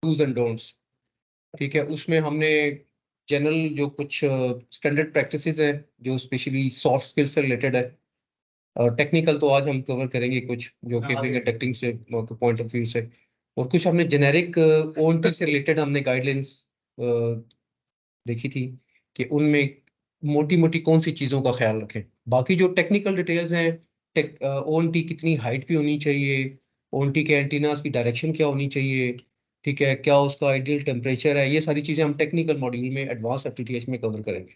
Dos and don'ts. ठीक है, उसमें हमने जनरल जो कुछ स्टैंडर्ड प्रैक्टिसेस हैं जो स्पेशली सॉफ्ट स्किल से रिलेटेड है, टेक्निकल तो आज हम कवर करेंगे कुछ जो कि फिंगर टेक्टिंग से पॉइंट ऑफ व्यू से, और कुछ हमने जेनेरिक ओएनटी से रिलेटेड हमने गाइडलाइंस देखी थी कि उनमें मोटी मोटी कौन सी चीज़ों का ख्याल रखें। बाकी जो टेक्निकल डिटेल्स हैं, ओएनटी कितनी हाइट पे होनी चाहिए, ओएनटी के एंटीनास की डायरेक्शन क्या होनी चाहिए, ठीक है, क्या उसका आइडियल टेम्परेचर है, ये सारी चीज़ें हम टेक्निकल मॉड्यूल में एडवांस एप्टीटीएस में कवर करेंगे।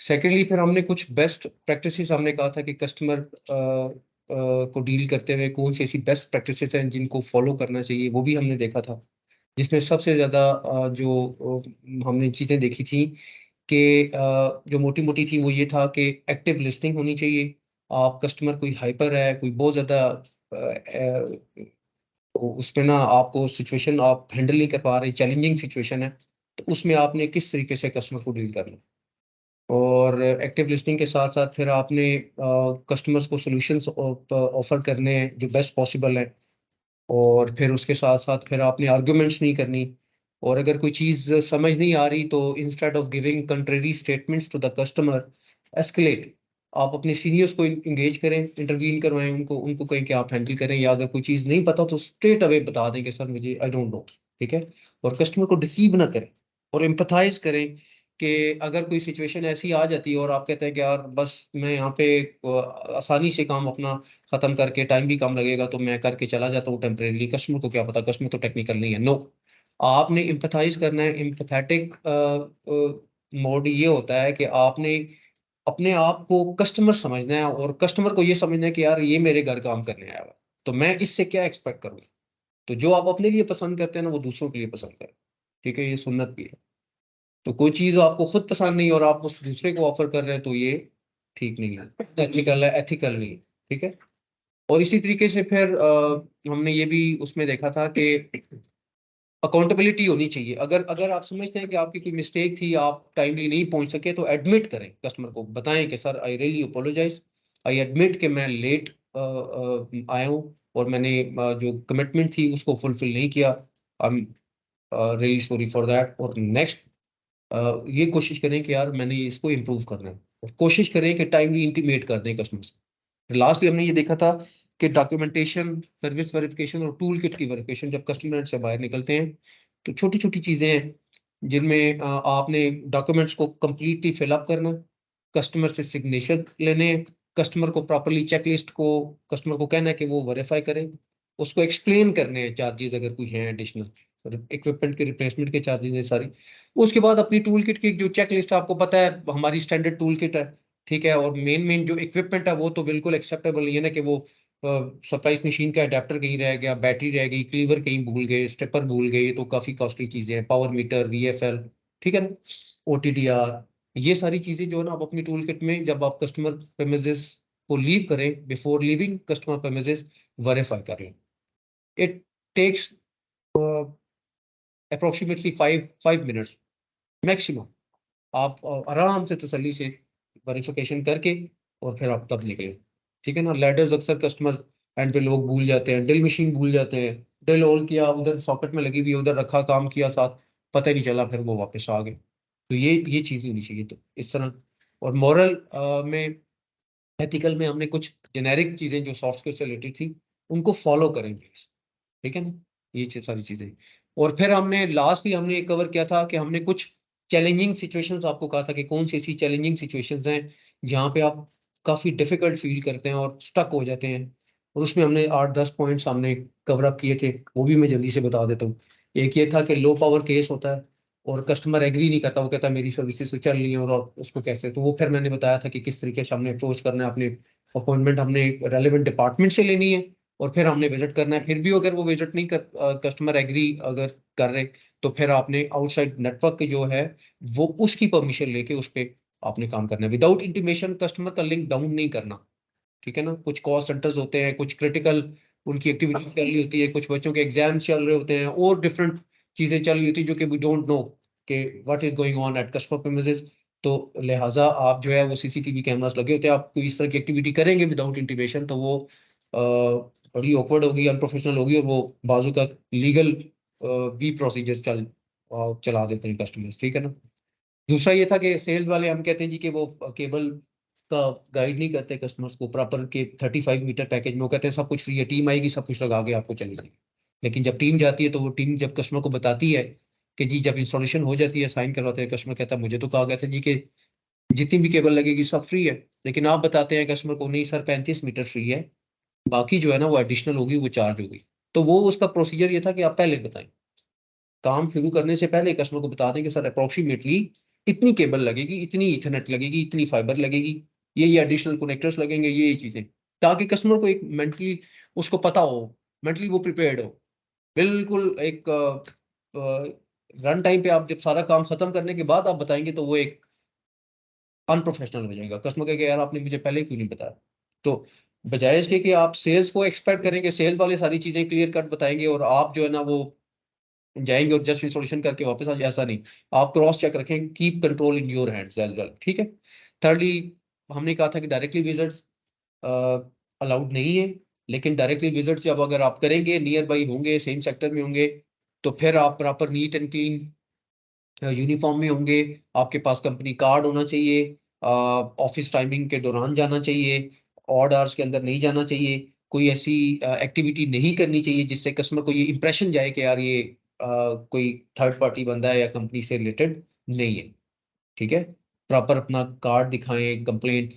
सेकेंडली फिर हमने कुछ बेस्ट प्रैक्टिसेस हमने कहा था कि कस्टमर को डील करते हुए कौन सी ऐसी बेस्ट प्रैक्टिसेस हैं जिनको फॉलो करना चाहिए, वो भी हमने देखा था। जिसमें सबसे ज़्यादा हमने चीज़ें देखी थी कि जो मोटी मोटी थी वो ये था कि एक्टिव लिसनिंग होनी चाहिए। आप कस्टमर कोई हाइपर है, कोई बहुत ज़्यादा उसमें ना आपको सिचुएशन आप हैंडल नहीं कर पा रहे, चैलेंजिंग सिचुएशन है, तो उसमें आपने किस तरीके से कस्टमर को डील करना। और एक्टिव लिसनिंग के साथ साथ फिर आपने कस्टमर्स को सॉल्यूशंस ऑफर करने हैं जो बेस्ट पॉसिबल है। और फिर उसके साथ साथ फिर आपने आर्गुमेंट्स नहीं करनी। और अगर कोई चीज़ समझ नहीं आ रही तो instead of giving contrary statements to the customer, escalate, आप अपने सीनियर्स को इंगेज करें, इंटरवीन करवाएं, उनको उनको कहें कि आप हैंडल करें, या अगर कोई चीज़ नहीं पता तो स्ट्रेट अवे बता दें कि सर मुझे आई डोंट नो। ठीक है, और कस्टमर को डिसीव ना करें और एम्पथाइज करें कि अगर कोई सिचुएशन ऐसी आ जाती है और आप कहते हैं कि यार बस मैं यहाँ पे आसानी से काम अपना खत्म करके टाइम भी कम लगेगा तो मैं करके चला जाता हूँ टेम्परेरी, कस्टमर को क्या पता, कस्टमर तो टेक्निकल नहीं है। नो, आपने एम्पथाइज करना है। एम्पथेटिक मोड ये होता है कि आपने अपने आप को कस्टमर समझना है और कस्टमर को ये समझना है कि यार ये मेरे घर काम करने आया हुआ है, तो मैं इससे क्या एक्सपेक्ट करूँ। तो जो आप अपने लिए पसंद करते हैं ना वो दूसरों के लिए पसंद करें। ठीक है, ये सुन्नत भी है। तो कोई चीज़ आपको खुद पसंद नहीं और आप उस दूसरे को ऑफर कर रहे हैं तो ये ठीक नहीं है, टेक्निकल है, एथिकल नहीं है। ठीक है, और इसी तरीके से फिर हमने ये भी उसमें देखा था कि अकाउंटेबिलिटी होनी चाहिए। अगर अगर आप समझते हैं कि आपकी कोई मिस्टेक थी, आप टाइमली नहीं पहुंच सके, तो एडमिट करें, कस्टमर को बताएं कि sir I really apologise, I admit कि मैं लेट आया हूँ और मैंने जो कमिटमेंट थी उसको फुलफिल नहीं किया। I am really sorry for that. और नेक्स्ट ये कोशिश करें कि यार मैंने इसको इम्प्रूव करना है, और कोशिश करें कि टाइमली इंटीमेट कर दें कस्टमर से। लास्ट भी हमने ये देखा था कि डॉक्यूमेंटेशन, सर्विस वेरिफिकेशन और टूल किट की वेरिफिकेशन, जब कस्टमर से बाहर निकलते हैं तो छोटी छोटी चीज़ें हैं जिनमें आपने डॉक्यूमेंट्स को कंप्लीटली फिलअप करना, कस्टमर से सिग्नेचर लेने हैं, कस्टमर को प्रॉपरली चेकलिस्ट को कस्टमर को कहना है कि वो वेरीफाई करें, उसको एक्सप्लेन करने हैं चार्जेस अगर कोई हैं एडिशनल, इक्विपमेंट के रिप्लेसमेंट के चार्जेस है सारी। उसके बाद अपनी टूल किट की जो चेकलिस्ट आपको पता है हमारी स्टैंडर्ड टूल किट है। ठीक है, और मेन मेन जो इक्विपमेंट है वो तो बिल्कुल एक्सेप्टेबल नहीं है ना कि वो सरप्राइज मशीन का अडेप्टर कहीं रह गया, बैटरी रह गई, क्लीवर कहीं भूल गए, स्टेपर भूल गए, ये तो काफी कॉस्टली चीजें हैं, पावर मीटर, वीएफएल, ठीक है ना, ओटीडीआर, ये सारी चीजें जो है ना आप अपनी टूल किट में जब आप कस्टमर प्रेमिसेस को लीव करें, before leaving customer premises, verify कर लें। It takes approximately 5 minutes maximum. आप आराम से तसल्ली से वेरिफिकेशन करके और फिर आप तब निकलें। ठीक है ना, लैडर्स अक्सर कस्टमर एंड पे लोग भूल जाते हैं, ड्रिल मशीन भूल जाते हैं, ड्रिल ऑल किया उधर सॉकेट में लगी हुई उधर रखा, काम किया साथ, पता ही नहीं चला, फिर वो वापस आ गए। तो ये चीज़ होनी चाहिए तो इस तरह। और मॉरल में, एथिकल में हमने कुछ जेनेरिक चीज़ें जो सॉफ्ट स्किल से रिलेटेड थी उनको फॉलो करें प्लीज। ठीक है ना, ये सारी चीज़ें। और फिर हमने लास्ट भी हमने कवर किया था कि हमने कुछ चैलेंजिंग सिचुएशंस आपको कहा था कि कौन सी ऐसी चैलेंजिंग सिचुएशंस हैं जहाँ पे आप काफ़ी डिफिकल्ट फील करते हैं और स्टक हो जाते हैं। और उसमें हमने 8-10 पॉइंट्स हमने कवर अप किए थे, वो भी मैं जल्दी से बता देता हूँ। एक ये था कि लो पावर केस होता है और कस्टमर एग्री नहीं करता, वो कहता है मेरी सर्विसेज तो चल रही है और आप उसको कैसे, तो वो फिर मैंने बताया था कि किस तरीके से हमने अप्रोच करना है, अपने अपॉइंटमेंट हमने रेलिवेंट डिपार्टमेंट से लेनी है और फिर हमने विजिट करना है। फिर भी अगर वो विजिट नहीं कर, कस्टमर एग्री अगर कर रहे, तो फिर आपने आउटसाइड नेटवर्क जो है वो उसकी परमिशन लेके उस पर आपने काम करना है। विदाउट इंटीमेशन कस्टमर का लिंक डाउन नहीं करना। ठीक है ना, कुछ कॉल सेंटर्स होते हैं, कुछ क्रिटिकल उनकी एक्टिविटी चल रही होती है, कुछ बच्चों के एग्जाम चल रहे होते हैं और डिफरेंट चीजें चल रही होती है जो कि वी डोंट नो कि what is going on at customer premises. तो लिहाजा आप जो है वो सीसीटीवी कैमरास लगे होते हैं, आप कोई इस तरह की एक्टिविटी करेंगे विदाउट इंटीमेशन तो वो बड़ी ऑकवर्ड होगी, अनप्रोफेशनल होगी और वो बाजू का लीगल भी प्रोसीजर्स चला देते हैं कस्टमर्स, ठीक है ना। दूसरा ये था कि सेल्स वाले हम कहते हैं जी कि वो केबल का गाइड नहीं करते कस्टमर्स को प्रॉपर के 35 मीटर पैकेज में। वो कहते हैं सब कुछ फ्री है, टीम आएगी सब कुछ लगा के आपको चली जाएगी। लेकिन जब टीम जाती है तो वो टीम जब कस्टमर को बताती है कि जी जब इंस्टॉलेशन हो जाती है, साइन करवाते हैं, कस्टमर कहता है मुझे तो कहा गया था जी कि जितनी भी केबल लगेगी सब फ्री है, लेकिन आप बताते हैं कस्टमर को नहीं सर 35 मीटर फ्री है, बाकी जो है ना वो एडिशनल होगी, वो चार्ज होगी। तो वो उसका प्रोसीजर ये था कि आप पहले बताएं, काम शुरू करने से पहले कस्टमर को बता दें कि सर अप्रोक्सीमेटली इतनी केबल लगेगी, इतनी इथरनेट लगेगी, इतनी फाइबर लगेगी, ये एडिशनल कनेक्टर्स लगेंगे, ये चीजें, ताकि कस्टमर को एक मेंटली उसको पता हो, मेंटली वो प्रिपेयर्ड हो। बिल्कुल एक रन टाइम पे आप जब सारा काम खत्म करने के बाद आप बताएंगे तो वो एक अनप्रोफेशनल हो जाएगा। कस्टमर कहेगा यार आपने मुझे पहले क्यों नहीं बताया। तो बजाय इसके कि आप सेल्स को एक्सपेक्ट करेंगे, सेल्स वाले सारी चीजें क्लियर कट बताएंगे और आप जो है ना वो जाएंगे और जस्ट इंस्टॉलेशन करके वापस आ जाए, ऐसा नहीं। आप क्रॉस चेक रखें, keep control in your hands as well, ठीक है। थर्डली, हमने कहा था कि डायरेक्टली विजिट्स अलाउड नहीं है, लेकिन डायरेक्टली विजिट्स जब अगर आप करेंगे, नियर बाई होंगे, सेम सेक्टर में होंगे, तो फिर आप proper neat and clean uniform में होंगे, आपके पास कंपनी कार्ड होना चाहिए, ऑफिस टाइमिंग के दौरान जाना चाहिए, ऑड आवर्स के अंदर नहीं जाना चाहिए, कोई ऐसी एक्टिविटी नहीं करनी चाहिए जिससे कस्टमर को ये इंप्रेशन जाए कि यार ये कोई थर्ड पार्टी बंदा है या कंपनी से रिलेटेड नहीं है, ठीक है। प्रॉपर अपना कार्ड दिखाएं, कंप्लेंट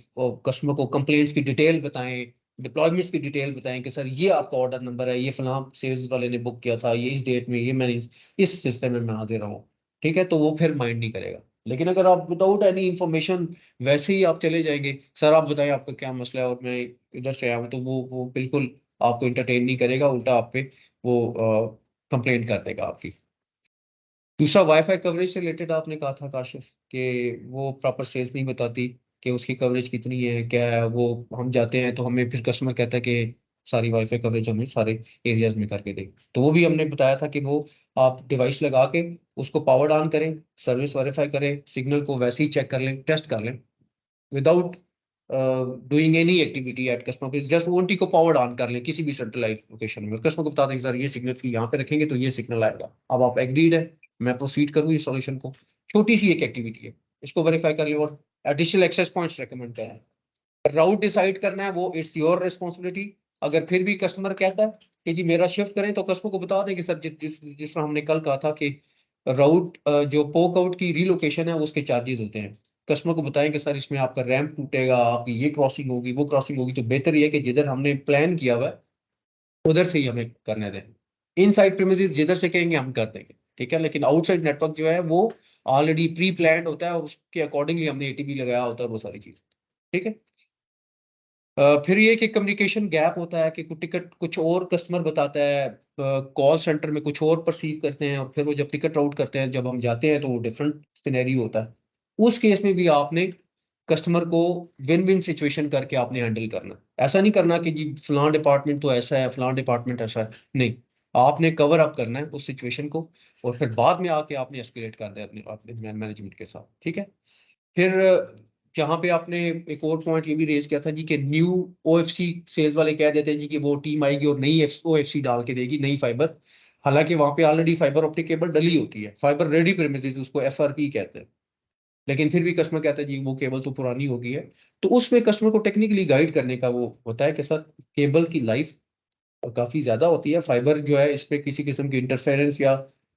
कस्टमर को कंप्लेंट्स की डिटेल बताएं, डिप्लॉयमेंट्स की डिटेल बताएं कि सर ये आपका ऑर्डर नंबर है, ये फलां सेल्स वाले ने बुक किया था, ये इस डेट में, ये मैंने इस सिलसिले में मैं आ दे रहा हूँ, ठीक है। तो वो फिर माइंड नहीं करेगा। लेकिन अगर आप विदाउट एनी इंफॉर्मेशन वैसे ही आप चले जाएंगे, सर आप बताएं आपका क्या मसला है और मैं इधर से आया हूँ, तो वो बिल्कुल आपको इंटरटेन नहीं करेगा, उल्टा आप पे वो कंप्लेंट कर देगा आपकी। दूसरा वाईफाई कवरेज से रिलेटेड आपने कहा था काशिफ कि वो प्रॉपर सेल्स नहीं बताती कि उसकी कवरेज कितनी है क्या है। वो हम जाते हैं तो हमें फिर कस्टमर कहता है कि सारी वाईफाई कवरेज हमें सारे एरियाज में करके दें। तो वो भी हमने बताया था कि वो आप डिवाइस लगा के उसको पावर ऑन करें, सर्विस वेरीफाई करें, सिग्नल को वैसे ही चेक कर लें, टेस्ट कर लें, without doing any activity at customer place, just ONT को पावर्ड ऑन कर लें किसी भी सेंट्रलाइज लोकेशन में, कस्टमर को बता दें सर ये सिग्नल यहाँ पे रखेंगे तो ये सिग्नल आएगा, अब आप एग्रीड है, मैं प्रोसीड करूँ इस सॉल्यूशन को। छोटी सी एक एक्टिविटी है, इसको वेरीफाई कर लें और एडिशनल एक्सेस पॉइंट्स रेकमेंड करें। राउट डिसाइड करना है वो इट्स योर रिस्पॉन्सिबिलिटी। अगर फिर भी कस्टमर कहता है कि जी मेरा शिफ्ट करें, तो कस्टमर को बता दें कि सर जिस तरह हमने कल कहा था कि राउट जो पोक आउट की रीलोकेशन है उसके चार्जेस होते हैं। कस्टमर को बताएं कि सर इसमें आपका रैंप टूटेगा, आपकी ये क्रॉसिंग होगी, वो क्रॉसिंग होगी, तो बेहतर ये है कि जिधर हमने प्लान किया हुआ है उधर से ही हमें करने दें। इन साइड प्रीमिसेस जिधर से कहेंगे हम कर देंगे, ठीक है। लेकिन आउटसाइड नेटवर्क जो है वो ऑलरेडी प्री प्लान होता है और उसके अकॉर्डिंगली हमने एटीपी लगाया होता है, वो सारी चीज, ठीक है। फिर ये कि कम्युनिकेशन गैप होता है कि कुछ टिकट कुछ और कस्टमर बताता है, कॉल सेंटर में कुछ और परसीव करते हैं, और फिर वो जब टिकट आउट करते हैं जब हम जाते हैं तो वो डिफरेंट सिनेरियो होता है। उस केस में भी आपने कस्टमर को विन विन सिचुएशन करके आपने हैंडल करना। ऐसा नहीं करना कि जी फलां डिपार्टमेंट तो ऐसा है, फलां डिपार्टमेंट ऐसा है, नहीं। आपने कवर अप करना है उस सिचुएशन को और फिर बाद में आके आपने एस्केलेट कर दिया अपने अपने मैनेजमेंट के साथ, ठीक है। फिर जहाँ पे आपने एक और पॉइंट ये भी रेज किया था जी कि न्यू ओएफसी सेल्स वाले कह देते हैं जी कि वो टीम आएगी और नई ओएफसी डाल के देगी, नई फाइबर। हालांकि वहां पे ऑलरेडी फाइबर ऑप्टिक केबल डली होती है, फाइबर रेडी प्रेमिसेस, उसको एफआरपी कहते हैं। लेकिन फिर भी कस्टमर कहता है जी वो केबल तो पुरानी हो गई है। तो उसमें कस्टमर को टेक्निकली गाइड करने का वो होता है कि सर केबल की लाइफ काफी ज्यादा होती है, फाइबर जो है इस पे किसी किस्म की इंटरफेरेंस या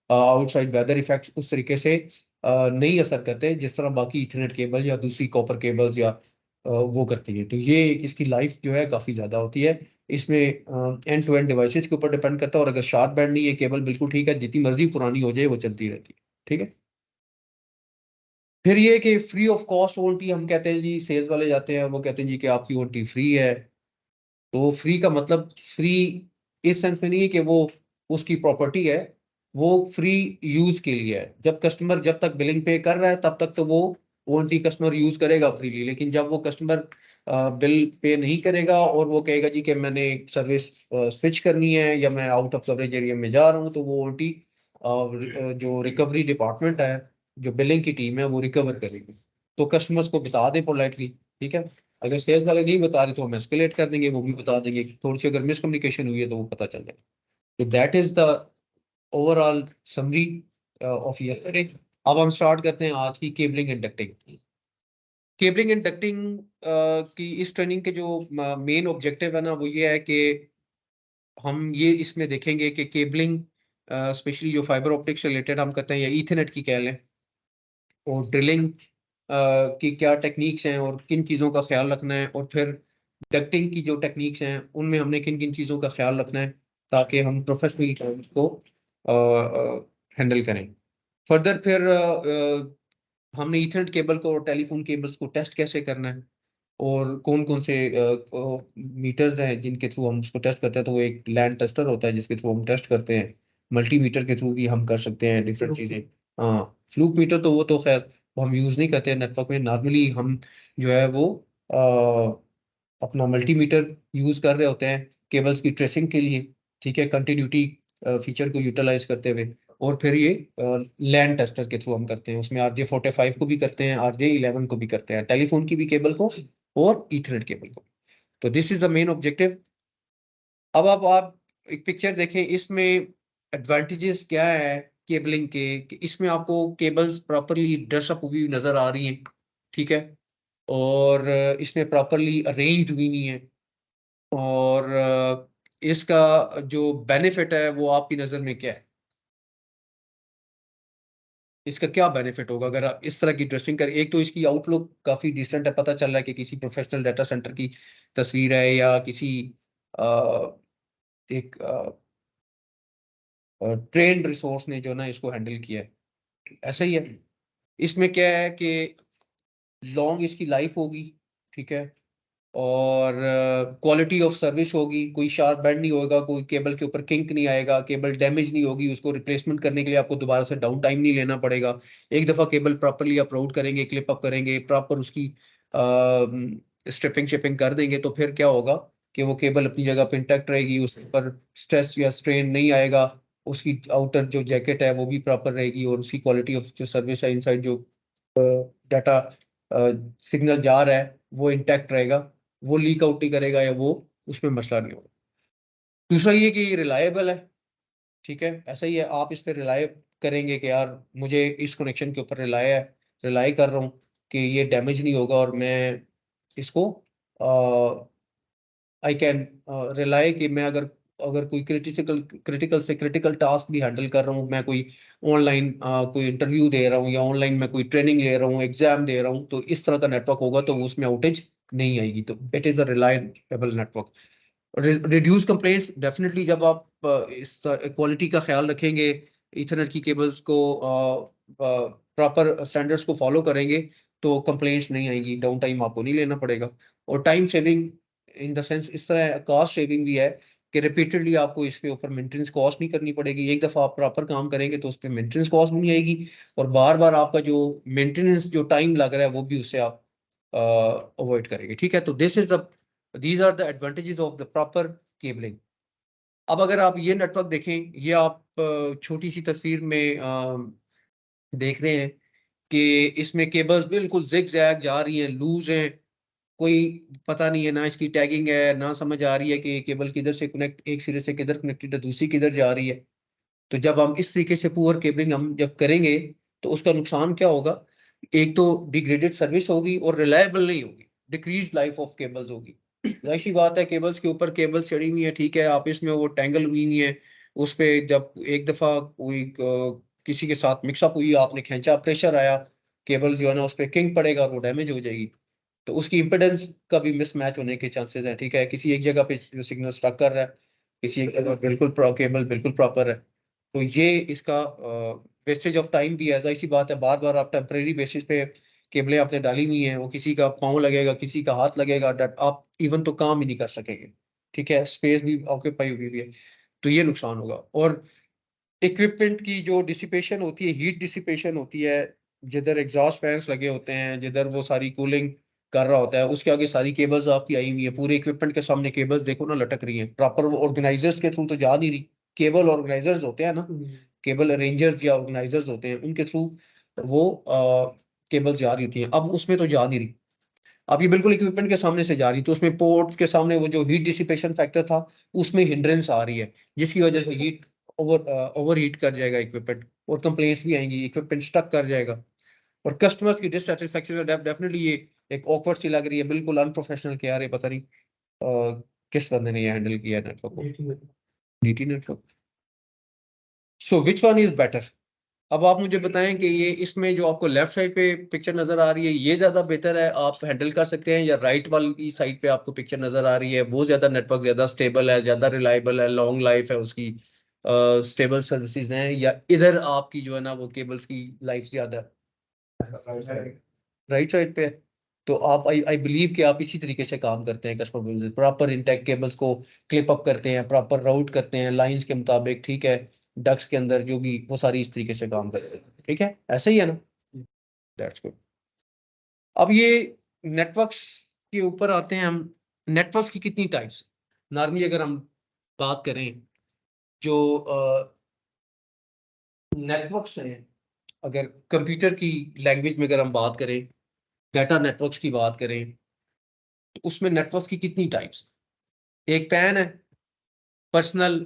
आउटसाइड वेदर इफेक्ट्स उस तरीके से नहीं असर करते जिस तरह बाकी इथरनेट केबल या दूसरी कॉपर केबल्स या वो करती है। तो ये इसकी लाइफ जो है काफी ज्यादा होती है। इसमें एंड टू एंड डिवाइसेस के ऊपर डिपेंड करता है, और अगर शार्प बैंड नहीं है केबल बिल्कुल ठीक है, जितनी मर्जी पुरानी हो जाए वो चलती रहती है, ठीक है। फिर ये कि फ्री ऑफ कॉस्ट वारंटी हम कहते हैं जी, सेल्स वाले जाते हैं वो कहते हैं जी कि आपकी वारंटी फ्री है। तो फ्री का मतलब फ्री इस सेंस में नहीं है कि वो उसकी प्रॉपर्टी है, वो फ्री यूज के लिए है। जब कस्टमर जब तक बिलिंग पे कर रहा है तब तक तो वो वारंटी कस्टमर यूज करेगा फ्रीली, लेकिन जब वो कस्टमर बिल पे नहीं करेगा और वो कहेगा जी कि मैंने सर्विस स्विच करनी है या मैं आउट ऑफ कवरेज एरिया में जा रहा हूँ, तो वो वारंटी जो रिकवरी डिपार्टमेंट है, जो बिलिंग की टीम है, वो रिकवर करेगी। तो कस्टमर्स को बता दें पोलाइटली, ठीक है। अगर सेल्स वाले नहीं बता रहे तो हम एस्केलेट कर देंगे, वो भी बता देंगे। थोड़ी सी अगर मिसकम्युनिकेशन हुई है तो वो पता चल जाएगा। तो that is the overall summary of yesterday. अब हम स्टार्ट करते हैं आज की cabling and ducting. Cabling and ducting की इस ट्रेनिंग के जो मेन ऑब्जेक्टिव है ना, वो ये है कि हम ये इसमें देखेंगे कि केबलिंग स्पेशली जो फाइबर ऑप्टिक्स से रिलेटेड हम करते हैं या ईथरनेट की कह लें, और ड्रिलिंग की क्या टेक्निक्स हैं और किन चीज़ों का ख्याल रखना है, और फिर डक्टिंग की जो टेक्निक्स हैं उनमें हमने किन किन चीज़ों का ख्याल रखना है ताकि हम प्रोफेशनली को हैंडल करें। फर्दर फिर हमने ईथरनेट केबल को और टेलीफोन केबल्स को टेस्ट कैसे करना है, और कौन कौन से मीटर्स हैं जिनके थ्रू हम उसको टेस्ट करते हैं। तो वो एक लैंड टेस्टर होता है जिसके थ्रू हम टेस्ट करते हैं। मल्टीमीटर के थ्रू भी हम कर सकते हैं डिफरेंट चीज़ें। हाँ, फ्लूक मीटर तो वो तो खैर वो हम यूज़ नहीं करते हैं नेटवर्क में। नॉर्मली हम जो है वो अपना मल्टीमीटर यूज़ कर रहे होते हैं केबल्स की ट्रेसिंग के लिए, ठीक है, कंटिन्यूटी फीचर को यूटिलाइज करते हुए। और फिर ये लैंड टेस्टर के थ्रू हम करते हैं, उसमें RJ45 को भी करते हैं, RJ11 को भी करते हैं, टेलीफोन की भी केबल को और ईथरनेट केबल को। तो this is the main objective. अब आप एक पिक्चर देखें, इसमें एडवांटेजेस क्या है केबलिंग के, कि इसमें आपको केबल्स प्रॉपरली ड्रेसअप हुई नजर आ रही हैं, ठीक है, और इसमें प्रॉपरली अरेंज्ड हुई नहीं है। और इसका जो बेनिफिट है वो आपकी नज़र में क्या है? इसका क्या बेनिफिट होगा अगर आप इस तरह की ड्रेसिंग करें? एक तो इसकी आउटलुक काफी डिसेंट है, पता चल रहा है कि किसी प्रोफेशनल डाटा सेंटर की तस्वीर है या किसी एक ट्रेंड रिसोर्स ने जो ना इसको हैंडल किया है, ऐसा ही है। इसमें क्या है कि लॉन्ग इसकी लाइफ होगी, ठीक है, और क्वालिटी ऑफ सर्विस होगी, कोई शार्प बेंड नहीं होगा, कोई केबल के ऊपर किंक नहीं आएगा, केबल डैमेज नहीं होगी, उसको रिप्लेसमेंट करने के लिए आपको दोबारा से डाउन टाइम नहीं लेना पड़ेगा। एक दफ़ा केबल प्रॉपरली अपलोड करेंगे, क्लिप अप करेंगे, प्रॉपर उसकी स्ट्रिपिंग शिपिंग कर देंगे, तो फिर क्या होगा कि वो केबल अपनी जगह पे इंटैक्ट रहेगी, उसके ऊपर स्ट्रेस या स्ट्रेन नहीं आएगा, उसकी आउटर जो जैकेट है वो भी प्रॉपर रहेगी, और उसकी क्वालिटी ऑफ जो सर्विस है इनसाइड जो डाटा सिग्नल जा रहा है वो इंटैक्ट रहेगा, वो लीक आउट नहीं करेगा या वो उसमें मसला नहीं होगा। दूसरा ये कि ये रिलायबल है, ठीक है, ऐसा ही है, आप इस पे रिलाय करेंगे कि यार मुझे इस कनेक्शन के ऊपर रिलाई कर रहा हूँ कि ये डैमेज नहीं होगा, और मैं इसको आई कैन रिलाई कि मैं अगर अगर कोई क्रिटिकल से क्रिटिकल टास्क भी हैंडल कर रहा हूँ, मैं कोई ऑनलाइन कोई इंटरव्यू दे रहा हूँ या ऑनलाइन मैं कोई ट्रेनिंग ले रहा हूँ, एग्जाम दे रहा हूँ, तो इस तरह का नेटवर्क होगा तो उसमें आउटेज नहीं आएगी। तो it is a reliable network. Reduce complaints definitely, जब आप इस क्वालिटी का ख्याल रखेंगे, ईथरनेट की केबल्स को प्रॉपर स्टैंडर्ड्स को फॉलो करेंगे, तो कंप्लेंट्स नहीं आएंगी, डाउन टाइम आपको नहीं लेना पड़ेगा। और time saving in the sense इस तरह कॉस्ट सेविंग भी है कि रिपीटेडली आपको इसके ऊपर मेंटेनेंस कॉस्ट नहीं करनी पड़ेगी। एक दफ़ा आप प्रॉपर काम करेंगे तो उस पर मेंटेनेंस कॉस्ट नहीं आएगी, और बार बार आपका जो मेंटेनेंस जो टाइम लग रहा है वो भी उससे आप अवॉइड करेंगे, ठीक है। तो these are the advantages of the proper cabling. अब अगर आप ये नेटवर्क देखें, ये आप छोटी सी तस्वीर में देख रहे हैं कि इसमें केबल्स बिल्कुल जिग जैग जा रही हैं, लूज हैं, कोई पता नहीं है, ना इसकी टैगिंग है, ना समझ आ रही है कि केबल किधर से कनेक्ट, एक सिरे से किधर कनेक्टेड है, दूसरी किधर जा रही है। तो जब हम इस तरीके से पुअर केबलिंग हम जब करेंगे तो उसका नुकसान क्या होगा? एक तो डिग्रेडेड सर्विस होगी और रिलायबल नहीं होगी, डिक्रीज लाइफ ऑफ केबल्स होगी। जाहिर सी बात है, केबल्स के ऊपर केबल्स चढ़ी हुई है, ठीक है, आप इसमें वो टेंगल हुई हुई है, उस पे जब एक दफा कोई किसी के साथ मिक्सअप हुई, आपने खींचा, प्रेशर आया, केबल जो है ना उस पर किंग पड़ेगा और वो डैमेज हो जाएगी। तो उसकी इम्पिडेंस का भी मिसमैच होने के चांसेस हैं, ठीक है, किसी एक जगह पे जो सिग्नल स्टक कर रहा है, किसी एक जगह बिल्कुल केबल बिल्कुल प्रॉपर है। तो ये इसका वेस्टेज ऑफ टाइम भी है, जाहिर सी बात है, बार बार आप टेम्परेरी बेसिस पे केबलें आपने डाली हुई हैं, वो किसी का पाँव लगेगा, किसी का हाथ लगेगा, आप इवन तो काम ही नहीं कर सकेंगे, ठीक है, स्पेस भी ऑक्यूपाई हुई हुई है, तो ये नुकसान होगा। और इक्विपमेंट की जो डिसिपेशन होती है, हीट डिसिपेशन होती है, जिधर एग्जॉस्ट फैंस लगे होते हैं, जिधर वो सारी कूलिंग कर रहा होता है, उसके आगे सारी केबल्स आपकी आई हुई है, पूरे इक्विपमेंट के सामने केबल्स देखो ना लटक रही हैं, प्रॉपर वो ऑर्गेनाइजर्स के थ्रू तो जा नहीं रही। केबल ऑर्गेनाइजर्स होते हैं ना, केबल अरेंजर्स या ऑर्गेनाइजर्स होते हैं, उनके थ्रू वो केबल्स जा रही होती हैं, अब उसमें तो जा नहीं रही, अब ये बिल्कुल इक्विपमेंट के सामने से जा रही, तो उसमें पोर्ट्स के सामने वो जो हीट डिसिपेशन फैक्टर था उसमें हिंड्रेंस आ रही है, जिसकी वजह से हीट ओवर हीट कर जाएगा इक्विपमेंट, और कंप्लेंट्स भी आएंगी, इक्विपमेंट स्टक कर जाएगा, और कस्टमर्स की डिससेटिस्फैक्शन डेफिनेटली ये एक ऑकवर्ड सी लग रही है, बिल्कुल अनप्रोफेशनल क्या रहे, पता नहीं किस बंदे ने ये हैंडल किया नेटवर्क को, DT network. So which one is better? अब आप मुझे बताएं कि ये इसमें जो आपको लेफ्ट साइड पे पिक्चर नजर आ रही है, ये ज्यादा बेहतर है, आप हैंडल कर सकते हैं, या राइट वाली साइड पे आपको पिक्चर नजर आ रही है वो ज्यादा नेटवर्क ज्यादा स्टेबल है, ज्यादा रिलायबल है, लॉन्ग लाइफ है उसकी, स्टेबल सर्विसेज हैं, या इधर आपकी जो है ना वो केबल्स की लाइफ ज्यादा राइट साइड पे है? तो आप आई आई बिलीव कि आप इसी तरीके से काम करते हैं, कस्टमर प्रॉपर इंटेक केबल्स को क्लिप अप करते हैं, प्रॉपर राउट करते हैं लाइंस के मुताबिक, ठीक है, डक्स के अंदर जो भी वो सारी इस तरीके से काम करते हैं, ठीक है, ऐसे ही है ना? That's good. अब ये नेटवर्क्स के ऊपर आते हैं हम। नेटवर्क्स की कितनी टाइप्स? नॉर्मली अगर हम बात करें जो नेटवर्क्स हैं, अगर कंप्यूटर की लैंग्वेज में अगर हम बात करें, डाटा नेटवर्क्स की बात करें, तो उसमें नेटवर्क्स की कितनी टाइप्स? एक पैन है, पर्सनल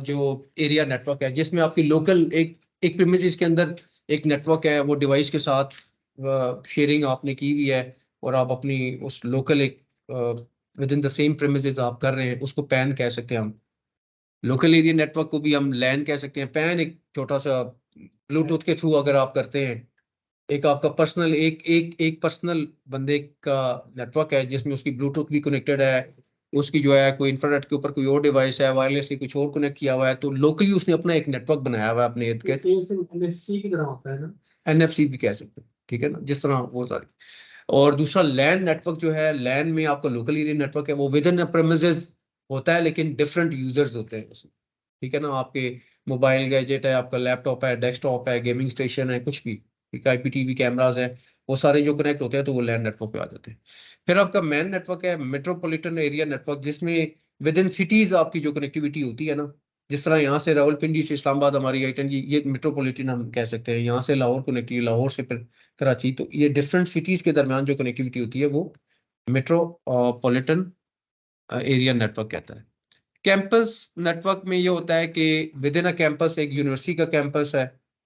जो एरिया नेटवर्क है, जिसमें आपकी लोकल एक प्रीमिसेस के अंदर एक नेटवर्क है, वो डिवाइस के साथ शेयरिंग आपने की हुई है, और आप अपनी उस लोकल एक with in the same premises आप कर रहे हैं, उसको पैन कह सकते हैं हम। लोकल एरिया नेटवर्क को भी हम लैन कह सकते हैं। पैन एक छोटा सा ब्लूटूथ के थ्रू अगर आप करते हैं, एक आपका पर्सनल एक पर्सनल बंदे का नेटवर्क है, जिसमें उसकी ब्लूटूथ भी कनेक्टेड है, उसकी जो है कोई इंफ्रारेड के ऊपर कोई और डिवाइस है, वायरलेसली कुछ और कनेक्ट किया हुआ है, तो लोकली उसने अपना एक नेटवर्क बनाया हुआ है अपने इर्द गिर्द। एनएफसी की तरह होता है ना, एनएफसी भी कह सकते हैं, ठीक है ना, जिस तरह वो सारी। और दूसरा लैन नेटवर्क जो है, लैन में आपका लोकल एरिया नेटवर्क है, वो विद इन प्रेमिसेस होता है, लेकिन डिफरेंट यूजर्स होते हैं उसमें, ठीक है ना। आपके मोबाइल गैजेट है, आपका लैपटॉप है, डेस्कटॉप है, गेमिंग स्टेशन है, कुछ भी, ठीक है, आईपीटीवी कैमराज है, वो सारे जो कनेक्ट होते हैं तो वो लैन नेटवर्क पे आ जाते हैं। फिर आपका मैन नेटवर्क है, मेट्रोपॉलिटन एरिया नेटवर्क, जिसमें विद इन सिटीज आपकी जो कनेक्टिविटी होती है ना, जिस तरह यहाँ से रावलपिंडी से इस्लामाबाद हमारी आई ये मेट्रोपॉलिटन हम कह सकते हैं, यहाँ से लाहौर कनेक्टिविटी, लाहौर से फिर कराची, तो ये डिफरेंट सिटीज के दरमियान जो कनेक्टिविटी होती है वो मेट्रोपॉलिटन एरिया नेटवर्क कहता है। कैंपस नेटवर्क में ये होता है कि विद इन अ कैंपस, एक यूनिवर्सिटी का कैंपस है,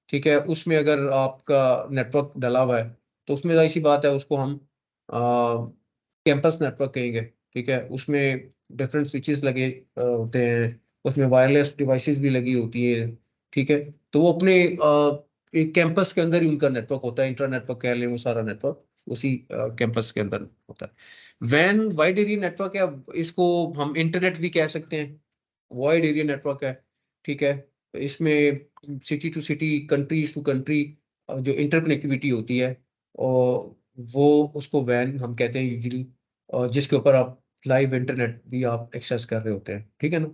ठीक है, उसमें अगर आपका नेटवर्क डला हुआ है, तो उसमें जाहिर सी बात है उसको हम कैंपस नेटवर्क कहेंगे, ठीक है। उसमें डिफरेंट स्विचेस लगे होते हैं, उसमें वायरलेस डिवाइसेस भी लगी होती है, ठीक है। तो वो अपने एक कैंपस के अंदर ही उनका नेटवर्क होता है, इंट्रा नेटवर्क कह लें, वो सारा नेटवर्क उसी कैंपस के अंदर होता है। वैन वाइड एरिया नेटवर्क है, इसको हम इंटरनेट भी कह सकते हैं, वाइड एरिया नेटवर्क है, ठीक है। इसमें city to city, countries to country जो इंटरकनेक्टिविटी होती है, और वो उसको वैन हम कहते हैं यूजली, और जिसके ऊपर आप लाइव इंटरनेट भी आप एक्सेस कर रहे होते हैं, ठीक है ना।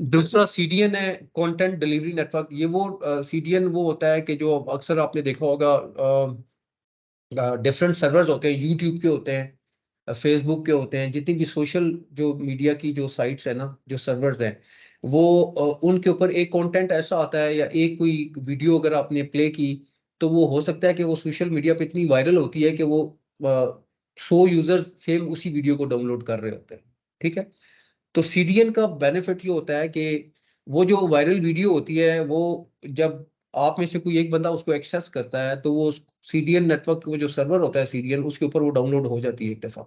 दूसरा सीडीएन है, कंटेंट डिलीवरी नेटवर्क। ये वो सीडीएन वो होता है कि जो अक्सर आपने देखा होगा, डिफरेंट सर्वर्स होते हैं, यूट्यूब के होते हैं, फेसबुक के होते हैं, जितनी भी सोशल जो मीडिया की जो साइट्स है ना, जो सर्वर्स हैं, वो उनके ऊपर एक कंटेंट ऐसा आता है, या एक कोई वीडियो अगर आपने प्ले की, तो वो हो सकता है कि वो सोशल मीडिया पे इतनी वायरल होती है कि वो 100 यूजर्स सेम उसी वीडियो को डाउनलोड कर रहे होते हैं, ठीक है। तो सीडीएन का बेनिफिट ये होता है कि वो जो वायरल वीडियो होती है, वो जब आप में से कोई एक बंदा उसको एक्सेस करता है, तो वो सीडीएन नेटवर्क वो जो सर्वर होता है सीडीएन, उसके ऊपर वो डाउनलोड हो जाती है एक दफा।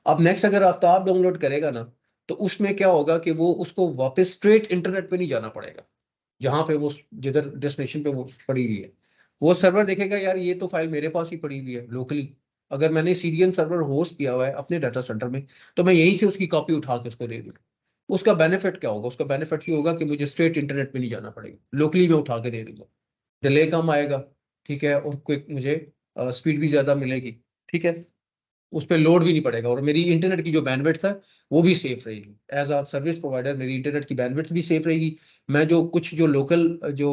अब नेक्स्ट अगर आफ्ताब डाउनलोड करेगा ना, तो उसमें क्या होगा कि वो उसको वापस स्ट्रेट इंटरनेट पे नहीं जाना पड़ेगा, जहां पे वो जिधर डेस्टिनेशन पे वो पड़ी हुई है, वो सर्वर देखेगा यार ये तो फाइल मेरे पास ही पड़ी हुई है लोकली, अगर मैंने सीडीएन सर्वर होस्ट किया हुआ है अपने डाटा सेंटर में, तो मैं यहीं से उसकी कॉपी उठा के उसको दे दूंगा। उसका बेनिफिट क्या होगा? उसका बेनिफिट ये होगा कि मुझे स्ट्रेट इंटरनेट पे नहीं जाना पड़ेगा, लोकली मैं उठा के दे दूंगा, डिले कम आएगा, ठीक है, और क्विक मुझे स्पीड भी ज्यादा मिलेगी, ठीक है, उस पर लोड भी नहीं पड़ेगा, और मेरी इंटरनेट की जो बैंडविड्थ है वो भी सेफ रहेगी। एज अ सर्विस प्रोवाइडर मेरी इंटरनेट की बैंडविड्थ भी सेफ रहेगी। मैं जो कुछ जो लोकल जो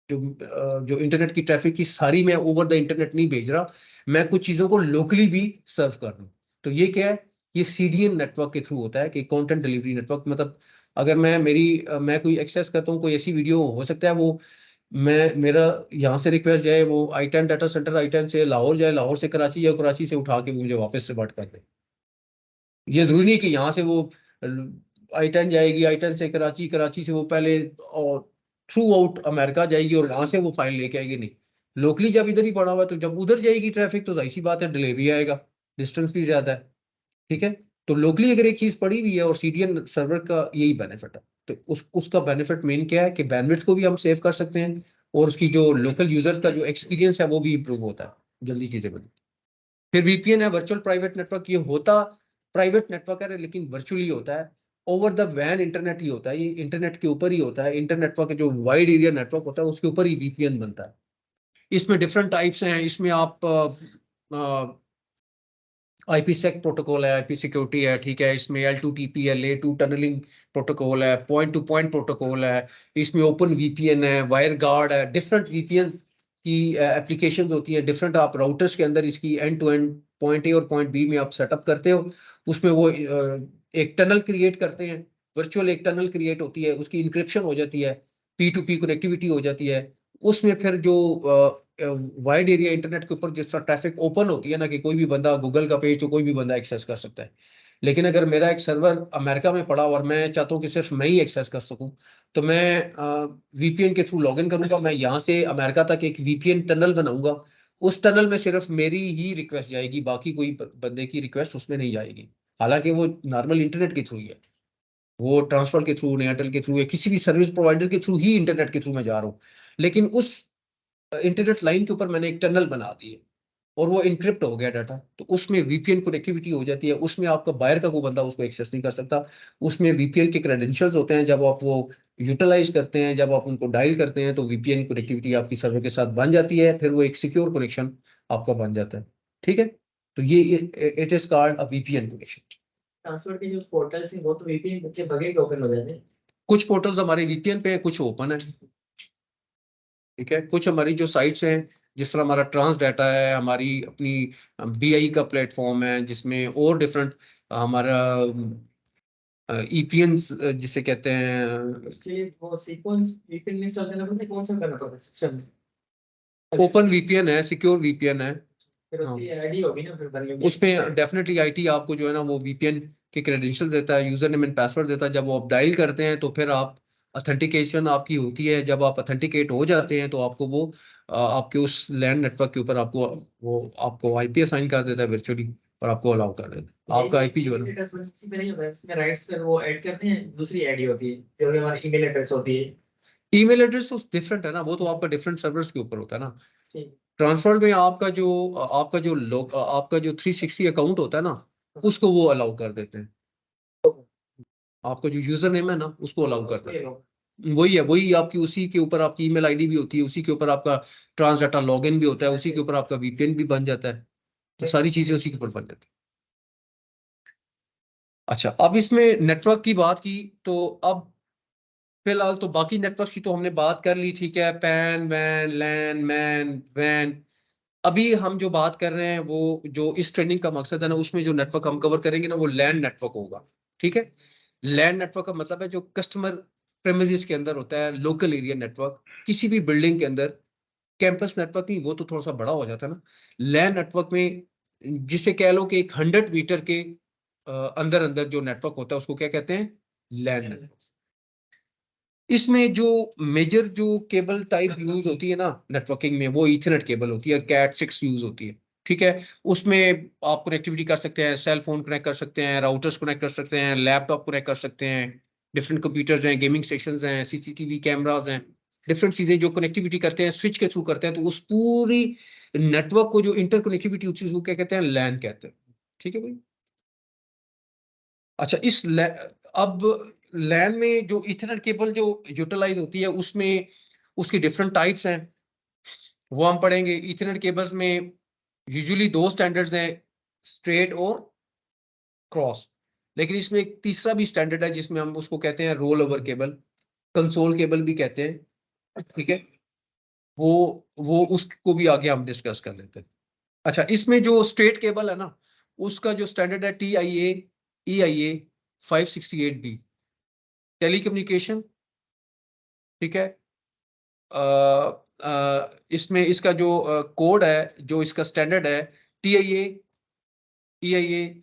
जो जो इंटरनेट की ट्रैफिक की सारी मैं ओवर द इंटरनेट नहीं भेज रहा, मैं कुछ चीजों को लोकली भी सर्व कर रहा हूँ। तो ये क्या है? ये सीडीएन नेटवर्क के थ्रू होता है कि कंटेंट डिलीवरी नेटवर्क, मतलब अगर मैं कोई एक्सेस करता हूँ कोई ऐसी वीडियो, हो सकता है वो मैं मेरा यहाँ से रिक्वेस्ट जाए, वो आई10 डाटा सेंटर आई10 से लाहौर जाए, लाहौर से कराची, या कराची से उठा के मुझे वापस रिवर्ट कर दे। ये जरूरी नहीं कि यहाँ से वो I-10 जाएगी, I-10 से कराची, कराची से वो पहले और थ्रू आउट अमेरिका जाएगी और वहां से वो फाइल लेके आएगी। नहीं, लोकली जब इधर ही पड़ा हुआ है तो जब उधर जाएगी ट्रैफिक तो जाहिर सी बात है डिले भी आएगा, डिस्टेंस भी ज्यादा है। ठीक है, तो लोकली अगर एक चीज पड़ी हुई है और सीडीएन सर्वर का यही बेनिफिट है, तो उसका बेनिफिट मेन क्या है कि बैंडविड्थ को भी हम सेव कर सकते हैं और उसकी जो लोकल यूजर का जो एक्सपीरियंस है वो भी इंप्रूव होता है, जल्दी चीजें बनती। फिर वीपीएन है, वर्चुअल प्राइवेट नेटवर्क। ये होता प्राइवेट नेटवर्क है लेकिन वर्चुअली होता है, ओवर द वैन इंटरनेट ही होता है, ये इंटरनेट के ऊपर ही होता है। इंटरनेट नेटवर्क जो वाइड एरिया नेटवर्क होता है उसके ऊपर ही वीपीएन बनता है। इसमें डिफरेंट टाइप्स हैं, इसमें आप आईपीसेक प्रोटोकॉल है, आईपी सिक्योरिटी है, ठीक है, इसमें L2TP है, ले टू टनलिंग प्रोटोकॉल है, पॉइंट टू पॉइंट प्रोटोकॉल है, इसमें ओपन वीपीएन है, वायर गार्ड है, डिफरेंट वीपीएन की एप्लीकेशंस होती है डिफरेंट। आप राउटर्स के अंदर इसकी end to end point A और पॉइंट बी में आप सेटअप करते हो, उसमें वो एक टनल क्रिएट करते हैं, वर्चुअल एक टनल क्रिएट होती है, उसकी इंक्रिप्शन हो जाती है, P2P कनेक्टिविटी हो जाती है। उसमें फिर जो वाइड एरिया इंटरनेट के ऊपर जिस तरह ट्रैफिक ओपन होती है ना, कि कोई भी बंदा गूगल का पेज तो कोई भी बंदा एक्सेस कर सकता है, लेकिन अगर मेरा एक सर्वर अमेरिका में पड़ा और मैं चाहता हूँ कि सिर्फ मैं ही एक्सेस कर सकूं, तो मैं वीपीएन के थ्रू लॉगिन करूंगा, मैं यहाँ से अमेरिका तक एक वीपीएन टनल बनाऊंगा, उस टनल में सिर्फ मेरी ही रिक्वेस्ट जाएगी, बाकी कोई बंदे की रिक्वेस्ट उसमें नहीं जाएगी। हालांकि वो नॉर्मल इंटरनेट के थ्रू ही है, वो ट्रांसफर के थ्रू, एयरटेल के थ्रू या किसी भी सर्विस प्रोवाइडर के थ्रू ही इंटरनेट के थ्रू मैं जा रहा हूँ, लेकिन उस इंटरनेट लाइन के ऊपर मैंने एक टनल बना दी है और वो इनक्रिप्ट हो गया डाटा, तो उसमें वीपीएन कनेक्टिविटी हो जाती है, उसमें आपका बाहर का कोई बंदा उसको एक्सेस नहीं कर सकता। उसमें वीपीएन के क्रेडेंशियल्स होते हैं, जब आप वो यूटिलाइज करते हैं, जब आप उनको डायल करते हैं तो वीपीएन कनेक्टिविटी आपकी सर्वर के साथ बन जाती है, फिर वो एक सिक्योर कनेक्शन आपका बन जाता है। ठीक है, तो ये it is called a VPN connection. Transfer के जो पोर्टल्स हैं वो तो वीपीएन के बगैर ओपन हो जाते हैं। कुछ पोर्टल्स हमारे वीपीएन पे है, कुछ ओपन है। ठीक है, कुछ हमारी जो साइट्स हैं, जिस तरह हमारा ट्रांस डाटा है, हमारी अपनी बीआई का प्लेटफॉर्म है जिसमें और डिफरेंट हमारा ईपीएन जिसे कहते हैं, उसके लिए वो सीक्वेंस वीपीएन इंस्टॉल करना पड़ता है, कौन सा करना पड़ता है सिस्टम में? ओपन वीपीएन है, सिक्योर वीपीएन है। फिर हाँ, उसकी आईडी होगी ना फिर बनने में। उसमें डेफिनेटली आईटी आपको जो है ना वो वीपीएन के क्रेडेंशियल्स देता है, यूजर नेम एंड पासवर्ड देता है। जब वो आप डायल करते हैं तो फिर आप ऑथेंटिकेशन आपकी होती है, जब आप ऑथेंटिकेट हो जाते हैं तो आपको वो आपके उस लैंड नेटवर्क के ऊपर आपको वो आपको आईपी असाइन कर देता है वर्चुअली और आपको अलाउ कर देता है। आपका आईपी जो है ना, किसी पे नहीं होता है, इसमें राइट्स पर वो ऐड करते हैं, दूसरी आईडी होती है जो हमारी ईमेल एड्रेस होती है। ईमेल एड्रेस तो डिफरेंट है ना, वो तो आपका डिफरेंट सर्वर्स के ऊपर होता है ना। ठीक। ट्रांसफर में आपका जो 360 अकाउंट होता है ना, उसको वो अलाउ कर देते हैं। आपका जो यूजर नेम है ना उसको अलाउ कर देते हैं, वही है, वही आपकी, उसी के ऊपर आपकी ईमेल आईडी भी होती है, उसी के ऊपर आपका ट्रांस डाटा लॉगिन भी होता है, उसी के ऊपर आपका वीपीएन भी बन जाता है, तो सारी चीजें उसी के ऊपर बन जाती है। अच्छा, अब इसमें नेटवर्क की बात की, तो अब फिलहाल तो बाकी नेटवर्क की तो हमने बात कर ली, ठीक है, पैन वैन लैन मैन वैन। अभी हम जो बात कर रहे हैं वो जो इस ट्रेनिंग का मकसद है ना, उसमें जो नेटवर्क हम कवर करेंगे ना वो लैंड नेटवर्क होगा। ठीक है, लैंड नेटवर्क का मतलब है जो कस्टमर प्रेमिसेस के अंदर होता है, लोकल एरिया नेटवर्क, किसी भी बिल्डिंग के अंदर। कैंपस नेटवर्क नहीं, वो तो थोड़ा सा बड़ा हो जाता है ना। लैंड नेटवर्क में जिसे कह लो कि एक 100 मीटर के अंदर अंदर जो नेटवर्क होता है उसको क्या कहते हैं, लैंड नेटवर्क। इसमें जो मेजर जो केबल टाइप यूज होती है ना नेटवर्किंग में, वो ईथरनेट केबल होती है, कैट 6 यूज होती है। ठीक है, उसमें आप कनेक्टिविटी कर सकते हैं, सेल फोन कनेक्ट कर सकते हैं, राउटर्स कनेक्ट कर सकते हैं, लैपटॉप कनेक्ट कर सकते हैं, डिफरेंट कंप्यूटर्स हैं, गेमिंग सेक्शंस हैं, सीसीटीवी कैमरास हैं, डिफरेंट चीजें जो कनेक्टिविटी करते हैं स्विच के थ्रू करते हैं, तो उस पूरी नेटवर्क को जो इंटर कनेक्टिविटी होती है उसको क्या कहते हैं, लैन कहते हैं। ठीक है भाई। अच्छा, अब लैन में जो इथरनेट केबल जो यूटिलाइज होती है उसमें उसकी डिफरेंट टाइप्स हैं, वो हम पढ़ेंगे। इथरनेट केबल्स में यूजुअली 2 स्टैंडर्ड्स हैं, स्ट्रेट और क्रॉस, लेकिन इसमें एक तीसरा भी स्टैंडर्ड है जिसमें हम उसको कहते हैं role over cable, console cable भी कहते हैं। ठीक है, वो वो उसको भी आगे हम डिस्कस कर लेते हैं। अच्छा, इसमें जो स्ट्रेट केबल है ना, उसका जो स्टैंडर्ड है TIA-EIA 568B, टेलीकम्युनिकेशन। ठीक है, इसमें इसका जो कोड है, जो इसका स्टैंडर्ड है, TIA-EIA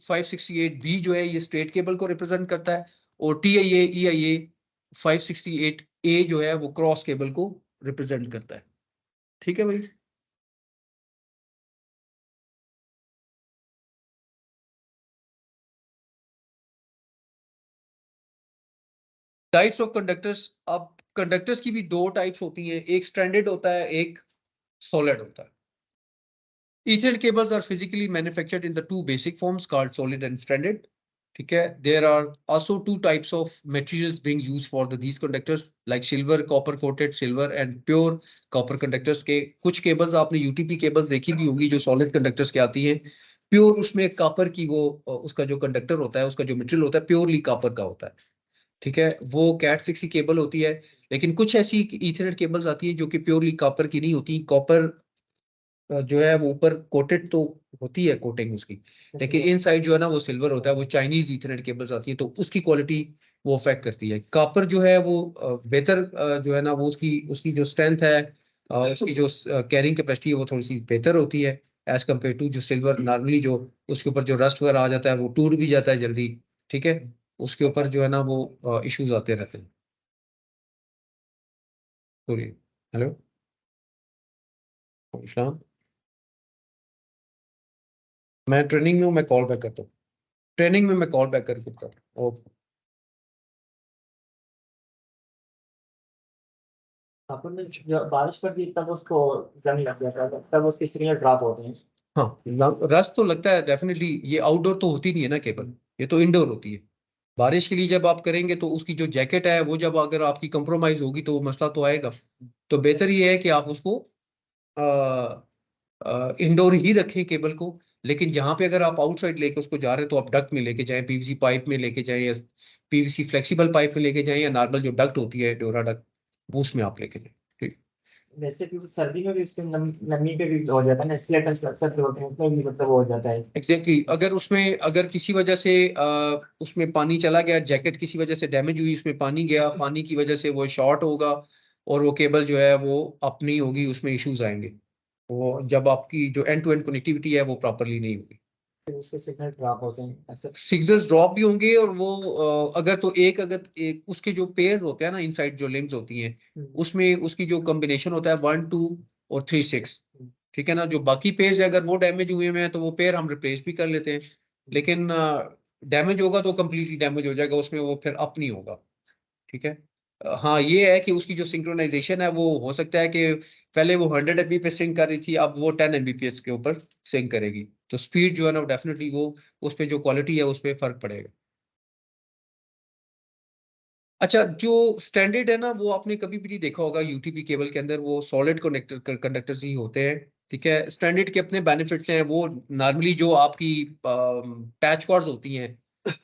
568B जो है, ये स्ट्रेट केबल को रिप्रेजेंट करता है, और TIA EIA 568A जो है वो क्रॉस केबल को रिप्रेजेंट करता है। ठीक है भाई। टाइप्स ऑफ कंडक्टर्स, अब कंडक्टर्स की भी दो टाइप्स होती हैं, एक स्ट्रैंडेड होता है, एक सॉलिड होता है। Ethernet cables are physically manufactured in the two basic forms called solid and stranded. ठीक है, there are also two types of materials being used for these conductors like silver, copper coated silver and pure copper conductors के कुछ cables आपने UTP cables देखी भी होंगी जो solid conductors के आती हैं। प्योर उसमें कॉपर की वो उसका जो कंडक्टर होता है, उसका जो मटेरियल होता है प्योरली कॉपर का होता है। ठीक है, वो कैट 6 की केबल होती है। लेकिन कुछ ऐसी ईथरनेट केबल्स आती है जो कि प्योरली कॉपर की नहीं होती। कॉपर जो है वो ऊपर कोटेड तो होती है कोटिंग उसकी, लेकिन इनसाइड जो है ना वो सिल्वर होता है। वो चाइनीज ईथरनेट केबल्स आती है तो उसकी क्वालिटी वो अफेक्ट करती है। कॉपर जो है वो बेहतर जो है ना वो उसकी उसकी जो स्ट्रेंथ है, उसकी जो कैरिंग कैपेसिटी है वो थोड़ी सी बेहतर होती है एज कम्पेयर टू जो सिल्वर। नॉर्मली जो उसके ऊपर जो रस्ट वगैरह आ जाता है वो टूट भी जाता है जल्दी। ठीक है, उसके ऊपर जो है ना वो इश्यूज आते रहते हैं। सॉरी, हेलो शाम, मैं ट्रेनिंग में हूँ, मैं कॉल बैक करता हूँ। ट्रेनिंग में मैं कॉल बैक करके करता हूँ। ओके। अपन ने जब बारिश पड़ती है तब उसको जंग लग जाता है, तब उसके सिग्नल ड्रॉप होते हैं। हाँ, रस तो लगता है डेफिनेटली। ये आउटडोर तो होती नहीं है ना केबल, ये तो इंडोर होती है। बारिश के लिए जब आप करेंगे तो उसकी जो जैकेट है वो जब अगर आपकी कंप्रोमाइज होगी तो वो मसला तो आएगा। तो बेहतर ये है कि आप उसको इंडोर ही रखें केबल को। लेकिन जहां पे अगर आप आउटसाइड लेके उसको जा रहे हैं तो आप डक्ट में लेके जाएं, PVC पाइप में लेके जाएं, या PVC फ्लेक्सिबल पाइप में लेके जाएं, या नॉर्मल जो डक्ट होती है डोरा डक्ट, वो उसमें आप लेके जाएं। ठीक। वैसे भी सर्दी में भी उसके नमी पे भी हो जाता है ना, इसलिए सख्त होते हैं उसमें भी मतलब वो हो जाता है। Exactly exactly. अगर उसमें अगर किसी वजह से उसमें पानी चला गया, जैकेट किसी वजह से डैमेज हुई, उसमें पानी गया, पानी की वजह से वो शॉर्ट होगा और वो केबल जो है वो अपनी होगी, उसमें इश्यूज आएंगे। वो जब आपकी जो एंड टू एंड कनेक्टिविटी है वो प्रॉपरली नहीं होगी, फिर उसके सिग्नल ड्रॉप होते हैं ऐसे। सिग्नल्स ड्रॉप भी होंगे। और वो अगर तो अगर एक उसके जो पेयर होते हैं ना, इनसाइड जो लिम्स होती हैं उसमें उसकी जो कॉम्बिनेशन होता है 1 2 और 3 6। ठीक है ना, जो बाकी पेज अगर वो डैमेज हुए हैं तो वो पेयर हम रिप्लेस भी कर लेते हैं। लेकिन डैमेज होगा तो कंप्लीटली डैमेज हो जाएगा, उसमें वो फिर अप नहीं होगा। ठीक है। हाँ, ये है कि उसकी जो सिंक्रोनाइजेशन है वो हो सकता है कि पहले वो 100 MB पे सिंक कर रही थी, अब वो 10 MBPS के ऊपर सिंक करेगी। तो स्पीड जो है ना डेफिनेटली वो उस पर जो क्वालिटी है उस पर फर्क पड़ेगा। अच्छा, जो स्टैंडर्ड है ना वो आपने कभी भी नहीं देखा होगा यूटीपी केबल के अंदर वो सॉलिड कंडक्टर्स ही होते हैं। ठीक है, स्टैंडर्ड के अपने बेनिफिट्स हैं। वो नॉर्मली जो आपकी पैच कॉर्ड्स होती हैं,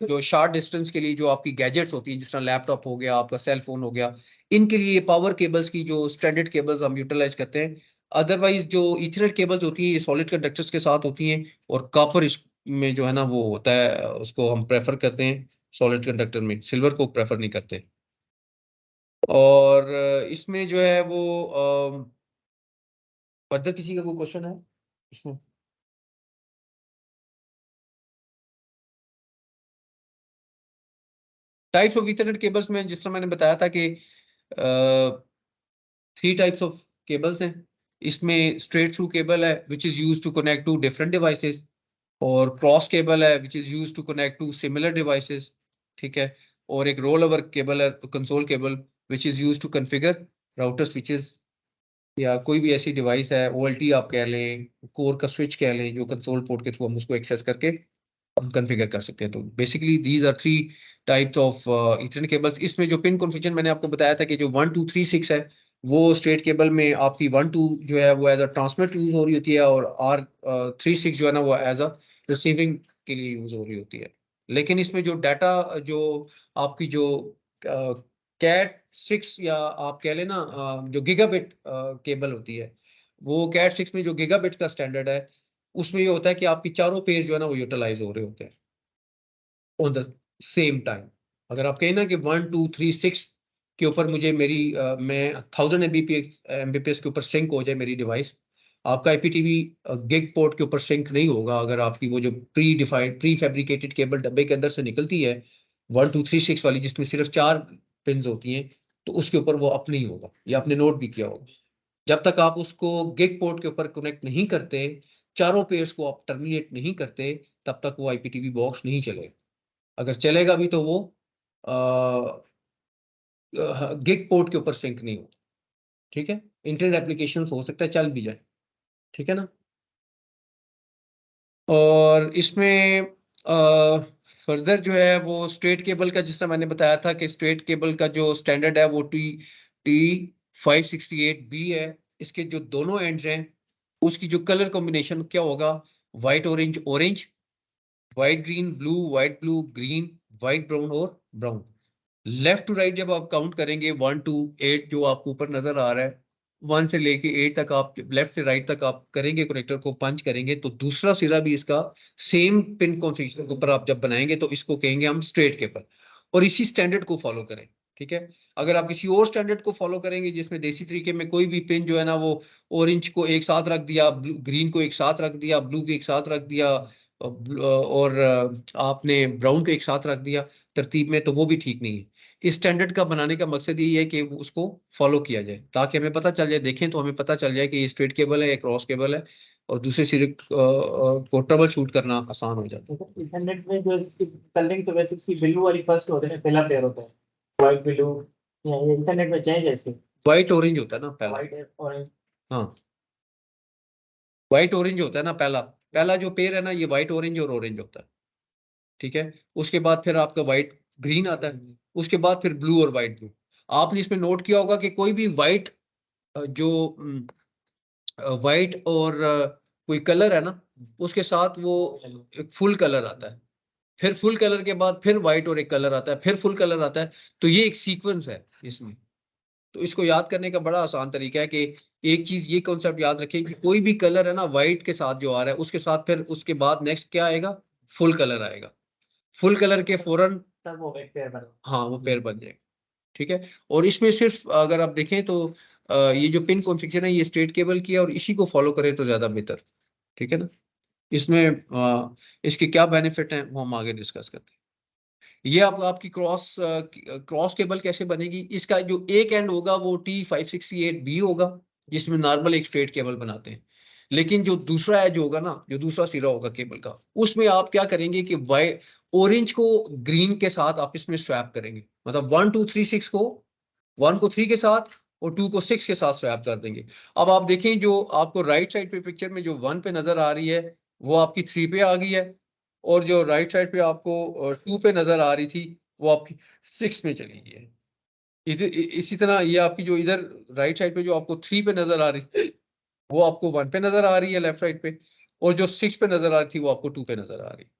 जो शॉर्ट डिस्टेंस के लिए जो आपकी गैजेट्स होती हैं, जिस तरह लैपटॉप हो गया, आपका सेल फोन हो गया, इनके लिए पावर केबल्स की जो स्टैंडर्ड केबल्स हम यूटिलाइज करते हैं। अदरवाइज जो इथरनेट केबल्स होती हैं ये सॉलिड कंडक्टर्स के साथ होती हैं, और कॉपर में जो है ना वो होता है, उसको हम प्रेफर करते हैं। सॉलिड कंडक्टर में सिल्वर को प्रेफर नहीं करते। और इसमें जो है वो फर्दर किसी का कोई क्वेश्चन है इसमें? टाइप्स ऑफ ईथरनेट केबल्स में जिस तरह मैंने बताया था कि 3 टाइप्स ऑफ केबल्स हैं। इसमें स्ट्रेट थ्रू केबल है which is use to connect to different devices, और क्रॉस केबल है which is use to connect to similar devices. ठीक है, और एक रोल ओवर केबल है, console cable, which is use to configure router switches, या कोई भी ऐसी डिवाइस है, OLT आप कह लें, कोर का स्विच कह लें, जो कंसोल पोर्ट के थ्रू हम उसको एक्सेस करके हम कॉन्फ़िगर कर सकते हैं। तो basically these are 3 types of Ethernet cables. इसमें जो पिन कॉन्फ़िगरेशन मैंने आपको बताया था कि जो 1 2 3 6 है, वो स्ट्रेट केबल में आपकी 1 2 जो है वो एज अ ट्रांसमिट यूज हो रही होती है, और R 3 6 जो है ना वो एज अ रिसीविंग के लिए यूज हो रही होती है। लेकिन इसमें जो डाटा जो आपकी जो कैट 6 या आप कह लेना जो गीगाबिट केबल होती है, वो कैट 6 में जो गीगाबिट का स्टैंडर्ड है, उसमें ये होता है कि आपकी चारों पेज जो है ना वो यूटिलाइज हो रहे होते हैं ऑन द सेम टाइम। अगर आप कहें ना कि 1 2 3 6 के ऊपर मुझे मेरी मैं 1000 MBPS के ऊपर सिंक हो जाए मेरी डिवाइस, आपका IPTV गिग पोर्ट के ऊपर सिंक नहीं होगा। अगर आपकी वो जो pre defined pre fabricated cable डब्बे के अंदर से निकलती है 1 2 3 6 वाली जिसमें सिर्फ 4 पिन होती हैं, तो उसके ऊपर वो अप नहीं होगा, ये आपने नोट भी किया होगा। जब तक आप उसको गिग पोर्ट के ऊपर कनेक्ट नहीं करते, चारों पेयर्स को आप टर्मिनेट नहीं करते, तब तक वो आईपीटीवी बॉक्स नहीं चलेगा। अगर चलेगा भी तो वो गिग पोर्ट के ऊपर सिंक नहीं होगा। ठीक है, इंटरनेट एप्लीकेशन हो सकता है चल भी जाए, ठीक है ना। और इसमें फर्दर जो है वो स्ट्रेट केबल का, जिससे मैंने बताया था कि स्ट्रेट केबल का जो स्टैंडर्ड है वो टी 568B है। इसके जो दोनों एंड्स हैं उसकी जो कलर कॉम्बिनेशन क्या होगा, white orange orange, white green blue, white blue green, white brown और ब्राउन। लेफ्ट टू राइट जब आप काउंट करेंगे 1 to 8 जो आपको ऊपर नजर आ रहा है, 1 से लेके 8 तक आप लेफ्ट से राइट तक आप करेंगे, कनेक्टर को पंच करेंगे, तो दूसरा सिरा भी इसका सेम पिन कॉन्फ़िगरेशन के ऊपर आप जब बनाएंगे तो इसको कहेंगे हम स्ट्रेट केबल। और इसी स्टैंडर्ड को फॉलो करें, ठीक है। अगर आप किसी और स्टैंडर्ड को फॉलो करेंगे जिसमें देसी तरीके में कोई भी पिन जो है ना वो ऑरेंज को एक साथ रख दिया, ग्रीन को एक साथ रख दिया, ब्लू को एक साथ रख दिया, और आपने ब्राउन को एक साथ रख दिया तरतीब में, तो वो भी ठीक नहीं है। इस स्टैंडर्ड का बनाने का मकसद यही है कि उसको फॉलो किया जाए, ताकि हमें पता चल जाए, देखें तो हमें पता चल जाए कि ये स्ट्रेट केबल है, ये क्रॉस केबल है, और दूसरे सिरे को ट्रबल शूट करना आसान हो जाता है। इंटरनेट में जो इसकी कलरिंग तो वैसे इसकी ब्लू वाली फर्स्ट होता है, पहला पेयर होता है, व्हाइट ब्लू, या ये इंटरनेट में चेंज है इसके, व्हाइट ऑरेंज होता है ना पहला। White orange. हाँ, व्हाइट ऑरेंज होता है ना पहला, पहला जो पेयर है ना ये व्हाइट ऑरेंज और ऑरेंज होता है, ठीक है। उसके बाद फिर आपका व्हाइट ग्रीन आता है, उसके बाद फिर ब्लू और व्हाइट ब्लू। आपने इसमें नोट किया होगा कि कोई भी व्हाइट जो व्हाइट और कोई कलर है ना, उसके साथ वो एक फुल कलर आता है, फिर फुल कलर के बाद फिर व्हाइट और एक कलर आता है, फिर फुल कलर आता है। तो ये एक सीक्वेंस है इसमें। तो इसको याद करने का बड़ा आसान तरीका है कि एक चीज ये कॉन्सेप्ट याद रखिए कि कोई भी कलर है ना व्हाइट के साथ जो आ रहा है, उसके साथ फिर उसके बाद नेक्स्ट क्या आएगा, फुल कलर आएगा। फुल कलर के फौरन तब वो एक पेयर बना। हाँ वो पेयर बन जाएगा, ठीक है। और इसमें सिर्फ अगर आप देखें तो ये जो पिन कॉन्फ़िगरेशन है ये स्ट्रेट केबल की है, और इसी को फॉलो करें तो ज्यादा बेहतर, ठीक है ना। इसमें इसके क्या बेनिफिट हैं वो हम आगे डिस्कस करते हैं। ये आपकी क्रॉस केबल कैसे बनेगी, इसका जो एक एंड होगा वो T568B होगा, जिसमें नॉर्मल एक स्ट्रेट केबल बनाते हैं। लेकिन जो दूसरा एज होगा ना, जो दूसरा सिरा होगा केबल का, उसमें आप क्या करेंगे कि वाई ऑरेंज को ग्रीन के साथ आप इसमें स्वैप करेंगे, मतलब 1 2 3 6 को 1 को 3 के साथ और 2 को 6 के साथ स्वैप कर देंगे। अब आप देखें जो आपको राइट साइड पे पिक्चर में जो 1 पे नजर आ रही है वो आपकी 3 पे आ गई है, और जो राइट साइड पे आपको 2 पे नजर आ रही थी वो आपकी 6 में चली गई है। इसी तरह ये आपकी जो इधर राइट साइड पे जो आपको 3 पे नजर आ रही थी वो आपको 1 पे नजर आ रही है लेफ्ट साइड पे, और जो 6 पे नजर आ रही थी वो आपको 2 पे नजर आ रही है,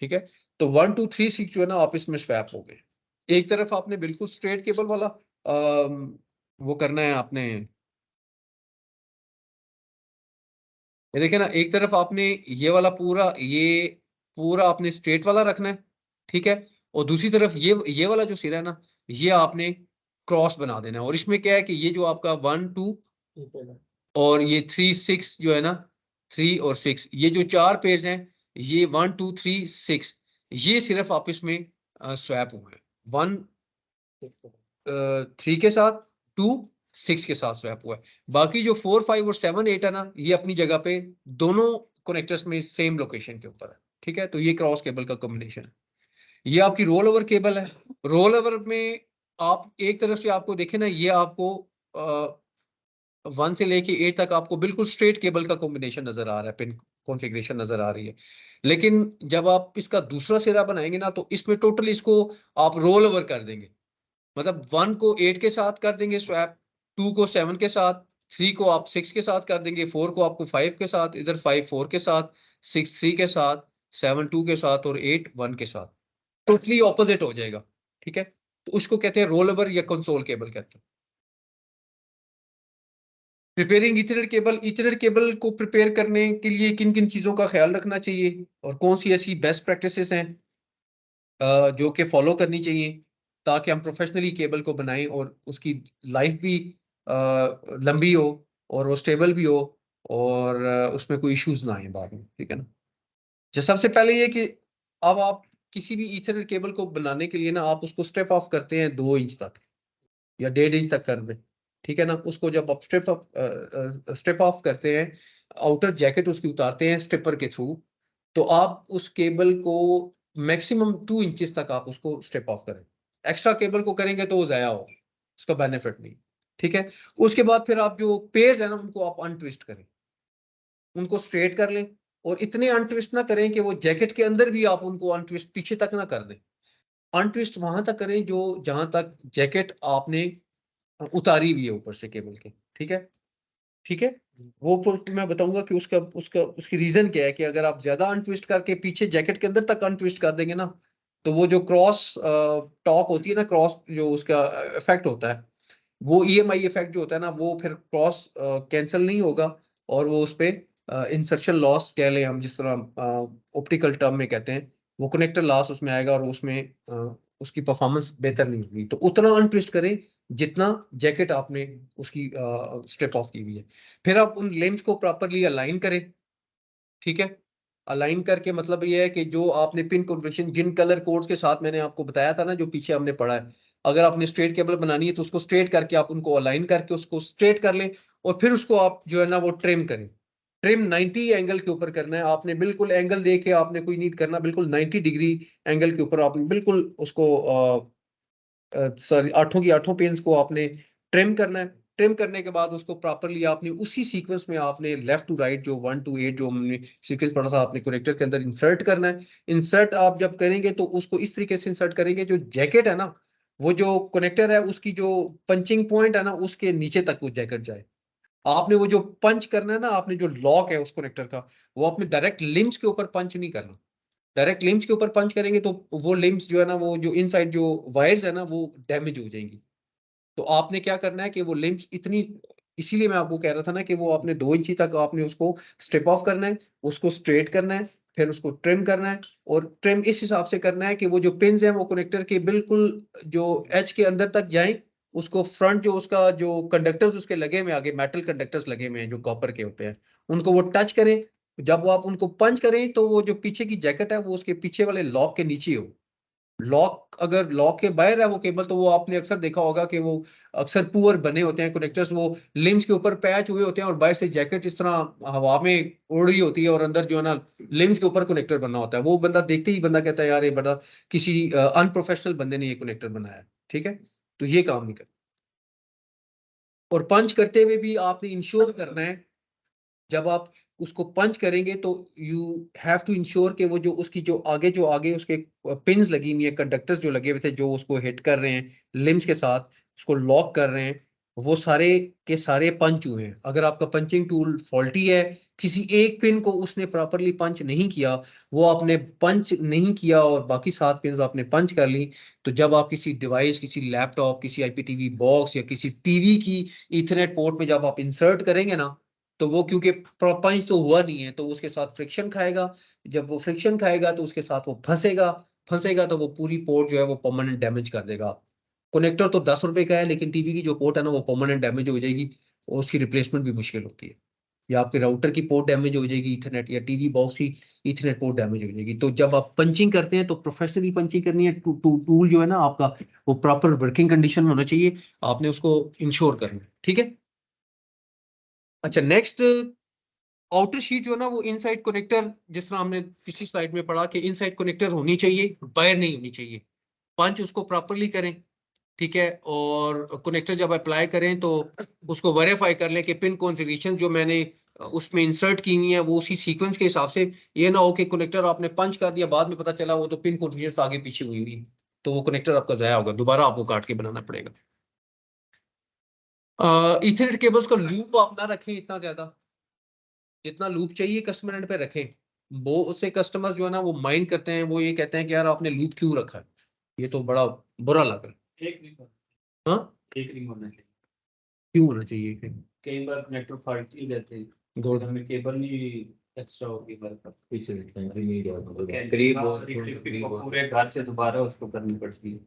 ठीक है। तो 1 2 3 6 जो है ना आप इसमें स्वैप हो गए। एक तरफ आपने बिल्कुल स्ट्रेट केबल वाला वो करना है आपने, ये देखे ना, एक तरफ आपने ये वाला पूरा आपने स्ट्रेट वाला रखना है, ठीक है। और दूसरी तरफ ये वाला जो सिरा है ना, ये आपने क्रॉस बना देना है। और इसमें क्या है कि ये जो आपका 1 2 और ये 3 6 जो है ना, 3 और 6 ये जो 4 पेज हैं, ये 1 2 3 6 ये सिर्फ आपस में स्वैप हुए हैं। 1 3 के साथ, 2 6 के साथ स्वैप हुआ है। बाकी जो 4 5 और 7 8 है ना, ये अपनी जगह पे दोनों कनेक्टर्स में सेम लोकेशन के ऊपर है, ठीक है। तो ये क्रॉस केबल का कॉम्बिनेशन है। ये आपकी रोल ओवर केबल है। रोल ओवर में आप एक तरफ से आपको देखे ना, ये आपको 1 से लेके 8 तक आपको बिल्कुल स्ट्रेट केबल का कॉम्बिनेशन नजर आ रहा है, पिन कॉन्फ़िगरेशन नजर आ रही है। लेकिन जब आप इसका दूसरा सिरा बनाएंगे ना, तो इसमें टोटल इसको आप रोल ओवर कर देंगे, मतलब 1 को 8 के साथ कर देंगे स्वैप, 2 को 7 के साथ, 3 को आप 6 के साथ कर देंगे, 4 को आपको 5 के साथ, इधर 5 4 के साथ, 6 3 के साथ, 7 2 के साथ और 8 1 के साथ। टोटली ऑपोजिट हो जाएगा, ठीक है। तो उसको कहते हैं रोल ओवर या कंसोल केबल कहते हैं। प्रिपेयरिंग ईथरनेट केबल को प्रिपेयर करने के लिए किन किन चीजों का ख्याल रखना चाहिए, और कौन सी ऐसी बेस्ट प्रैक्टिसेस हैं जो कि फॉलो करनी चाहिए, ताकि हम प्रोफेशनली केबल को बनाएं और उसकी लाइफ भी लंबी हो और वो स्टेबल भी हो, और उसमें कोई इश्यूज ना आए बाद में, ठीक है ना। जो सबसे पहले ये कि अब आप किसी भी ईथरनेट केबल को बनाने के लिए ना आप उसको स्टेप ऑफ करते हैं 2 इंच तक या 1.5 इंच तक कर दें, ठीक है ना? उसको जब आप स्टेप ऑफ करते हैं, आउटर जैकेट उसकी उतारते हैं स्टेपर के थ्रू, तो आप उस केबल को मैक्सिमम 2 इंचेस तक आप उसको स्टेप ऑफ करें। एक्स्ट्रा केबल को करेंगे तो वो ज़ाया होगा, उसका बेनिफिट नहीं, ठीक है? उसके बाद फिर आप जो पेयर्स है ना उनको आप अनट्विस्ट करें, उनको स्ट्रेट कर लें और इतने अनट्विस्ट ना करें कि वो जैकेट के अंदर भी आप उनको अनट्विस्ट पीछे तक ना कर दें। अनट्विस्ट वहाँ तक करें जो जहाँ तक जैकेट आपने उतारी हुई है ऊपर से केबल के, ठीक है? ठीक है? वो फिर मैं बताऊँगा कि उसका उसका उसकी रीज़न क्या है कि अगर आप ज़्यादा अनट्विस्ट करके पीछे जैकेट के अंदर तक अनट्विस्ट कर देंगे ना, तो वो जो क्रॉस टॉक होती है ना, क्रॉस जो उसका इफ़ेक्ट होता है, वो ईएमआई इफ़ेक्ट जो होता है ना, वो फिर क्रॉस कैंसल नहीं होगा और वो उसपे इंसर्शन लॉस कह लें हम जिस तरह ऑप्टिकल टर्म में कहते हैं, वो कनेक्टर लॉस उसमें आएगा और उसमें उसकी परफ़ॉर्मेंस बेहतर नहीं होगी। तो उतना अनट्विस्ट करें, जितना जैकेट आपने उसकी स्ट्रिप ऑफ की हुई है। फिर आप उन लिम्स को प्रॉपर्ली अलाइन करें, ठीक है? अलाइन करके मतलब ये है कि जो आपने पिन कॉन्फ़िगरेशन जिन कलर कोड्स के साथ मैंने आपको बताया था ना, जो पीछे हमने पढ़ा है, अगर आपने स्ट्रेट केबल बनानी है तो उसको स्ट्रेट करके आप उनको अलाइन करके उसको स्ट्रेट कर लें और फिर उसको आप जो है ना वो ट्रिम करें। ट्रिम 90 एंगल के ऊपर करना है, आपने बिल्कुल एंगल देके आपने कोई नहीं करना, बिल्कुल 90 डिग्री एंगल के ऊपर आपने बिल्कुल उसको सॉरी 8 की 8 पिन्स को आपने ट्रिम करना है। ट्रिम करने के बाद उसको प्रॉपर्ली आपने उसी सीक्वेंस में आपने लेफ्ट टू राइट जो 1 टू 8 जो हमने सीक्वेंस पढ़ा था आपने कनेक्टर के अंदर इंसर्ट करना है। इंसर्ट आप जब करेंगे तो उसको इस तरीके से इंसर्ट करेंगे जो जैकेट है ना, वो जो कनेक्टर है उसकी जो पंचिंग पॉइंट है ना उसके नीचे तक वो जैकेट जाए। आपने वो जो पंच करना है ना, आपने जो लॉक है उस कनेक्टर का, वो आपने डायरेक्ट लिम्स के ऊपर पंच नहीं करना। डायरेक्ट लिम्स के ऊपर पंच करेंगे तो वो लिम्स जो है ना, वो जो इनसाइड जो वायर्स है ना, वो डैमेज हो जाएँगी। तो आपने क्या करना है कि वो लिम्स इतनी इसीलिए मैं आपको कह रहा था ना कि वो आपने 2 इंची तक आपने उसको स्ट्रिप ऑफ करना है, उसको स्ट्रेट करना है, फिर उसको ट्रिम करना है और ट्रिम इस हिसाब से करना है कि वो जो पिन्स हैं, वो कनेक्टर के बिल्कुल जो एज के अंदर तक जाएँ। उसको फ्रंट जो उसका जो कंडक्टर्स उसके लगे हुए हैं आगे मेटल कंडक्टर्स लगे हुए हैं जो कॉपर के होते हैं, उनको वो टच करें। जब वो आप उनको पंच करें तो वो जो पीछे की जैकेट है, वो उसके पीछे वाले लॉक के नीचे हो। लॉक अगर लॉक के बाहर है वो केबल तो वो आपने अक्सर देखा होगा कि वो अक्सर पुअर बने होते हैं कनेक्टर्स, वो लिम्स के ऊपर पैच हुए होते हैं और बाहर से जैकेट इस तरह हवा में उड़ रही होती है और अंदर जो है ना लिम्स के ऊपर कनेक्टर बना होता है। वो बंदा देखते ही बंदा कहता है यार ये बड़ा किसी अनप्रोफेशनल बंदे ने ये कनेक्टर बनाया है, ठीक है? तो ये काम नहीं करना और पंच करते हुए भी आपने इंश्योर करना है जब आप उसको पंच करेंगे तो यू हैव टू इंश्योर कि वो जो उसकी जो आगे उसके पिन्स लगी हुई है, कंडक्टर्स जो लगे हुए थे, जो उसको हिट कर रहे हैं, लिम्स के साथ उसको लॉक कर रहे हैं, वो सारे के सारे पंच हुए हैं। अगर आपका पंचिंग टूल फॉल्टी है, किसी एक पिन को उसने प्रॉपर्ली पंच नहीं किया, वो आपने पंच नहीं किया और बाकी 7 पिन्स आपने पंच कर ली, तो जब आप किसी डिवाइस, किसी लैपटॉप, किसी आईपीटीवी बॉक्स या किसी टीवी की ईथरनेट पोर्ट में जब आप इंसर्ट करेंगे ना, तो वो क्योंकि पंच तो हुआ नहीं है, तो उसके साथ फ्रिक्शन खाएगा। जब वो फ्रिक्शन खाएगा तो उसके साथ वो फँसेगा, फँसेगा तो वो पूरी पोर्ट जो है वो परमानेंट डैमेज कर देगा। कनेक्टर तो ₹10 का है लेकिन टीवी की जो पोर्ट है ना वो परमानेंट डैमेज हो जाएगी और उसकी रिप्लेसमेंट भी मुश्किल होती है। या आपके राउटर की पोर्ट डैमेज हो जाएगी ईथरनेट या टीवी बॉक्स की ईथरनेट पोर्ट डैमेज हो जाएगी। तो जब आप पंचिंग करते हैं तो प्रोफेशनली पंचिंग करनी है। टूल जो है ना आपका वो प्रॉपर वर्किंग कंडीशन में होना चाहिए। आपने उसको इंश्योर करना है, ठीक है? अच्छा नेक्स्ट आउटर शीट जो है ना वो इनसाइड कनेक्टर जिस तरह हमने पिछली स्लाइड में पढ़ा कि इनसाइड कनेक्टर होनी चाहिए, बाहर नहीं होनी चाहिए। पंच उसको प्रॉपर्ली करें, ठीक है? और कनेक्टर जब अप्लाई करें तो उसको वेरीफाई कर लें कि पिन कॉन्फ़िगरेशन जो मैंने उसमें इंसर्ट की हुई है वो उसी सीक्वेंस के हिसाब से, ये ना हो कि कनेक्टर आपने पंच कर दिया बाद में पता चला वो तो पिन कॉन्फ़िगरेशन आगे पीछे हुई हुई, तो वो कनेक्टर आपका ज़ाया होगा, दोबारा आपको काट के बनाना पड़ेगा। ईथरनेट केबल्स का लूप आप ना रखें इतना ज़्यादा। जितना लूप चाहिए कस्टमर एंड पे रखें। बहुत से कस्टमर्स जो है ना वो माइंड करते हैं, वो ये कहते हैं कि यार आपने लूप क्यों रखा है? ये तो बड़ा बुरा लग रहा है। एक रिंग हाँ? एक रिंग होना चाहिए। क्यों होना चाहिए फिर? कई बार कनेक्टर फॉल्टी ही रहते हैं, गो फिर हमें केबल नहीं एक्स्ट्रा होगी पीछे नहीं करीब करीब पूरे घर से दोबारा उसको करनी पड़ती है,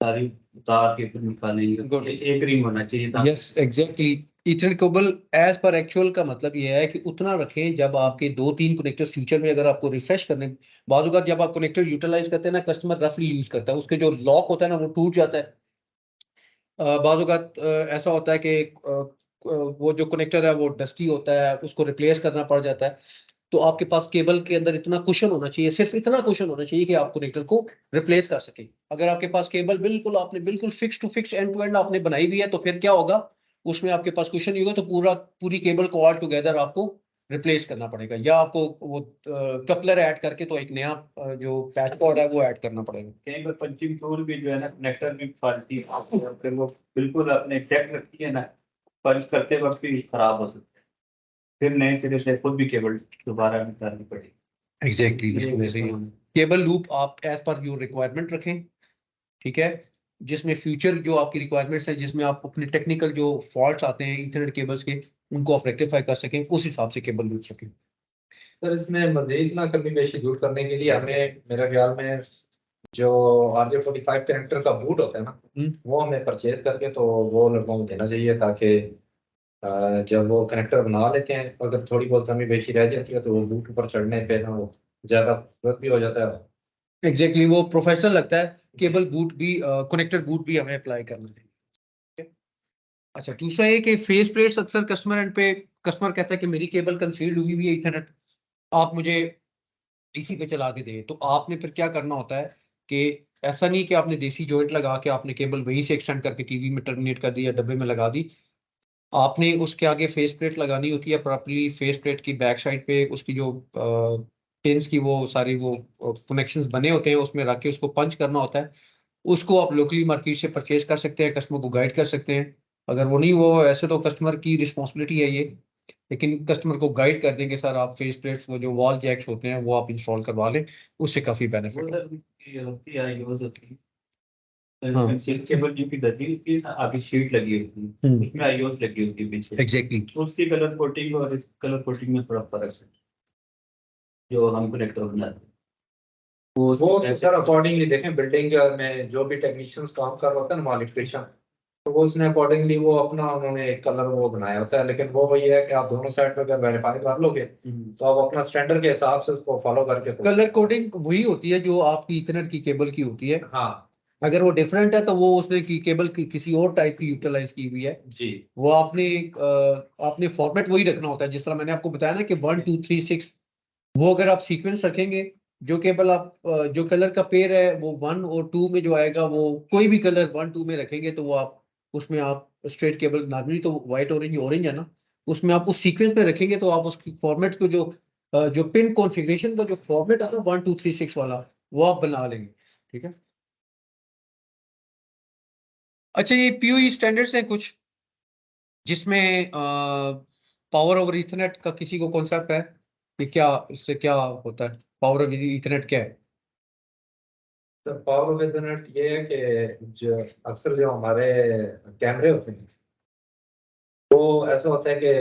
सारी तार केबल निकालेंगे। गुड। एक रिंग होना चाहिए था। Yes exactly Ethernet cable as per actual का मतलब ये है कि उतना रखें जब आपके 2-3 कनेक्टर्स फ्यूचर में अगर आपको रिफ्रेश करने, बाज़ औक़ात जब आप कनेक्टर यूटिलाइज करते हैं ना, कस्टमर रफली यूज करता है, उसके जो लॉक होता है ना वो टूट जाता है। बाज़ औक़ात ऐसा होता है कि वो जो कनेक्टर है वो डस्टी होता है, उसको रिप्लेस करना पड़ जाता है। तो आपके पास केबल के अंदर इतना कुशन होना चाहिए, सिर्फ़ इतना कुशन होना चाहिए कि आप कनेक्टर को रिप्लेस कर सकें। अगर आपके पास केबल बिल्कुल आपने बिल्कुल fix to fix end to end आपने बनाई हुई है, तो फिर क्या होगा? उसमें आपके पास कुशन नहीं होगा, तो पूरी केबल को ऑल टुगेदर आपको रिप्लेस करना पड़ेगा, या आपको वो कपलर ऐड करके तो एक नया जो पैड कॉर्ड है वो ऐड करना पड़ेगा। कहीं पर पंचिंग टूल भी जो है ना कनेक्टर भी फाल्टी है, फिर वो बिल्कुल आपने चेक रखी है ना, पंच करते वक्त भी खराब हो सकता है, फिर नए सिरे से खुद भी केबल दोबारा निकालनी पड़ेगी। एग्ज़ैक्टली, बिल्कुल ऐसे ही। केबल लूप आप एज़ पर योर रिक्वायरमेंट रखें, ठीक है? जिसमें फ्यूचर जो आपकी रिक्वायरमेंट्स हैं, जिसमें आप अपने टेक्निकल जो फॉल्ट्स आते हैं ईथरनेट केबल्स के, उनको आप रेक्टिफाई कर सकें, उस हिसाब से केबल लूप सकें। सर इसमें मज़ीद ना कमी बेशी दूर करने के लिए हमें मेरे ख्याल में जो RJ45 कनेक्टर का बूट होता है ना, वो हमें परचेज करके तो वो लोगों को देना चाहिए, ताकि जब वो कनेक्टर बना लेते हैं, अगर थोड़ी बहुत कमी बेशी रह जाती है तो वो बूट ऊपर चढ़ने पे ना वो ज़्यादा खूबसूरत भी हो जाता है। एग्ज़ैक्टली, वो प्रोफेशनल लगता है। केबल बूट भी कनेक्टर बूट भी हमें अप्लाई करना चाहिए। ठीक है? अच्छा, दूसरा ये कि फेस प्लेट्स अक्सर कस्टमर एंड पे कस्टमर कहता है कि मेरी केबल कंसील्ड हुई हुई है ईथरनेट, आप मुझे इसी पे चला के दें। तो आपने फिर क्या करना होता है कि ऐसा नहीं कि आपने देसी जॉइंट लगा के आपने केबल वहीं से एक्सटेंड करके टीवी में टर्मिनेट कर दी या डब्बे में लगा दी। आपने उसके आगे फेस प्लेट लगानी होती है प्रॉपर्ली, फेस प्लेट की बैक साइड पे उसकी जो पिन्स की वो सारी वो कनेक्शंस बने होते हैं, उसमें रख के उसको पंच करना होता है। उसको आप लोकली मार्केट से परचेज़ कर सकते हैं, कस्टमर को गाइड कर सकते हैं। अगर वो नहीं वो ऐसे तो कस्टमर की रिस्पॉन्सिबिलिटी है ये, लेकिन कस्टमर को गाइड कर देंगे सर आप फेस प्लेट्स वो जो वॉल जैक्स होते हैं वो आप इंस्टॉल करवा लें, उससे काफ़ी बेनिफिट वो होगा। सर ये होती है, यूज़ होती है। हाँ। सिल्क केबल जो की लगी होती है ना, आगे शीट लगी होती है, हुँ। उसमें आईओएस लगी होती है पीछे। एग्ज़ैक्टली। तो उसकी कलर कोटिंग और इस कलर कोटिंग में थोड़ा फ़र्क है, जो हम कनेक्टर बनाते हैं। वो तो सर अकॉर्डिंगली देखें, बिल्डिंग के में जो भी टेक्नीशियंस काम कर रहा होता है ना, इलेक्ट्रीशियन, तो वो उसने अकॉर्डिंगली वो अपना उन्होंने एक कलर वो बनाया होता है, लेकिन वो वही है कि आप दोनों साइड पे अगर वेरीफाई कर लोगे तो आप अपना स्टैंडर्ड के हिसाब से उसको फॉलो करके कलर कोडिंग वही होती है जो आपकी ईथरनेट की केबल की होती है। हाँ अगर वो डिफरेंट है तो वो उसने की केबल की किसी और टाइप की यूटिलाइज़ की हुई है। जी। वो आपने फॉर्मेट वही रखना होता है, जिस तरह मैंने आपको बताया ना कि 1 2 3 6, वो अगर आप सीक्वेंस रखेंगे, जो केबल आप जो कलर का पेयर है वो 1 और 2 में जो आएगा वो कोई भी कलर 1 2 में रखेंगे तो वो आप उसमें आप स्ट्रेट केबल नॉर्मली तो व्हाइट ऑरेंज ऑरेंज है ना, उसमें आप उस सीक्वेंस में रखेंगे तो आप उसकी फॉर्मेट को जो पिन कॉन्फ़िगरेशन का जो फॉर्मेट है ना 1 2 3 6 वाला, वो आप बना लेंगे। ठीक है? अच्छा, ये पीओई स्टैंडर्ड्स हैं कुछ, जिसमें पावर ओवर ईथरनेट का किसी को कॉन्सेप्ट है कि क्या इससे क्या होता है? पावर ओवर ईथरनेट क्या है? सर पावर ऑफ इथरनेट ये है कि जो अक्सर जो हमारे कैमरे होते हैं, वो ऐसा होता है कि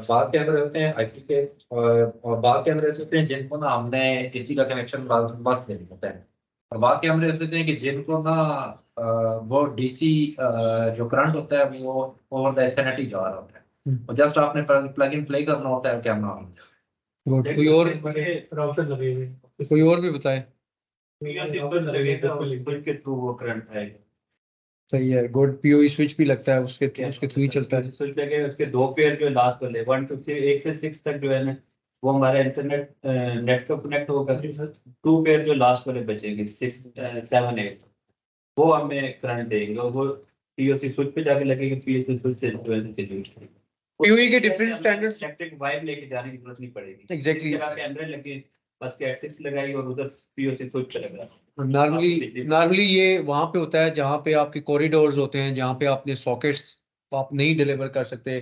बाद कैमरे होते हैं आईपी के, और बाद कैमरे ऐसे होते हैं जिनको ना हमने एसी का कनेक्शन बस देना होता है, और बाद कैमरे ऐसे होते हैं कि जिनको ना वो डीसी जो करंट होता है वो ओवर द इथरनेट ही जा रहा होता है, और जस्ट आपने प्लग इन प्ले करना होता है कैमरा में। गुड। राउटर लगे हुए हैं। कोई और भी बताए? केबल के थ्रू वो करंट आएगा। सही है, गुड। पीओई स्विच भी लगता है उसके थ्रू ही चलता है। स्विच लगे उसके दो पेयर जो लास्ट वाले 1 टू 1 से 6 तक जो है ना, वो हमारा इंटरनेट नेट को कनेक्ट होगा। 2 पेयर जो लास्ट वाले बचेंगे 6 7 8, वो हमें करंट देंगे, और वो पीओसी स्विच पे जाके लगेगा, पीओसी स्विच से जो है चलेगी। पीओई के डिफरेंट स्टैंडर्ड्स। इलेक्ट्रिक वायर लेके जाने की जरूरत नहीं पड़ेगी। एग्जैक्टली। जगह कैमरे लगे, बस कैट 6 लगाई और उधर पीओसी स्विच पे लगा। नॉर्मली ये वहाँ पे होता है जहाँ पे आपके कॉरिडोर्स होते हैं, जहाँ पे आपने सॉकेट्स आप नहीं डिलीवर कर सकते,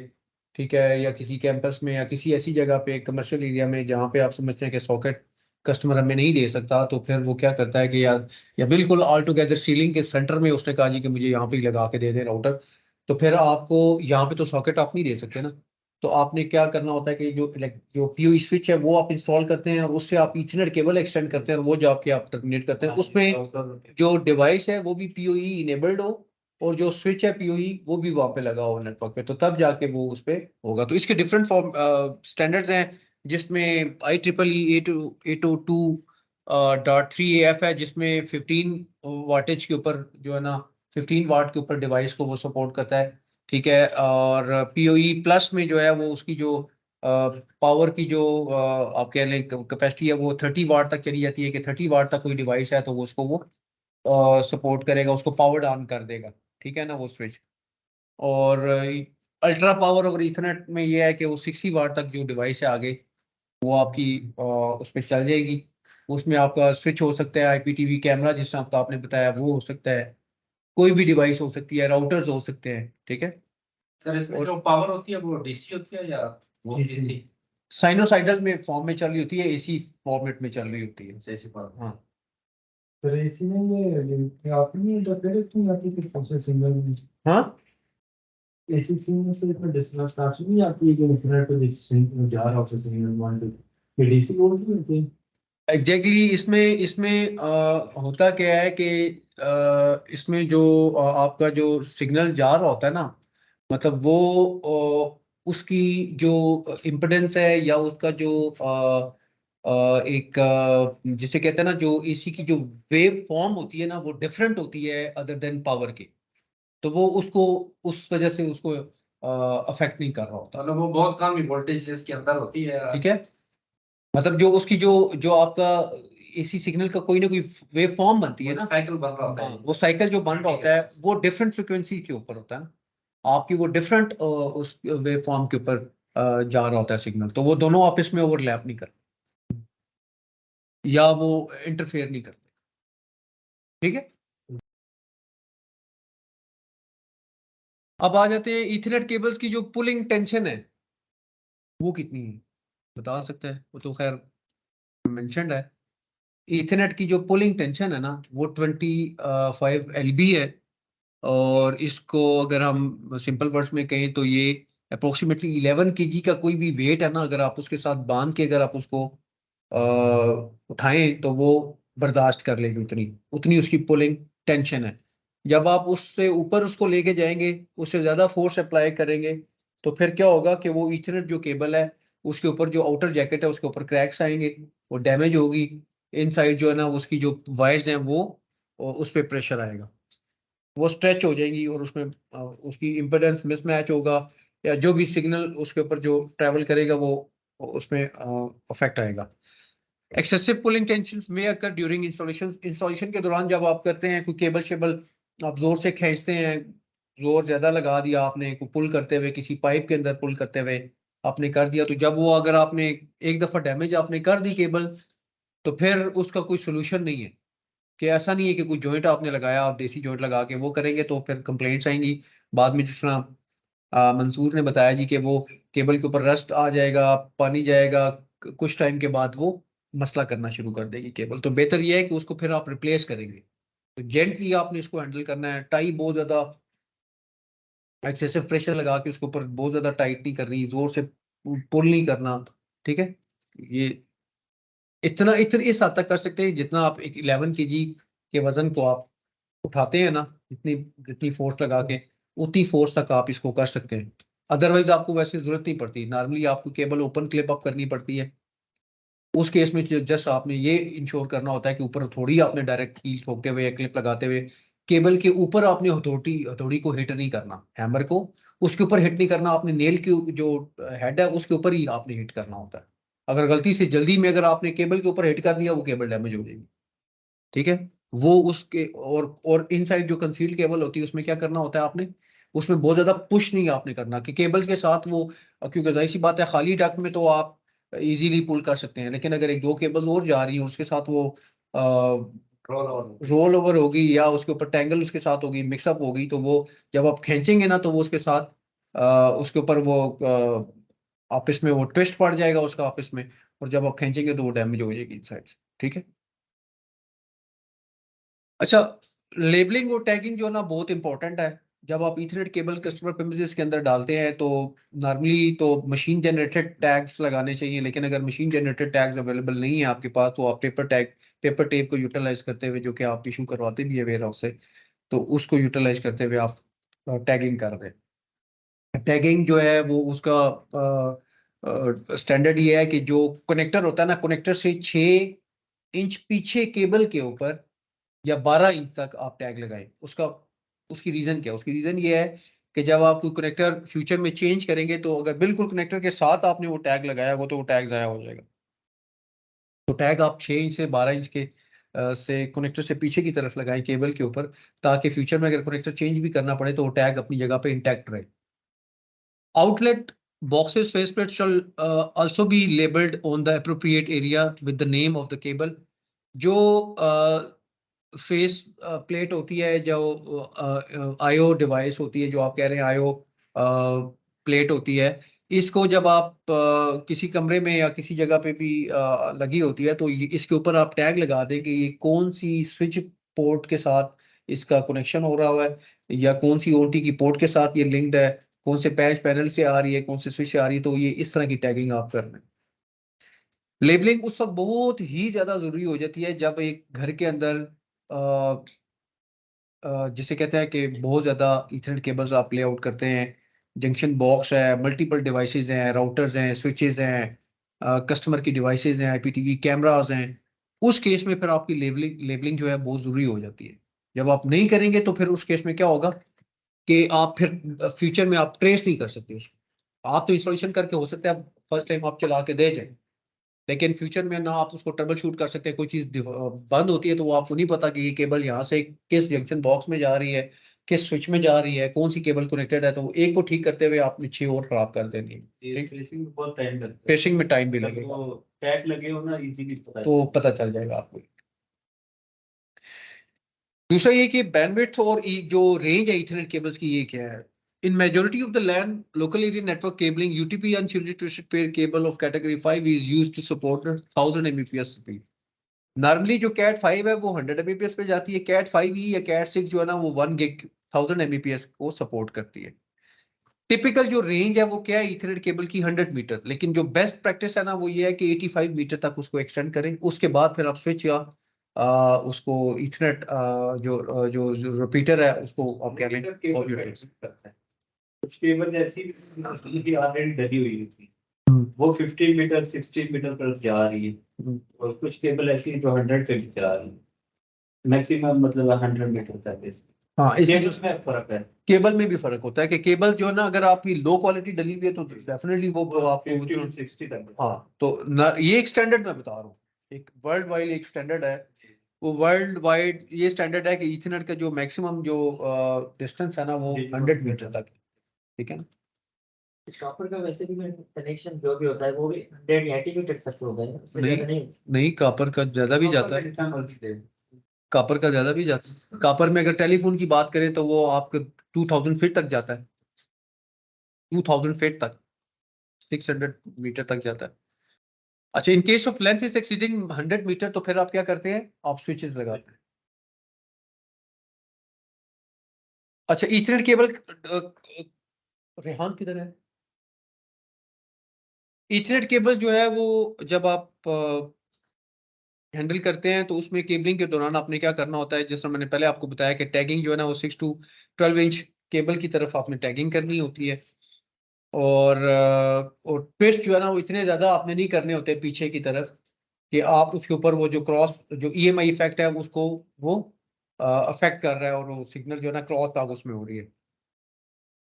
ठीक है? या किसी कैंपस में या किसी ऐसी जगह पे कमर्शियल एरिया में जहाँ पे आप समझते हैं कि सॉकेट कस्टमर हमें नहीं दे सकता, तो फिर वो क्या करता है कि या बिल्कुल ऑल टुगेदर सीलिंग के सेंटर में उसने कहा जी कि मुझे यहाँ पे ही लगा के दे दे राउटर, तो फिर आपको यहाँ पे तो सॉकेट आप नहीं दे सकते ना। तो आपने क्या करना होता है कि जो पीओई स्विच है वो आप इंस्टॉल करते हैं और उससे आप ईथरनेट केबल एक्सटेंड करते हैं और वो जाके आप टर्मिनेट करते हैं। उसमें जो डिवाइस है वो भी पीओई इनेबल्ड हो और जो स्विच है पीओई वो भी वहां पे लगा हो नेटवर्क पे, तो तब जाके वो उस पे होगा। तो इसके डिफरेंट फॉर्म स्टैंडर्ड्स हैं, जिसमें IEEE 802.3AF है, जिसमें 15 वाटेज के ऊपर जो है ना 15 वाट के ऊपर डिवाइस को वो सपोर्ट करता है, ठीक है। और पीओई प्लस में जो है वो उसकी जो पावर की जो आप कह लें कैपेसिटी है वो 30 वाट तक चली जाती है, कि 30 वाट तक कोई डिवाइस है तो वो उसको वो सपोर्ट करेगा, उसको पावर ऑन कर देगा, ठीक है ना वो स्विच। और अल्ट्रा पावर और इथरनेट में ये है कि वो 60 वाट तक जो डिवाइस है आगे वो आपकी उस पर चल जाएगी। उसमें आपका स्विच हो सकता है, IPTV कैमरा जिस तरह आपको आपने बताया वो हो सकता है, कोई भी डिवाइस हो सकती है, राउटर्स हो सकते हैं, ठीक है। सर इसमें और जो पावर होती है वो डीसी होती है या वो AC? साइनोसाइडल में फॉर्म में चल रही होती है, AC फॉर्मेट में चल रही होती है। जैसे पावर? हाँ सर AC में ये आपने इंटरफेरेंस नहीं आती कि कौन सिग्नल में हाँ AC सिग्नल से इतना डिस्टरबेंस नहीं आती है कि इंटरनेट पे जिस सिग्नल जा रहा है सिग्नल वन टू ये DC मोड में होती है। एग्जैक्टली इसमें इसमें होता क्या है कि इसमें जो आपका जो सिग्नल जा रहा होता है ना, मतलब वो उसकी जो इम्पिडेंस है या उसका जो एक जिसे कहते हैं ना जो AC की जो वेव फॉर्म होती है ना वो डिफरेंट होती है अदर देन पावर के, तो वो उसको उस वजह से उसको अफेक्ट नहीं कर रहा होता, मतलब वो बहुत कम ही वोल्टेज इसके अंदर होती है। ठीक है। मतलब जो उसकी जो जो आपका AC सिग्नल का कोई ना कोई वेव फॉर्म बनती है ना, साइकिल बन रहा होता हाँ है। वो साइकिल जो बन रहा होता है वो डिफरेंट फ्रिक्वेंसी के ऊपर होता है ना, आपकी वो डिफरेंट उस वेव फॉर्म के ऊपर जा रहा होता है सिग्नल, तो वो दोनों आपस में ओवरलैप नहीं करते या वो इंटरफेयर नहीं करते, ठीक है। अब आ जाते हैं ईथरनेट केबल्स की जो पुलिंग टेंशन है वो कितनी है, बता सकते हैं? वो तो खैर मेंशन्ड है। ईथरनेट की जो पुलिंग टेंशन है ना वो 25 LB है, और इसको अगर हम सिंपल वर्ड्स में कहें तो ये अप्रोक्सीमेटली 11 kg का कोई भी वेट है ना, अगर आप उसके साथ बांध के अगर आप उसको उठाएं तो वो बर्दाश्त कर लेगी, उतनी उतनी उसकी पुलिंग टेंशन है। जब आप उससे ऊपर उसको लेके जाएंगे, उससे ज्यादा फोर्स अप्लाई करेंगे, तो फिर क्या होगा कि वो ईथरनेट जो केबल है उसके ऊपर जो आउटर जैकेट है उसके ऊपर क्रैक्स आएंगे, वो डैमेज होगी, इनसाइड जो है ना उसकी जो वायर्स हैं वो उस पर प्रेशर आएगा, वो स्ट्रेच हो जाएंगी और उसमें उसकी इम्पेडेंस मिसमैच होगा, या जो भी सिग्नल उसके ऊपर जो ट्रैवल करेगा वो उसमें अफेक्ट आएगा। एक्सेसिव पुलिंग टेंशंस में अकर ड्यूरिंग इंस्टॉलेशन के दौरान जब आप करते हैं कोई केबल शेबल आप जोर से खींचते हैं, जोर ज्यादा लगा दिया आपने कोई पुल करते हुए, किसी पाइप के अंदर पुल करते हुए आपने कर दिया, तो जब वो अगर आपने एक दफा डैमेज आपने कर दी केबल, तो फिर उसका कोई सोल्यूशन नहीं है, कि ऐसा नहीं है कि कोई जॉइंट आपने लगाया आप देसी जॉइंट लगा के वो करेंगे तो फिर कंप्लेंट्स आएंगी बाद में, जिस तरह मंसूर ने बताया जी कि वो केबल के ऊपर रस्ट आ जाएगा, पानी जाएगा, कुछ टाइम के बाद वो मसला करना शुरू कर देगी केबल, तो बेहतर ये है कि उसको फिर आप रिप्लेस करेंगे, तो जेंटली आपने इसको हैंडल करना है, टाई बहुत ज्यादा एक्सेसिव प्रेशर लगा के उसके ऊपर बहुत ज्यादा टाइट नहीं करनी, जोर से पुल नहीं करना, ठीक है। ये इतना इतना इस हद तक कर सकते हैं जितना आप एक 11 kg के वजन को आप उठाते हैं ना, जितनी जितनी फोर्स लगा के उतनी फोर्स तक आप इसको कर सकते हैं, अदरवाइज आपको वैसे जरूरत नहीं पड़ती, नॉर्मली आपको केबल ओपन क्लिप अप करनी पड़ती है, उस केस में जस्ट आपने ये इंश्योर करना होता है कि ऊपर हथौड़ी आपने डायरेक्ट कील ठोकते हुए या क्लिप लगाते हुए केबल के ऊपर आपने हथौड़ी हथौड़ी को हिट नहीं करना, हैमर को उसके ऊपर हिट नहीं करना, आपने नेल की जो हेड है उसके ऊपर ही आपने हिट करना होता है, अगर गलती से जल्दी में अगर आपने केबल के ऊपर हिट कर दिया वो केबल डैमेज हो जाएगी, ठीक है। वो उसके और इनसाइड जो कंसील्ड केबल होती है उसमें क्या करना होता है आपने, उसमें बहुत ज्यादा पुश नहीं आपने करना कि केबल्स के साथ वो, क्योंकि जाहिर सी बात है खाली डक्ट में तो आप इजीली पुल कर सकते हैं, लेकिन अगर एक दो केबल और जा रही है उसके साथ वो रोल ओवर होगी या उसके ऊपर टैंगल उसके साथ होगी, मिक्सअप होगी, तो वो जब आप खींचेंगे ना तो वो उसके साथ उसके ऊपर वो आपस में वो ट्विस्ट पड़ जाएगा उसका आपस में, और जब आप खींचेंगे तो वो डैमेज हो जाएगी साइड से, ठीक है। अच्छा, लेबलिंग और टैगिंग जो ना बहुत इंपॉर्टेंट है, जब आप ईथरनेट केबल कस्टमर प्रेमिसेस के अंदर डालते हैं तो नॉर्मली तो मशीन जनरेटेड टैग्स लगाने चाहिए, लेकिन अगर मशीन जनरेटेड टैग्स अवेलेबल नहीं है आपके पास तो आप पेपर टेप को यूटिलाइज करते हुए, जो कि आप इशू करवाते भी है वेयर हाउस से, तो उसको यूटिलाइज करते हुए आप टैगिंग कर दें। टैगिंग जो है वो उसका स्टैंडर्ड ये है कि जो कनेक्टर होता है ना, कनेक्टर से 6 इंच पीछे केबल के ऊपर या 12 इंच तक आप टैग लगाएं। उसकी रीजन क्या है? उसकी रीजन ये है कि जब आप कोई कनेक्टर फ्यूचर में चेंज करेंगे तो अगर बिल्कुल कनेक्टर के साथ आपने वो टैग लगाया हो तो वो टैग ज़ाया हो जाएगा। तो टैग आप 6 इंच से 12 इंच के से कनेक्टर से पीछे की तरफ लगाएं केबल के ऊपर, ताकि फ्यूचर में अगर कनेक्टर चेंज भी करना पड़े तो वो टैग अपनी जगह पे इंटैक्ट रहे। Outlet boxes faceplate shall also be labeled on the appropriate area with the name of the cable. जो फेस प्लेट होती है, जो आईओ डिवाइस होती है, जो आप कह रहे हैं आईओ प्लेट होती है, इसको जब आप किसी कमरे में या किसी जगह पे भी लगी होती है तो इसके ऊपर आप टैग लगा दें कि ये कौन सी स्विच पोर्ट के साथ इसका कनेक्शन हो रहा है, या कौन सी ओटी की पोर्ट के साथ ये लिंक्ड है, कौन से पैच पैनल से आ रही है, कौन से स्विच से आ रही है। तो ये इस तरह की टैगिंग आप कर रहे हैं। लेबलिंग उस वक्त बहुत ही ज्यादा जरूरी हो जाती है जब एक घर के अंदर जिसे कहते हैं कि बहुत ज्यादा ईथरनेट केबल्स आप लेआउट करते हैं, जंक्शन बॉक्स है, मल्टीपल डिवाइसेस हैं, राउटर्स हैं, स्विचेस हैं, कस्टमर की डिवाइसेस हैं, आईपीटीवी कैमरास हैं। उस केस में फिर आपकी लेबलिंग जो है बहुत जरूरी हो जाती है। जब आप नहीं करेंगे तो फिर उस केस में क्या होगा कि आप फिर फ्यूचर में आप ट्रेस नहीं कर सकते उसको। आप तो इंस्टॉलेशन करके हो सकता है फर्स्ट टाइम आप चला के दे जाए, लेकिन फ्यूचर में ना आप उसको ट्रबल शूट कर सकते हैं। कोई चीज बंद होती है तो वो आपको नहीं पता कि ये केबल यहाँ से किस जंक्शन बॉक्स में जा रही है, किस स्विच में जा रही है, कौन सी केबल कनेक्टेड है, तो एक को ठीक करते हुए आपने 6 और खराब कर देनी है। ये ट्रेसिंग में बहुत टाइम लगता है। ट्रेसिंग में टाइम भी अगर लगेगा, वो टैग लगे हो ना इजीली तो पता चल जाएगा आपको। दूसरा ये कि बैंडविड्थ और जो रेंज है इथरनेट केबल्स की, ये क्या है? In majority of the LAN local area network cabling UTP unshielded twisted pair cable of category 5 is used to support 1000 Mbps speed. Normally जो कैट 5 है वो 100 Mbps पे जाती है। कैट 5e या कैट 6 जो है ना वो 1 गिग 1000 Mbps को सपोर्ट करती है। टिपिकल जो रेंज है वो क्या है इथरनेट केबल की? 100 मीटर। लेकिन जो बेस्ट प्रैक्टिस है ना वो ये है कि 85 मीटर तक उसको एक्सटेंड करें। उसके बाद फिर आप स्विच या उसको इथरनेट जो रिपीटर है उसको आप कह लें करता है। कुछ केबल ऐसी की ऑलरेडी डली हुई होती है, वो 15 मीटर 16 मीटर पर जा रही है, और कुछ केबल ऐसी है जो 100 पे भी जा रही है, मैक्सिमम मतलब 100 मीटर तक। हाँ, इसमें इसमें फर्क है। केबल में भी फर्क होता है कि केबल जो है ना अगर आपकी लो क्वालिटी डली हुई है तो डेफिनेटली वो आपको 50 to 60 तक। हाँ, तो ये एक स्टैंडर्ड मैं बता रहा हूँ, एक वर्ल्ड वाइड एक स्टैंडर्ड है। वो वर्ल्ड वाइड ये स्टैंडर्ड है कि ईथरनेट का जो मैक्सिमम जो डिस्टेंस है ना वो 100 मीटर तक है। ठीक है ना? कॉपर का वैसे भी कनेक्शन जो भी होता है वो भी 100 या 80 मीटर तक होता है, उससे ज्यादा नहीं। नहीं, कापर का ज्यादा भी जाता है। कापर का ज्यादा भी जाता है। कापर में अगर टेलीफोन की बात करें तो वो आपके 2000 फीट तक जाता है। 2000 फीट तक 600 मीटर तक जाता है। अच्छा, in case of length is exceeding 100 metre तो फिर आप क्या करते हैं? आप स्विचेस लगाते हैं। अच्छा, ईथरनेट केबल रेहान किधर है? ईथरनेट केबल जो है वो जब आप हैंडल करते हैं तो उसमें केबलिंग के दौरान आपने क्या करना होता है, जैसा मैंने पहले आपको बताया कि टैगिंग जो है ना वो 6 to 12 इंच केबल की तरफ आपने टैगिंग करनी होती है। और ट्विस्ट जो है ना वो इतने ज्यादा आपने नहीं करने होते पीछे की तरफ कि आप उसके ऊपर वो जो क्रॉस जो ईएमआई इफेक्ट है उसको वो अफेक्ट कर रहा है और वो सिग्नल जो है ना क्रॉस टॉक उसमें हो रही है।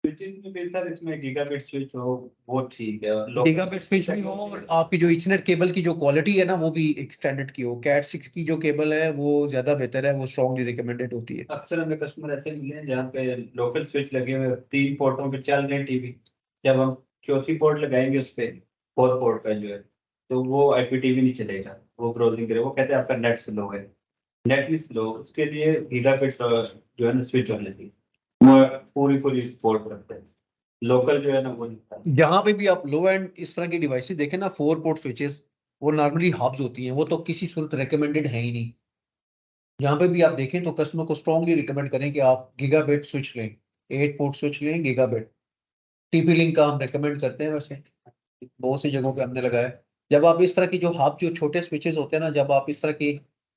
स्विचिंग में भी सर इसमें गीगाबिट स्विच हो वो ठीक है, गीगाबिट स्विच भी हो और आपकी जो इथरनेट केबल की जो क्वालिटी है ना वो भी एक स्टैंडर्ड की हो। कैट 6 की जो केबल है वो ज्यादा बेहतर है, वो स्ट्रांगली रिकमेंडेड होती है। अक्सर हमें कस्टमर ऐसे मिले हैं जहाँ पे लोकल स्विच लगे हुए 3 पोर्टों पे चल रहे हैं टीवी, जब हम चौथी पोर्ट लगाएंगे उस पे 4 पोर्ट का जो है तो वो आईपीटीवी नहीं चलेगा, वो ब्राउजिंग करे, वो कहते हैं आपका नेट स्लो है। नेट भी स्लो, उसके लिए गीगाबिट जो है ना स्विच होने चाहिए, वो पूरी सपोर्ट करते हैं। लोकल जो है ना वो नहीं करता। जहां पे भी आप लो एंड इस तरह की डिवाइसेस देखें ना 4 पोर्ट स्विचेस, वो नॉर्मली हब्स होती हैं, वो तो किसी सूरत रिकमेंडेड है ही नहीं। जहां पे भी आप देखें तो कस्टमर को स्ट्रांगली रिकमेंड करें कि आप गीगाबिट स्विच लें, 8 पोर्ट स्विच लें गीगाबिट। टीपी लिंक का हम रिकमेंड करते हैं, वैसे बहुत सी जगहों पे हमने लगाया है। जब आप इस तरह की जो हब जो छोटे स्विचेस होते हैं ना, जब आप इस तरह की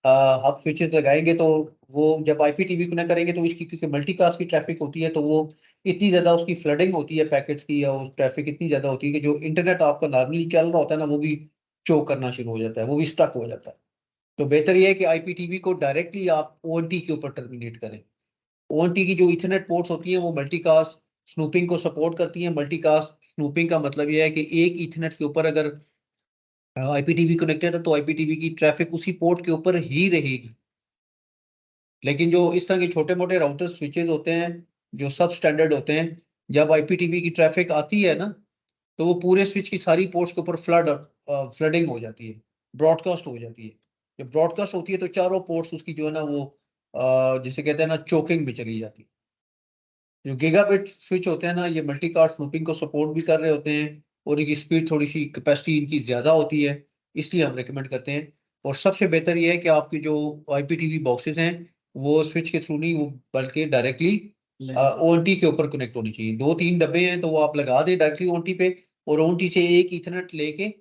आप स्विचेस लगाएंगे तो वो जब आईपीटीवी कनेक्ट करेंगे तो इसकी क्योंकि मल्टीकास्ट की ट्रैफिक होती है तो वो इतनी ज़्यादा उसकी फ्लडिंग होती है पैकेट्स की या उस ट्रैफिक इतनी ज़्यादा होती है कि जो इंटरनेट आपका नॉर्मली चल रहा होता है ना वो भी चोक करना शुरू हो जाता है, वो भी स्टक हो जाता है। तो बेहतर ये है कि आईपीटीवी को डायरेक्टली आप ओएनटी के ऊपर टर्मिनेट करें। ओएनटी की जो इथरनेट पोर्ट्स होती हैं वो मल्टीकास्ट स्नूपिंग को सपोर्ट करती हैं। मल्टीकास्ट स्नूपिंग का मतलब ये है कि एक इथरनेट के ऊपर अगर आईपीटीवी कनेक्टेड है तो आईपीटीवी की ट्रैफिक उसी पोर्ट के ऊपर ही रहेगी। लेकिन जो इस तरह के छोटे मोटे राउटर स्विचेस होते हैं जो सब स्टैंडर्ड होते हैं, जब आईपीटीवी की ट्रैफिक आती है ना तो वो पूरे स्विच की सारी पोर्ट्स के ऊपर फ्लडिंग हो जाती है, ब्रॉडकास्ट हो जाती है। जब ब्रॉडकास्ट होती है तो चारों पोर्ट्स उसकी जो है ना वो जिसे कहते हैं ना चोकिंग में चली जाती है। जो गीगाबिट स्विच होते हैं ना ये मल्टीकास्ट स्नूपिंग को सपोर्ट भी कर रहे होते हैं और इनकी स्पीड थोड़ी सी कैपेसिटी इनकी ज़्यादा होती है, इसलिए हम रेकमेंड करते हैं। और सबसे बेहतर ये है कि आपकी जो आईपीटीवी बॉक्सेस हैं वो स्विच के थ्रू नहीं वो बल्कि डायरेक्टली ओएनटी के ऊपर कनेक्ट होनी चाहिए। 2-3 डब्बे हैं तो वो आप लगा दें डायरेक्टली ओएनटी पे और ओएनटी से एक ईथरनेट लेके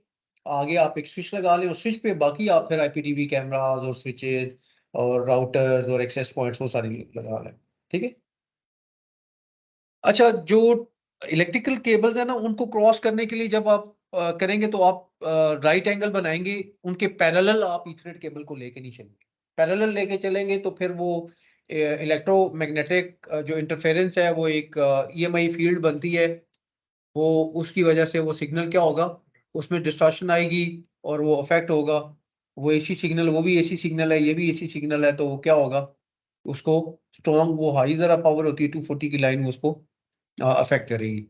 आगे आप एक स्विच लगा लें और स्विच पे बाकी आप फिर आईपीटीवी कैमरास और स्विचेस और राउटर्स और एक्सेस पॉइंट्स वो सारी लगा लें। ठीक है। अच्छा, जो इलेक्ट्रिकल केबल्स है ना उनको क्रॉस करने के लिए जब आप करेंगे तो आप राइट एंगल बनाएंगे, उनके पैरेलल आप ईथरनेट केबल को लेके नहीं चलेंगे। पैरेलल लेके चलेंगे तो फिर वो इलेक्ट्रोमैग्नेटिक जो इंटरफेरेंस है वो एक ईएमआई फील्ड बनती है, वो उसकी वजह से वो सिग्नल क्या होगा उसमें डिस्टॉर्शन आएगी और वो अफेक्ट होगा। वो एसी सिग्नल, वो भी एसी सिग्नल है, ये भी एसी सिग्नल है, तो वो क्या होगा उसको स्ट्रॉन्ग, वो हाई जरा पावर होती है 240 की लाइन, वो उसको अफेक्ट करेगी।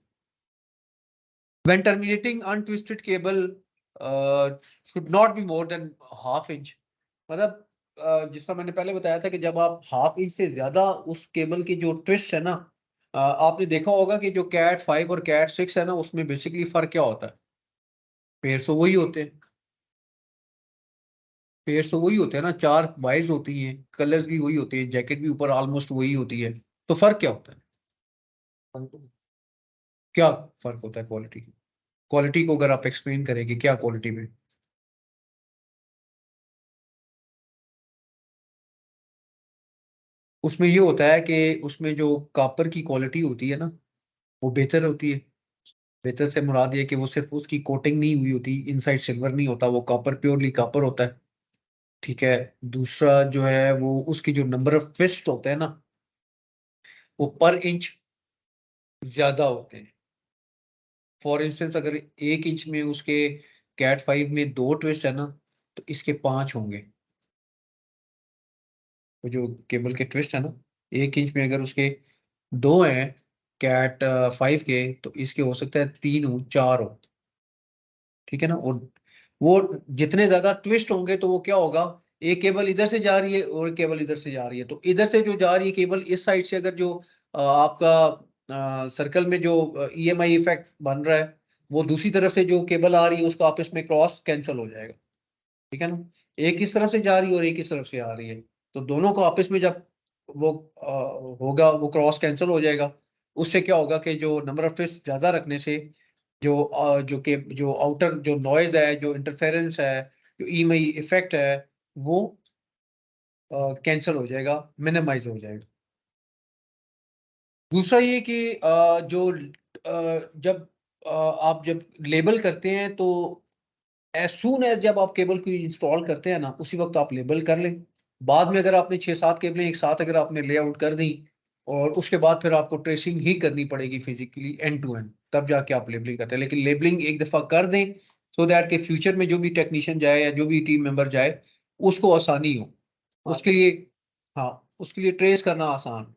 When terminating untwisted cable should not be more than half inch। मतलब जिस तरह मैंने पहले बताया था कि जब आप हाफ इंच से ज्यादा उस केबल की जो ट्विस्ट है ना, आपने देखा होगा कि जो कैट 5 और कैट 6 है ना उसमें बेसिकली फर्क क्या होता है। पेयर्स तो वही होते हैं, पेयर्स तो वही होते हैं ना, 4 वायर्स होती हैं, कलर्स भी वही होते हैं, जैकेट भी ऊपर ऑलमोस्ट वही होती है, तो फर्क क्या होता है, क्या फर्क होता है क्वालिटी, क्वालिटी को अगर आप एक्सप्लेन करेंगे क्या क्वालिटी में। उसमें ये होता है कि उसमें जो कॉपर की क्वालिटी होती है ना वो बेहतर होती है। बेहतर से मुराद ये कि वो सिर्फ उसकी कोटिंग नहीं हुई होती, इनसाइड सिल्वर नहीं होता, वो कॉपर प्योरली कॉपर होता है। ठीक है। दूसरा जो है वो उसकी जो नंबर ऑफ ट्विस्ट होते हैं ना वो पर इंच ज्यादा होते हैं। फॉर इंस्टेंस अगर 1 इंच में उसके कैट 5 में 2 ट्विस्ट है ना तो इसके 5 होंगे। वो जो केबल के ट्विस्ट है ना 1 इंच में अगर उसके 2 हैं कैट 5 के तो इसके हो सकता है 3 हो 4 हो। ठीक है ना। और वो जितने ज्यादा ट्विस्ट होंगे तो वो क्या होगा, एक केबल इधर से जा रही है और केबल इधर से जा रही है, तो इधर से जो जा रही है केबल इस साइड से अगर जो आपका सर्कल में जो ईएमआई इफेक्ट बन रहा है वो दूसरी तरफ से जो केबल आ रही है उसको आपस में क्रॉस कैंसिल हो जाएगा। ठीक है ना। एक इस तरफ से जा रही है और एक इस तरफ से आ रही है तो दोनों को आपस में जब वो होगा वो क्रॉस कैंसिल हो जाएगा। उससे क्या होगा कि जो नंबर ऑफ ट्विस्ट ज्यादा रखने से जो आउटर जो नॉइज है, जो इंटरफेरेंस है, जो ईएमआई इफेक्ट है वो कैंसिल हो जाएगा, मिनिमाइज हो जाएगा। दूसरा ये कि जब आप जब लेबल करते हैं तो एज सून एज जब आप केबल को इंस्टॉल करते हैं ना उसी वक्त आप लेबल कर लें। बाद में अगर आपने 6-7 केबलें एक साथ अगर आपने लेआउट कर दी और उसके बाद फिर आपको ट्रेसिंग ही करनी पड़ेगी फिजिकली एंड टू एंड, तब जाके आप लेबलिंग करते हैं। लेकिन लेबलिंग एक दफा कर दें सो दैट के फ्यूचर में जो भी टेक्नीशियन जाए या जो भी टीम मेंबर जाए उसको आसानी हो, उसके लिए, हाँ उसके लिए ट्रेस करना आसान।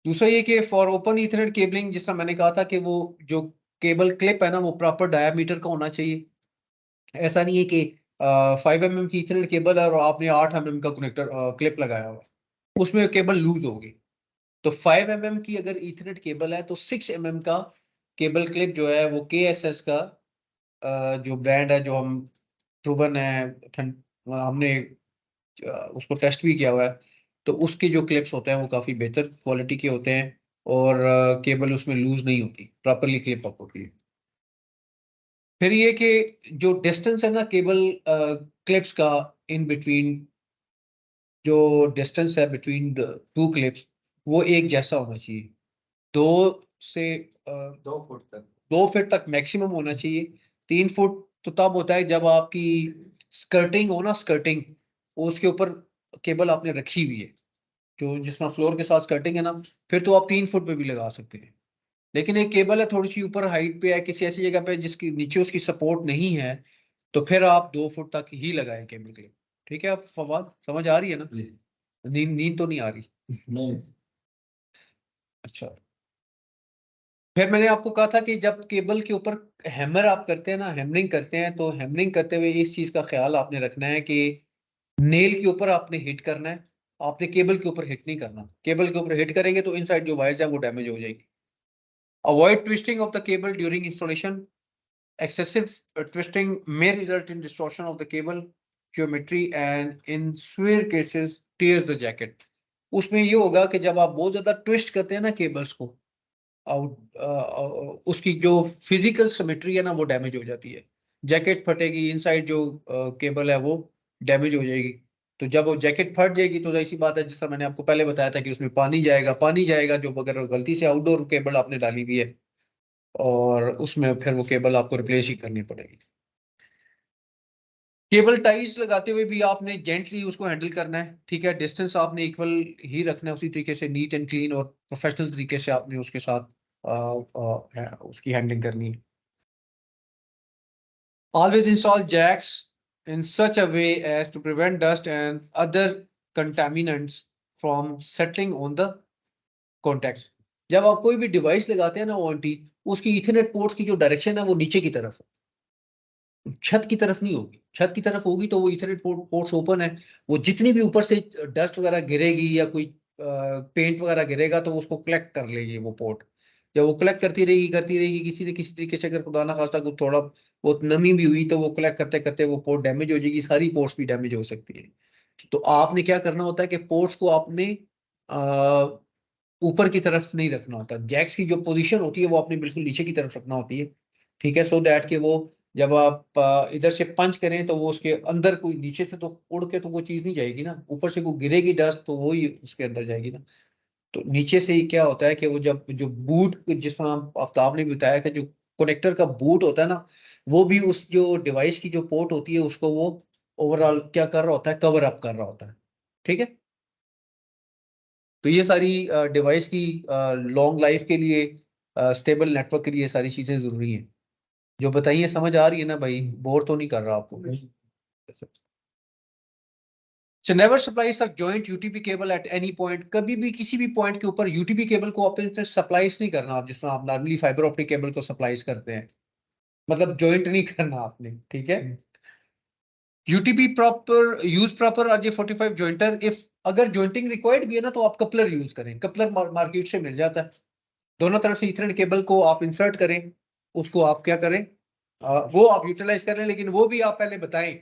दूसरा ये कि फॉर ओपन ईथरनेट केबलिंग जिस तरह मैंने कहा था कि वो जो केबल क्लिप है ना वो प्रॉपर डायामीटर का होना चाहिए। ऐसा नहीं है कि 5 mm की इथरनेट केबल है और आपने 8 mm का कनेक्टर क्लिप लगाया हुआ है, उसमें केबल लूज होगी। तो 5 mm की अगर इथरनेट केबल है तो 6 mm का केबल क्लिप जो है वो KSS का जो ब्रांड है, जो हम प्रूवन है, हमने उसको टेस्ट भी किया हुआ है, तो उसके जो क्लिप्स होते हैं वो काफ़ी बेहतर क्वालिटी के होते हैं और केबल उसमें लूज नहीं होती, प्रॉपरली क्लिप अप होती है। फिर ये कि जो डिस्टेंस है ना केबल क्लिप्स का इन बिटवीन जो डिस्टेंस है बिटवीन द 2 क्लिप्स वो एक जैसा होना चाहिए। 2 से 2 फुट तक 2 फीट तक मैक्सिमम होना चाहिए। 3 फुट तो तब होता है जब आपकी स्कर्टिंग हो ना, स्कर्टिंग उसके ऊपर केबल आपने रखी हुई है, जो जिस तरह फ्लोर के साथ स्कर्टिंग है ना, फिर तो आप 3 फुट पे भी लगा सकते हैं। लेकिन एक केबल है थोड़ी सी ऊपर हाइट पे है, किसी ऐसी जगह पे जिसकी नीचे उसकी सपोर्ट नहीं है, तो फिर आप 2 फुट तक ही लगाएं केबल के। ठीक है, आप फवाद समझ आ रही है ना? नींद नींद तो नहीं आ रही? नहीं अच्छा, फिर मैंने आपको कहा था कि जब केबल के ऊपर हैमर आप करते हैं ना, हैमरिंग करते हैं, तो हैमरिंग करते हुए इस चीज का ख्याल आपने रखना है कि नेल के ऊपर आपने हिट करना है, आपने केबल के ऊपर हिट नहीं करना। केबल के ऊपर हिट करेंगे तो इनसाइड जो वायर्स है वो डैमेज हो जाएगी। Avoid twisting of the cable during installation. Excessive twisting may result in distortion of the cable geometry and in severe cases tears the jacket. उसमें ये होगा कि जब आप बहुत ज्यादा ट्विस्ट करते हैं ना केबल्स को, उसकी जो फिजिकल सिमेट्री है ना वो डैमेज हो जाती है, जैकेट फटेगी, इनसाइड जो केबल है वो डैमेज हो जाएगी। तो जब वो जैकेट फट जाएगी तो ऐसी बात है, जिस तरह मैंने आपको पहले बताया था कि उसमें पानी जाएगा जो अगर गलती से आउटडोर केबल आपने डाली हुई है, और उसमें फिर वो केबल आपको रिप्लेस ही करनी पड़ेगी। केबल टाइज लगाते हुए भी आपने जेंटली उसको हैंडल करना है। ठीक है, डिस्टेंस आपने इक्वल ही रखना है, उसी तरीके से नीट एंड क्लीन और प्रोफेशनल तरीके से आपने उसके साथ उसकी हैंडलिंग करनी है। Always install jacks in such a way as to prevent dust and other contaminants from settling on the contacts. जब आप कोई भी डिवाइस लगाते हैं ना वो आंटी, उसकी इथरनेट पोर्ट की जो डायरेक्शन है वो नीचे की तरफ है, छत की तरफ नहीं होगी। छत की तरफ होगी तो वो इथरनेट पोर्ट्स ओपन है, वो जितनी भी ऊपर से डस्ट वगैरह गिरेगी या कोई पेंट वगैरह गिरेगा तो उसको कलेक्ट कर लेगी वो पोर्ट। जब वो कलेक्ट करती रहेगी किसी न किसी तरीके से, अगर खुदा ना खास्ता कुछ थोड़ा बहुत नमी भी हुई तो वो कलेक्ट करते करते वो पोर्ट डैमेज हो जाएगी, सारी पोर्ट्स भी डैमेज हो सकती है। तो आपने क्या करना होता है कि पोर्ट्स को आपने अ, ऊपर की तरफ नहीं रखना होता, जैक्स की जो पोजीशन होती है वो आपने बिल्कुल नीचे की तरफ रखना होती है। ठीक है, सो दैट कि वो जब आप इधर से पंच करें तो वो उसके अंदर, कोई नीचे से तो उड़ के तो वो चीज नहीं जाएगी ना, ऊपर से कोई गिरेगी डस्ट तो वो ही उसके अंदर जाएगी ना। तो नीचे से ही क्या होता है कि वो जब जो बूट, जिस तरह आफ्ताब ने भी बताया कि जो कनेक्टर का बूट होता है ना, वो भी उस जो डिवाइस की जो पोर्ट होती है उसको वो ओवरऑल क्या कर रहा होता है, कवर अप कर रहा होता है। ठीक है, तो ये सारी डिवाइस की लॉन्ग लाइफ के लिए, स्टेबल नेटवर्क के लिए सारी चीजें जरूरी हैं। जो बताइए, समझ आ रही है ना भाई? बोर तो नहीं कर रहा आपको? So never supply a joint UTP cable at any point. कभी भी किसी भी पॉइंट के ऊपर UTP केबल को आपने सप्लाइज नहीं करना, आप जिस तरह आप नॉर्मली फाइबर ऑप्टिक केबल को सप्लाइज करते हैं, मतलब जॉइंट नहीं करना आपने। ठीक है, UTP proper use proper RJ45 jointer. If अगर जॉइंटिंग रिक्वायर्ड भी है ना तो आप कपलर यूज करें, कपलर मार्केट से मिल जाता है। दोनों तरफ से इथरनेट केबल को आप इंसर्ट करें, उसको आप क्या करें, वो आप यूटिलाइज करें, लेकिन वो भी आप पहले बताएं।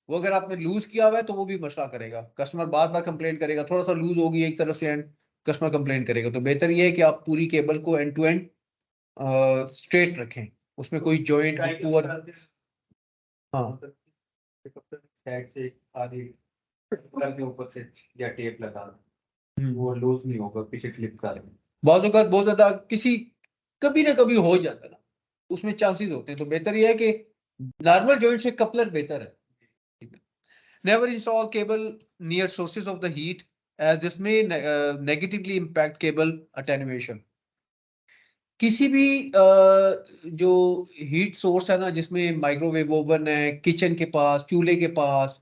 वो अगर आपने लूज किया हुआ है तो वो भी मसला करेगा, कस्टमर बार बार कंप्लेंट करेगा, थोड़ा सा लूज होगी एक तरफ से एंड कस्टमर कंप्लेंट करेगा। तो बेहतर ये है कि आप पूरी केबल को एंड टू एंड स्ट्रेट रखें, उसमें कोई जॉइंट पुअर। हाँ, साइड से आधी कपड़ा के ऊपर से या टेप लगा दो, वो लूज नहीं होगा, पीछे क्लिप कर बाज़ औक़ात बहुत ज्यादा किसी कभी ना कभी हो जाता है ना, उसमें चांसेस होते हैं। तो बेहतर यह है कि नॉर्मल जॉइंट से कपलर बेहतर है। Never install cable near sources of the heat as this may negatively impact cable attenuation. किसी भी जो हीट सोर्स है ना, जिसमें माइक्रोवेव ओवन है, किचन के पास, चूल्हे के पास,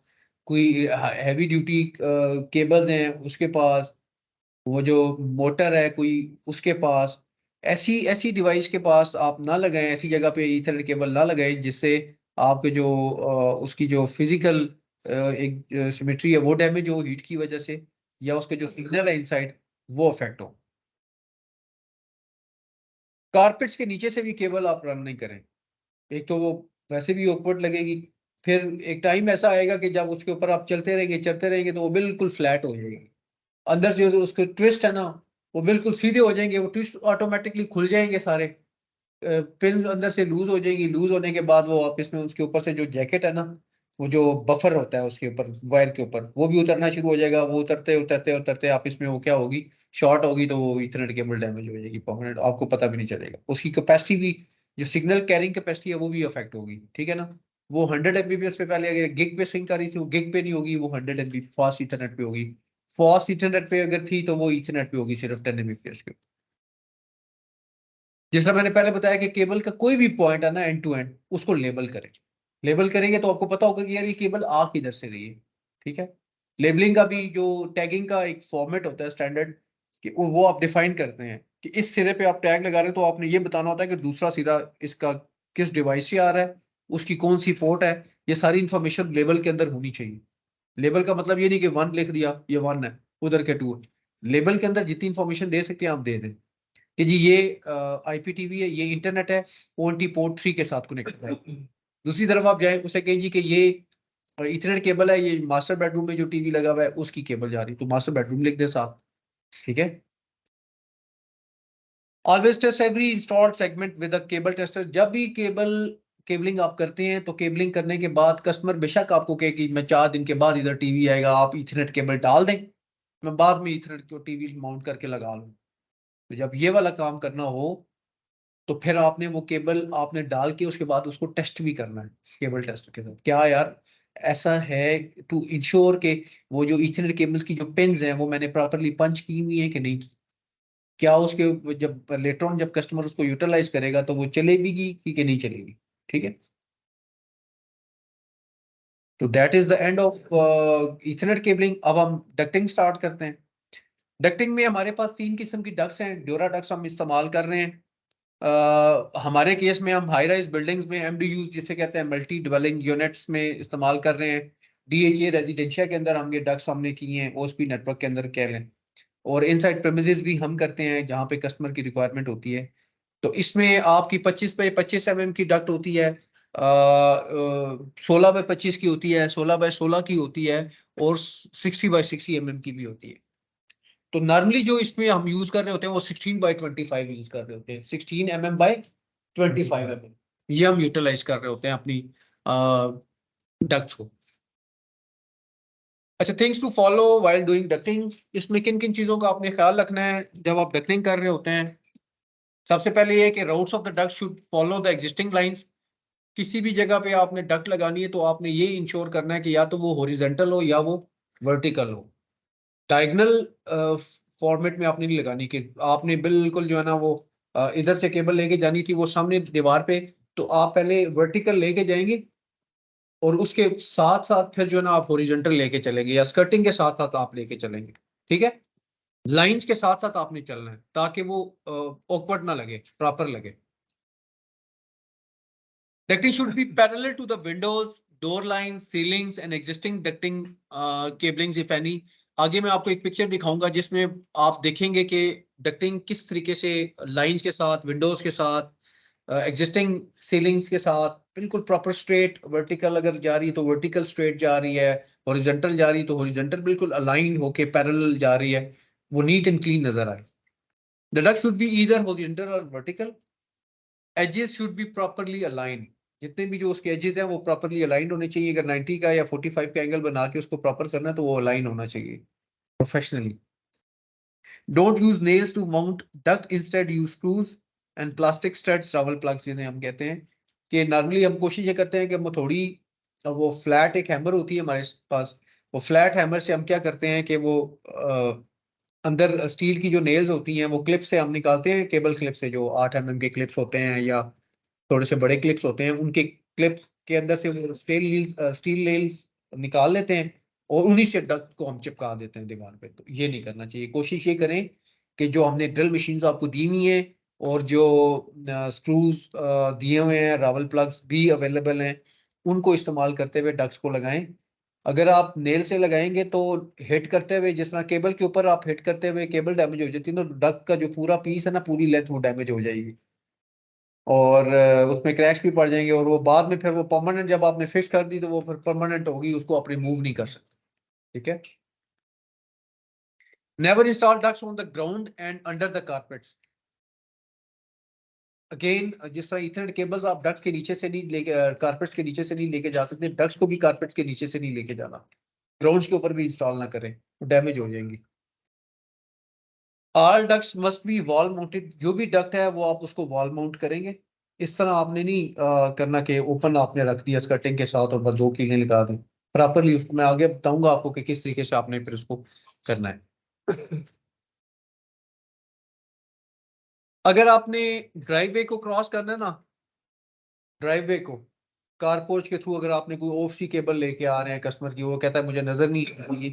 कोई हैवी ड्यूटी केबल्स हैं उसके पास, वो जो मोटर है कोई उसके पास, ऐसी ऐसी डिवाइस के पास आप ना लगाएं, ऐसी जगह पे ईथरनेट केबल ना लगाएं जिससे आपके जो उसकी जो फिजिकल एक सिमेट्री है वो डैमेज हो हीट की वजह से, या उसके जो सिग्नल है इनसाइड वो अफेक्ट हो। कारपेट्स के नीचे से भी केबल आप रन नहीं करें, एक तो वो वैसे भी ऑकवर्ड लगेगी, फिर एक टाइम ऐसा आएगा कि जब उसके ऊपर आप चलते रहेंगे तो वो बिल्कुल फ्लैट हो जाएगी। अंदर से जो उसके ट्विस्ट है ना वो बिल्कुल सीधे हो जाएंगे, वो ट्विस्ट ऑटोमेटिकली खुल जाएंगे सारे, पिन अंदर से लूज हो जाएगी, लूज होने के बाद वो वापस में उसके ऊपर से जो जैकेट है ना वो जो बफर होता है उसके ऊपर वायर के ऊपर, वो भी उतरना शुरू हो जाएगा। वो उतरते उतरते उतरते आप इसमें वो क्या होगी, शॉर्ट होगी, तो वो इथरनेट केबल डैमेज हो जाएगी परमानेंट, आपको पता भी नहीं चलेगा। उसकी कैपेसिटी भी, जो सिग्नल कैरिंग कैपेसिटी है वो भी अफेक्ट होगी, ठीक है ना। वो 100 एमबीपीएस पे पहले अगर गिग पे सिंक कर रही थी, वो गिग पे नहीं होगी, वो 100 एमबी फास्ट इथरनेट पे होगी। फास्ट इथरनेट पे अगर थी तो वो इथरनेट पे होगी सिर्फ 10 एमबीपीएस के। जैसा मैंने पहले बताया कि केबल का कोई भी पॉइंट है ना एंड टू एंड, उसको लेबल करें। लेबल करेंगे तो आपको पता होगा कि यार ये केबल आ किधर से रही है, ठीक है। लेबलिंग का भी जो टैगिंग का एक फॉर्मेट होता है स्टैंडर्ड, कि वो आप डिफाइन करते हैं कि इस सिरे पे आप टैग लगा रहे हैं, तो आपने ये बताना होता है कि दूसरा सिरा इसका किस डिवाइस से आ रहा है, उसकी कौन सी पोर्ट है। ये सारी इंफॉर्मेशन लेबल के अंदर होनी चाहिए। लेबल का मतलब ये नहीं कि 1 लिख दिया, ये 1 है, उधर के 2 है। लेबल के अंदर जितनी इंफॉर्मेशन दे सकते हैं आप दे दें कि जी ये आईपीटीवी है, ये इंटरनेट है, ओएनटी पोर्ट 3 के साथ कनेक्टेड है। दूसरी तरफ आप जाए उसे कहें जी कि ये इथरनेट केबल है, ये मास्टर बेडरूम में जो टीवी लगा हुआ है उसकी केबल जा रही है, तो मास्टर बेडरूम लिख दे साथ, ठीक है। Always test every installed segment with a cable tester. जब भी केबलिंग आप करते हैं तो केबलिंग करने के बाद कस्टमर बेशक आपको कहे कि मैं 4 दिन के बाद इधर टीवी आएगा, आप इथरनेट केबल डाल दें, मैं बाद में इथरनेट को टीवी माउंट करके लगा लूँ। तो जब ये वाला काम करना हो तो फिर आपने वो केबल आपने डाल के उसके बाद उसको टेस्ट भी करना है केबल टेस्टर के साथ, क्या यार ऐसा है, टू इंश्योर के वो जो इथरनेट केबल्स की जो पिन्स हैं वो मैंने प्रॉपरली पंच की हुई है कि नहीं की। क्या उसके जब लेटर ऑन जब कस्टमर उसको यूटिलाइज करेगा तो वो चलेगी कि नहीं चलेगी, ठीक है। तो that is the end of Ethernet cabling. अब हम डक्टिंग स्टार्ट करते हैं। डक्टिंग में हमारे पास 3 किस्म की डक्ट्स हैं। ड्यूरा डक्ट्स हम इस्तेमाल कर रहे हैं। हमारे केस में हम हाई राइज बिल्डिंग्स में एमडीयूज जिसे कहते हैं मल्टी डिवेलिंग यूनिट्स में इस्तेमाल कर रहे हैं। डीएचए रेजिडेंशिया के अंदर हमने डक्ट्स हमने किए हैं, ओएसपी नेटवर्क के अंदर कह लें। और इनसाइड प्रेमिसेस भी हम करते हैं जहाँ पे कस्टमर की रिक्वायरमेंट होती है। तो इसमें आपकी 25 बाई 25 mm की डक्ट होती है, 16 बाई 25 की होती है, 16 बाई 16 की होती है, और 60 बाई 60 mm की भी होती है। तो नॉर्मली जो इसमें हम यूज कर रहे होते हैं वो 16 बाई 25 यूज कर रहे होते हैं, 16 mm बाई 25 mm ये हम यूटिलाइज कर रहे होते हैं अपनी डक्ट को। अच्छा, things to follow while doing ducting. इसमें किन किन चीजों का आपने ख्याल रखना है जब आप डक्टिंग कर रहे होते हैं। सबसे पहले ये है कि routes of the duct should follow the existing lines. किसी भी जगह पे आपने डक्ट लगानी है तो आपने ये इंश्योर करना है कि या तो वो हॉरिजॉन्टल हो या वो वर्टिकल हो। डायगोनल फॉर्मेट में आपने नहीं लगानी कि आपने बिल्कुल जो है ना वो इधर से केबल लेके जानी थी वो सामने दीवार पे, तो आप पहले वर्टिकल लेके जाएंगे और उसके साथ साथ फिर जो है ना आप हॉरिजॉन्टल लेके चलेंगे, या स्कर्टिंग के साथ साथ आप लेके चलेंगे, ठीक है। लाइंस के साथ साथ आपने चलना है ताकि वो ऑकवर्ड ना लगे, प्रॉपर लगे। Ducting should be parallel to the windows, door lines, ceilings and existing ducting cablings if any। आगे मैं आपको एक पिक्चर दिखाऊंगा जिसमें आप देखेंगे कि डक्टिंग किस तरीके से लाइंस के साथ, विंडोज के साथ, एग्जिस्टिंग सीलिंग्स के साथ बिल्कुल प्रॉपर स्ट्रेट, वर्टिकल अगर जा रही है तो वर्टिकल स्ट्रेट जा रही है, हॉरिजॉन्टल जा रही है तो हॉरिजॉन्टल बिल्कुल अलाइन होके पैरेलल जा रही है, वो नीट एंड क्लीन नजर आए। The duct should be either horizontal और vertical. Edges should be properly aligned. जितने भी जो उसके एजेस हैं वो प्रॉपरली अलाइंड होने चाहिए। अगर 90 का या 45 का एंगल बना के उसको प्रॉपर करना है तो वो अलाइन होना चाहिए professionally. Don't use nails to mount duct, instead use screws and plastic studs, travel plugs जिन्हें हम कहते हैं। कि नॉर्मली हम कोशिश ये करते हैं कि हम थोड़ी वो फ्लैट एक हैमर होती है हमारे पास, वो फ्लैट हैमर से हम क्या करते हैं कि वो अंदर स्टील की जो नेल्स होती हैं वो क्लिप से हम निकालते हैं, केबल क्लिप से, जो 8 mm के क्लिप्स होते हैं या थोड़े से बड़े क्लिप्स होते हैं, उनके क्लिप के अंदर से वो स्टील नेल्स निकाल लेते हैं और उन्हीं से डक को हम चिपका देते हैं दीवार पे। तो ये नहीं करना चाहिए। कोशिश ये करें कि जो हमने ड्रिल मशीन्स आपको दी हुई हैं और जो स्क्रूज दिए हुए हैं, रावल प्लग्स भी अवेलेबल हैं, उनको इस्तेमाल करते हुए डक्स को लगाएं। अगर आप नेल से लगाएंगे तो हिट करते हुए, जिस तरह केबल के ऊपर आप हिट करते हुए केबल डैमेज हो जाती है, तो डक का जो पूरा पीस है ना, पूरी लेंथ वो डैमेज हो जाएगी और उसमें क्रैक्स भी पड़ जाएंगे, और वो बाद में फिर वो परमानेंट जब आपने फिक्स कर दी तो वो फिर परमानेंट होगी, उसको आप रिमूव नहीं कर सकते, ठीक है। Never install ducts on the ground and under the carpets. Again जिस तरह इथरनेट केबल्स आप डक्ट्स के नीचे से नहीं लेके कारपेट्स के नीचे से नहीं लेके जा सकते, डक्ट्स को भी कारपेट्स के नीचे से नहीं लेके जाना, ग्राउंड्स के ऊपर भी इंस्टॉल ना करें, तो डैमेज हो जाएंगी। All ducts must be wall mounted, जो भी डक्ट है वो आप उसको वॉल माउंट करेंगे। इस तरह आपने नहीं करना कि ओपन आपने रख दिया स्कर्टिंग के साथ और बस 2 कीलें लगा दी। प्रॉपरली उसको मैं आगे बताऊंगा आपको कि किस तरीके से आपने फिर उसको करना है। अगर आपने ड्राइववे को क्रॉस करना है ना, ड्राइववे को कारपोर्च के थ्रू अगर आपने कोई ऑफ सी केबल लेके आ रहे हैं कस्टमर की, वो कहता है मुझे नजर नहीं आ रही,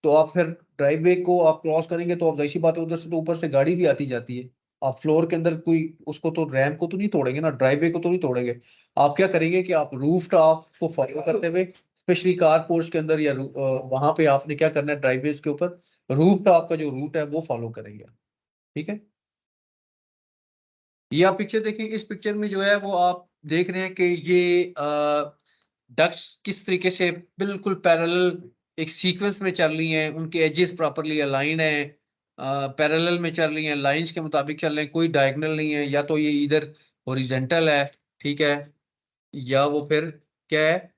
तो आप फिर ड्राइववे को आप क्रॉस करेंगे तो आप जाहिर सी बात है उधर से तो ऊपर से गाड़ी भी आती जाती है, आप फ्लोर के अंदर कोई उसको तो रैंप को तो नहीं तोड़ेंगे ना, ड्राइववे को तो नहीं तोड़ेंगे। आप क्या करेंगे कि आप रूफ टॉप को फॉलो करते हुए स्पेशली कार पोर्च के अंदर या वहां पे आपने क्या करना है, ड्राइववेज के ऊपर रूफ टॉप का जो रूट है वो फॉलो करेंगे। ठीक है, ये आप पिक्चर देखिए, इस पिक्चर में जो है वो आप देख रहे हैं कि ये डक्ट्स किस तरीके से बिल्कुल पैरेलल एक सीक्वेंस में चल रही हैं, उनके एजेस प्रॉपरली अलाइंड हैं, पैरेलल में चल रही हैं, लाइंस के मुताबिक चल रहे हैं, कोई डायगोनल नहीं है, या तो ये इधर हॉरिजेंटल है, ठीक है, या वो फिर क्या है,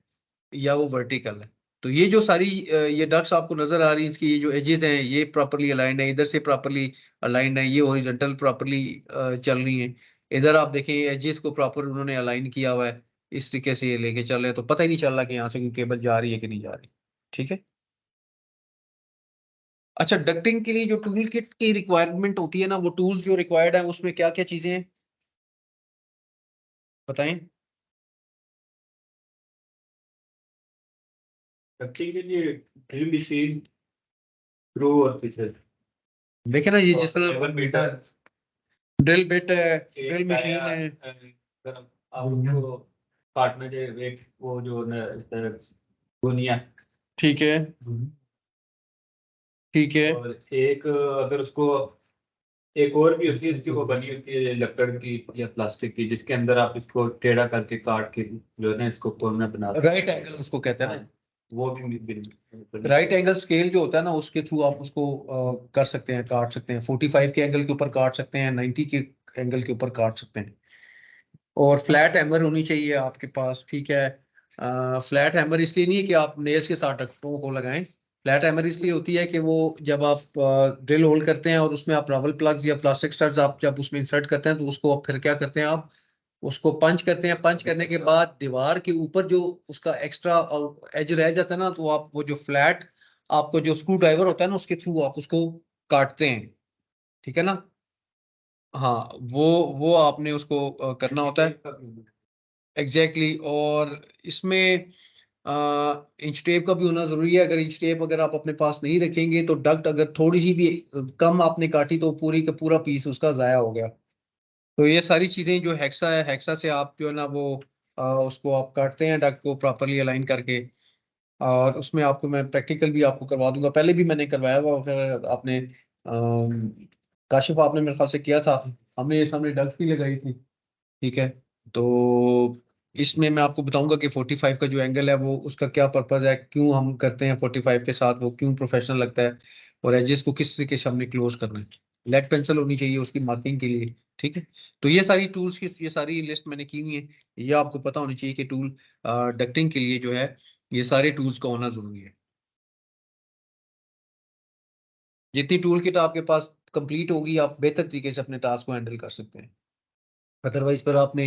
या वो वर्टिकल है। तो ये जो सारी ये डक्ट्स आपको नजर आ रही है, इसकी ये जो एजेस हैं ये प्रॉपरली अलाइंड है, इधर से प्रॉपरली अलाइंड है, ये हॉरिजॉन्टल प्रॉपरली चल रही है। इधर आप देखें एजेस को प्रॉपर उन्होंने अलाइन किया हुआ है, इस तरीके से ये लेके चल रहे हैं, तो पता ही नहीं चल रहा कि यहाँ से कोई केबल जा रही है कि नहीं जा रही। ठीक है, अच्छा, डक्टिंग के लिए जो टूल किट की रिक्वायरमेंट होती है ना, वो टूल्स जो रिक्वायर्ड है उसमें क्या क्या चीजें हैं बताएं। डक्टिंग के लिए ड्रिल मशीन, स्क्रू और फिशर, देखे ना, ये जिस तरह लेवल मीटर, ड्रिल बिट है, एक ड्रिल मशीन डाया, है। अगर आपको काटना चाहिए एक वो जो गुनिया, ठीक है, ठीक है, और एक अगर उसको एक और भी होती है इसकी, वो बनी होती है लकड़ की या प्लास्टिक की, जिसके अंदर आप इसको टेढ़ा करके काट के जो है ना इसको कोना बना सकते राइट एंगल उसको कहते हैं हैं। ना। हाँ, वो भी बनी राइट एंगल स्केल जो होता है ना, उसके थ्रू आप उसको कर सकते हैं, काट सकते हैं, 45 के एंगल के ऊपर काट सकते हैं, 90 के एंगल के ऊपर काट सकते हैं। और फ्लैट हैमर होनी चाहिए आपके पास, ठीक है। फ्लैट हैमर इसलिए नहीं है कि आप नेल्स के साथ डक्टों को लगाएं, फ्लैट हैमर इसलिए होती है कि वो जब आप ड्रिल होल करते हैं और उसमें आप रबल प्लग्स या प्लास्टिक स्टड्स आप जब उसमें इंसर्ट करते हैं, तो उसको आप फिर क्या करते हैं, आप उसको पंच करते हैं, पंच करने के बाद दीवार के ऊपर जो उसका एक्स्ट्रा एज रह जाता है ना, तो आप वो जो फ्लैट आपको जो स्क्रू ड्राइवर होता है ना उसके थ्रू आप उसको काटते हैं। ठीक है ना, हाँ, वो आपने उसको करना होता है है। Exactly exactly। और इसमें इंच टेप का भी होना जरूरी है, अगर इंच टेप अगर आप अपने पास नहीं रखेंगे तो डक्ट अगर थोड़ी सी भी कम आपने काटी तो पूरी का पूरा पीस उसका जाया हो गया। तो ये सारी चीजें जो हेक्सा है, हेक्सा से आप जो है ना वो उसको आप काटते हैं डक्ट को प्रॉपरली अलाइन करके, और उसमें आपको मैं प्रैक्टिकल भी आपको करवा दूंगा, पहले भी मैंने करवाया हुआ, फिर आपने काशिफ आपने मेरे ख्याल से किया था, हमने ये सामने डक्ट भी लगाई थी। ठीक है, तो इसमें मैं आपको बताऊंगा कि 45 का जो एंगल है वो उसका क्या पर्पज है, क्यों हम करते हैं 45 के साथ, वो क्यों प्रोफेशनल लगता है, और एजेस को किस तरीके से हमने क्लोज करना है। लेड पेंसिल होनी चाहिए उसकी मार्किंग के लिए। ठीक है, तो ये सारी टूल्स की ये सारी लिस्ट मैंने की हुई है, ये आपको पता होनी चाहिए कि टूल डक्टिंग के लिए जो है ये सारे टूल्स का होना जरूरी है। जितनी टूल किट आपके पास कंप्लीट होगी आप बेहतर तरीके से अपने टास्क को हैंडल कर सकते हैं। अदरवाइज पर आपने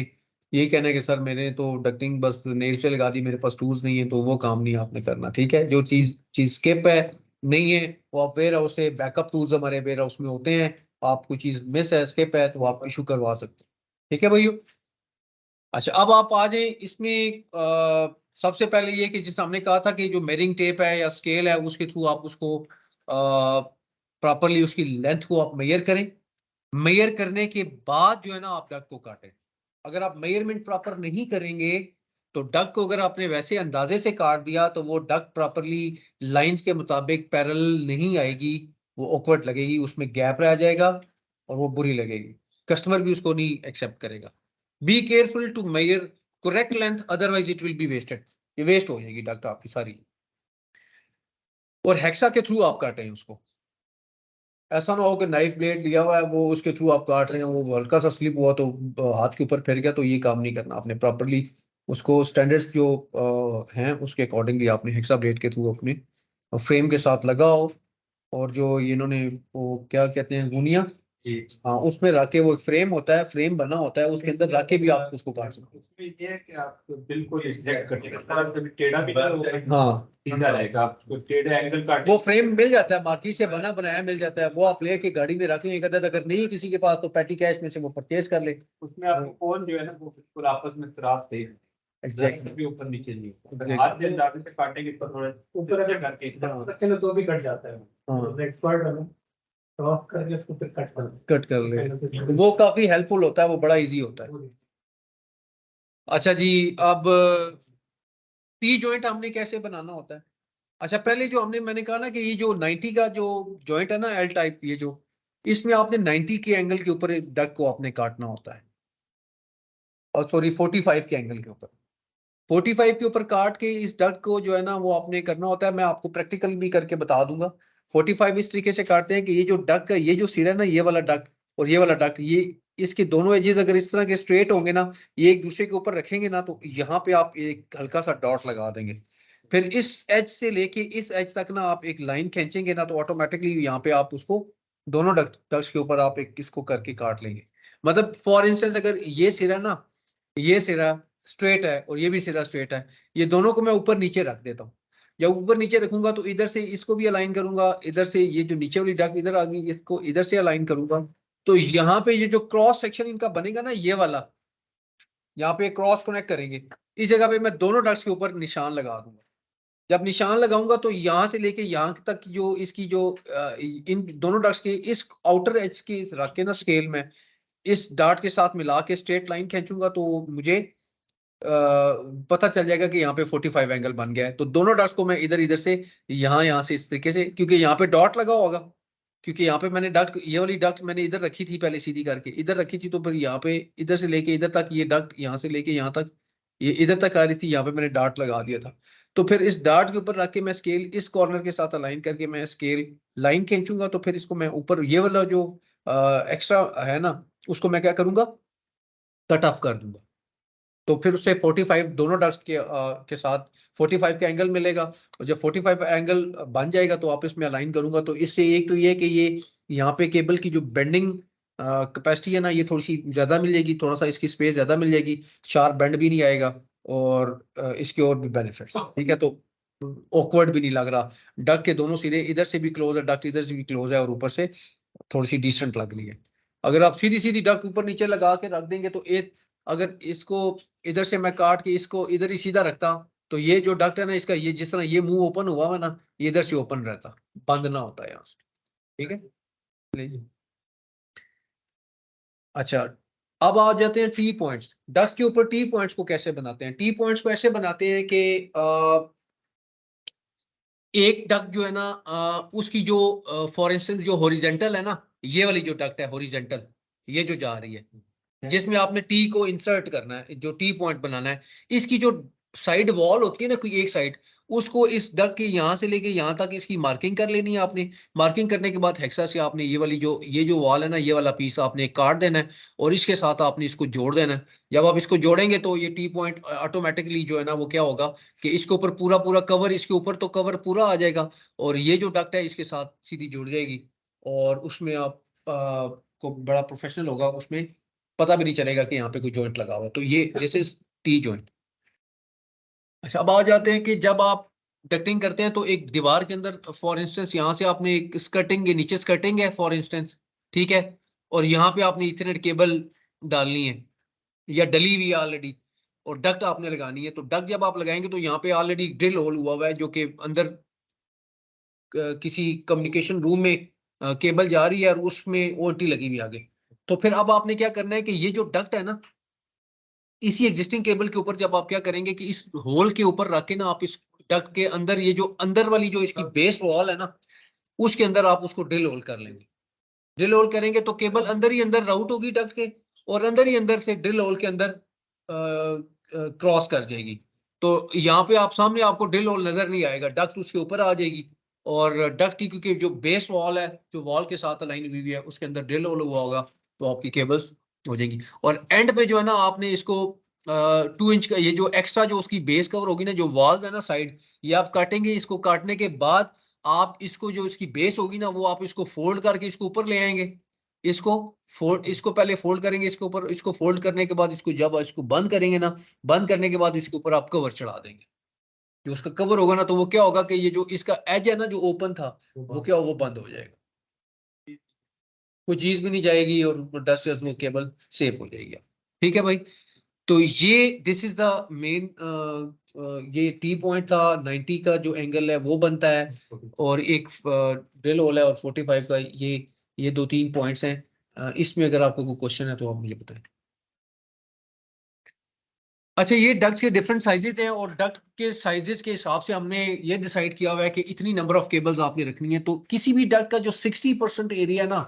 यही कहना है कि सर मैंने तो डक्टिंग बस नेल से लगा दी, मेरे पास टूल्स नहीं है, तो वो काम नहीं आपने करना। ठीक है, जो चीज चीज स्किप है, नहीं है, वो आप वेयर हाउस से बैकअप टूल्स हमारे वेयर हाउस में होते हैं, आप कोई चीज मिस है, स्किप है, तो आप इशू करवा सकते हैं। ठीक है भाइयों, अच्छा अब आप आ जाए इसमें सबसे पहले ये कि जिस हमने कहा था कि जो मेयरिंग टेप है या स्केल है उसके थ्रू आप उसको प्रॉपरली उसकी लेंथ को आप मेजर करें, मेजर करने के बाद जो है ना आप डक को काटें। अगर आप मेजरमेंट प्रॉपर नहीं करेंगे तो डक को अगर आपने वैसे अंदाजे से काट दिया तो वो डक प्रॉपरली लाइंस के मुताबिक पैरेलल नहीं आएगी, वो ऑकवर्ड लगेगी, उसमें गैप रह जाएगा और वो बुरी लगेगी, कस्टमर भी उसको नहीं एक्सेप्ट करेगा। Be careful to measure correct length, otherwise it will be wasted, ये वेस्ट हो जाएगी डक आपकी सारी। और हेक्सा के थ्रू आप काटें उसको। ऐसा ना हो कि नाइफ ब्लेड लिया हुआ है वो उसके थ्रू आप काट रहे हैं, वो हल्का सा स्लिप हुआ तो हाथ के ऊपर फिर गया, तो ये काम नहीं करना आपने। प्रॉपरली उसको स्टैंडर्ड्स जो हैं उसके अकॉर्डिंगली आपने हेक्सा ब्लेड के थ्रू अपने फ्रेम के साथ लगाओ। और जो ये इन्होंने वो क्या कहते हैं गुनिया, हाँ उसमें रख के, वो एक फ्रेम होता है, फ्रेम बना होता है, उसके अंदर रख के भी आप उसको काट सकते हो। उसमें ये है कि आप बिल्कुल एग्जैक्ट कटेगा, तरफ से भी टेढ़ा भी नहीं होगा, हाँ सीधा रहेगा, आपको टेढ़े एंगल काट वो फ्रेम मिल जाता है मार्केट से, बना बनाया मिल जाता है, वो आप लेके गाड़ी में रख लें। अगर नहीं किसी के पास तो पेटी कैश में से वो परचेज कर ले। उसमें आपको फोन जो है ना वो बिल्कुल आपस में क्रॉस है, एग्जैक्टली भी ऊपर नीचे नहीं होगा। Exactly. हाथ से अंदाजे से काटेंगे तो थोड़ा ऊपर से अगर करके इस तरह रखें तो भी कट जाता है। हाँ एक्सपर्ट है ना, क्रॉस करके उसको फिर कट कर कट कर ले, वो काफी हेल्पफुल होता है, वो बड़ा इजी होता है। अच्छा जी, अब टी जॉइंट हमने कैसे बनाना होता है? अच्छा पहले जो मैंने कहा ना कि ये जो 90 का जो जॉइंट है ना, एल टाइप, ये जो इसमें आपने 90 के एंगल के ऊपर डक को आपने काटना होता है, और सॉरी 45 के एंगल के ऊपर, 45 के ऊपर काट के इस डक को जो है ना वो आपने करना होता है। मैं आपको प्रैक्टिकल भी करके बता दूंगा। 45 इस तरीके से काटते हैं कि ये जो डक का ये जो सिर है ना, ये वाला डक और ये वाला डक, ये इसके दोनों एजेस अगर इस तरह के स्ट्रेट होंगे ना, ये एक दूसरे के ऊपर रखेंगे ना, तो यहाँ पे आप एक हल्का सा डॉट लगा देंगे। फिर इस एज से लेके इस एज तक ना आप एक लाइन खींचेंगे ना, तो ऑटोमेटिकली यहाँ पे आप उसको दोनों डक्स के ऊपर आप एक इसको करके काट लेंगे। मतलब फॉर इंस्टेंस अगर ये सिरा ना, ये सिरा स्ट्रेट है और ये भी सिरा स्ट्रेट है, ये दोनों को मैं ऊपर नीचे रख देता हूँ। जब ऊपर नीचे रखूंगा तो इधर से इसको भी अलाइन करूंगा, इधर से ये जो नीचे वाली डक इधर आ गई इसको इधर से अलाइन करूंगा। तो यहाँ पे ये जो क्रॉस सेक्शन इनका बनेगा ना, ये वाला यहाँ पे क्रॉस कनेक्ट करेंगे, इस जगह पे मैं दोनों डक्स के ऊपर निशान लगा दूंगा। जब निशान लगाऊंगा तो यहाँ से लेके यहाँ तक जो इसकी जो इन दोनों डक्स के इस आउटर एज के रख के ना स्केल में इस डार्ट के साथ मिला के स्ट्रेट लाइन खींचूंगा, तो मुझे पता चल जाएगा कि यहाँ पे 45 एंगल बन गया है। तो दोनों डॉट्स को मैं इधर इधर से यहाँ से इस तरीके से, क्योंकि यहाँ पे डॉट लगा होगा, क्योंकि यहाँ पे मैंने डॉट, ये वाली डॉट मैंने इधर रखी थी पहले सीधी करके इधर रखी थी, तो फिर यहाँ पे इधर से लेके इधर तक ये डॉट, यहाँ से लेके यहाँ तक ये इधर तक आ रही थी, यहाँ पे मैंने डॉट लगा दिया था। तो फिर इस डॉट के ऊपर रख के मैं स्केल इस कॉर्नर के साथ अलाइन करके मैं स्केल लाइन खींचूंगा, तो फिर इसको मैं ऊपर ये वाला जो एक्स्ट्रा है ना, उसको मैं क्या करूंगा, कट ऑफ कर दूंगा। तो फिर उससे 45 दोनों डक्स के साथ 45 का एंगल मिलेगा। और जब 45 एंगल बन जाएगा तो आप इसमें अलाइन करूंगा, तो इससे एक तो ये कि ये यहाँ पे केबल की जो बेंडिंग कैपेसिटी है ना, ये थोड़ी सी ज्यादा मिल जाएगी, थोड़ा सा इसकी स्पेस ज्यादा मिल जाएगी, शार्प बेंड भी नहीं आएगा, और इसके और भी बेनिफिट्स, ठीक है। तो ऑकवर्ड भी नहीं लग रहा, डक के दोनों सिरे इधर से भी क्लोज है, डक इधर से भी क्लोज है, और ऊपर से थोड़ी सी डिसेंट लग रही है। अगर आप सीधी सीधी डक ऊपर नीचे लगा के रख देंगे तो एक, अगर इसको इधर से मैं काट के इसको इधर ही सीधा रखता, तो ये जो डक्ट है ना इसका, ये जिस तरह ये मुंह ओपन हुआ है ना, ये इधर से ओपन रहता, बंद ना होता है यहाँ से, ठीक है। लीजिए। अच्छा, अब आ जाते हैं टी पॉइंट्स। डक्ट के ऊपर टी पॉइंट्स को कैसे बनाते हैं? टी पॉइंट्स को ऐसे बनाते हैं कि एक डक्ट जो है ना, उसकी जो फॉर इंस्टेंस जो हॉरिजेंटल है ना, ये वाली जो डक्ट है हॉरिजेंटल, ये जो जा रही है जिसमें आपने टी को इंसर्ट करना है, जो टी पॉइंट बनाना है, इसकी जो साइड वॉल होती है ना, कोई एक साइड, उसको इस डक के यहाँ से लेके यहाँ तक इसकी मार्किंग कर लेनी है आपने। मार्किंग करने के बाद हेक्सा से आपने ये वाली जो ये जो वॉल है ना, ये वाला पीस आपने काट देना है, और इसके साथ आपने इसको जोड़ देना है। जब आप इसको जोड़ेंगे तो ये टी पॉइंट ऑटोमेटिकली जो है ना वो क्या होगा कि इसके ऊपर पूरा पूरा कवर, इसके ऊपर तो कवर पूरा आ जाएगा, और ये जो डक्ट है इसके साथ सीधी जुड़ जाएगी, और उसमें आप को बड़ा प्रोफेशनल होगा, उसमें पता भी नहीं चलेगा कि यहाँ पे कोई जॉइंट लगा हुआ है। तो ये दिस इज टी जॉइंट। अच्छा, अब आ जाते हैं कि जब आप डक्टिंग करते हैं तो एक दीवार के अंदर फॉर इंस्टेंस यहाँ से आपने एक स्कर्टिंग, नीचे स्कर्टिंग है फॉर इंस्टेंस, ठीक है, और यहाँ पे आपने इथरनेट केबल डालनी है या डली हुई है ऑलरेडी, और डक्ट आपने लगानी है। तो डक्ट जब आप लगाएंगे तो यहाँ पे ऑलरेडी ड्रिल होल हुआ हुआ है, जो कि अंदर किसी कम्युनिकेशन रूम में केबल जा रही है, और उसमें ओटी लगी हुई आगे। तो फिर अब आपने क्या करना है कि ये जो डक्ट है ना, इसी एग्जिस्टिंग केबल के ऊपर जब आप क्या करेंगे कि इस होल के ऊपर रख के ना, आप इस डक्ट के अंदर ये जो अंदर वाली जो इसकी बेस वॉल है ना, उसके अंदर आप उसको ड्रिल होल कर लेंगे। ड्रिल होल करेंगे तो केबल अंदर ही अंदर राउट होगी डक्ट के, और अंदर ही अंदर से ड्रिल होल के अंदर क्रॉस कर जाएगी। तो यहाँ पे आप सामने आपको ड्रिल होल नजर नहीं आएगा, डक्ट उसके ऊपर आ जाएगी, और डक्ट की क्योंकि जो बेस वॉल है, जो वॉल के साथ अलाइन हुई है, उसके अंदर ड्रिल होल हुआ होगा, तो आपकी केबल्स हो जाएंगी। और एंड पे जो है ना आपने इसको 2 इंच का ये जो एक्स्ट्रा जो उसकी बेस कवर होगी ना, जो वॉल्स है ना साइड, ये आप काटेंगे। इसको काटने के बाद आप इसको जो इसकी बेस होगी ना, वो आप इसको फोल्ड करके इसको ऊपर ले आएंगे। इसको पहले फोल्ड करेंगे इसके ऊपर, इसको फोल्ड करने के बाद इसको जब इसको बंद करेंगे ना, बंद करने के बाद इसके ऊपर आप कवर चढ़ा देंगे। जो उसका कवर होगा ना, तो वो क्या होगा कि ये जो इसका एज है ना जो ओपन था, वो क्या वो बंद हो जाएगा, कोई चीज भी नहीं जाएगी और डस्ट वो केबल सेफ हो जाएगी। ठीक है भाई। तो ये दिस इज द मेन, ये टी पॉइंट था 90 का जो एंगल है वो बनता है, और एक ड्रिल होल है, और 45 का ये 2-3 पॉइंट्स हैं। इसमें अगर आपको कोई क्वेश्चन है तो आप मुझे बताएं। अच्छा, ये डक्ट के डिफरेंट साइजेस हैं, और डक्ट के साइजेस के हिसाब से हमने ये डिसाइड किया हुआ है कि इतनी नंबर ऑफ केबल्स आपने रखनी है। तो किसी भी डक्ट का जो 60% एरिया ना,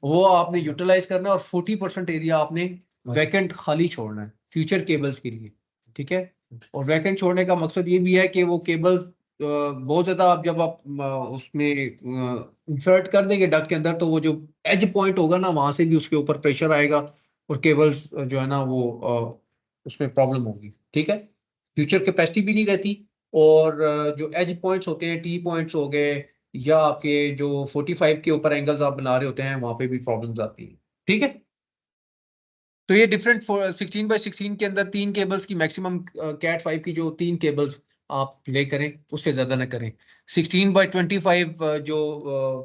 वो आपने यूटिलाइज करना है, और 40% एरिया आपने वैकेंट खाली छोड़ना है फ्यूचर केबल्स के लिए। ठीक है। और वैकेंट छोड़ने का मकसद ये भी है कि वो केबल्स बहुत ज्यादा आप जब आप उसमें इंसर्ट कर देंगे डक्ट के अंदर, तो वो जो एज पॉइंट होगा ना, वहां से भी उसके ऊपर प्रेशर आएगा, और केबल्स जो है ना वो उसमें प्रॉब्लम होगी। ठीक है। फ्यूचर कैपेसिटी भी नहीं रहती, और जो एज पॉइंट्स होते हैं, टी पॉइंट्स हो गए, या आपके जो 45 के ऊपर एंगल्स आप बना रहे होते हैं, वहां पे भी प्रॉब्लम्स आती हैं। ठीक है। तो ये डिफरेंट 16x16 के अंदर 3 केबल्स की मैक्सिमम, कैट 5 की जो 3 केबल्स आप प्ले करें, उससे ज्यादा ना करें। 16x25 जो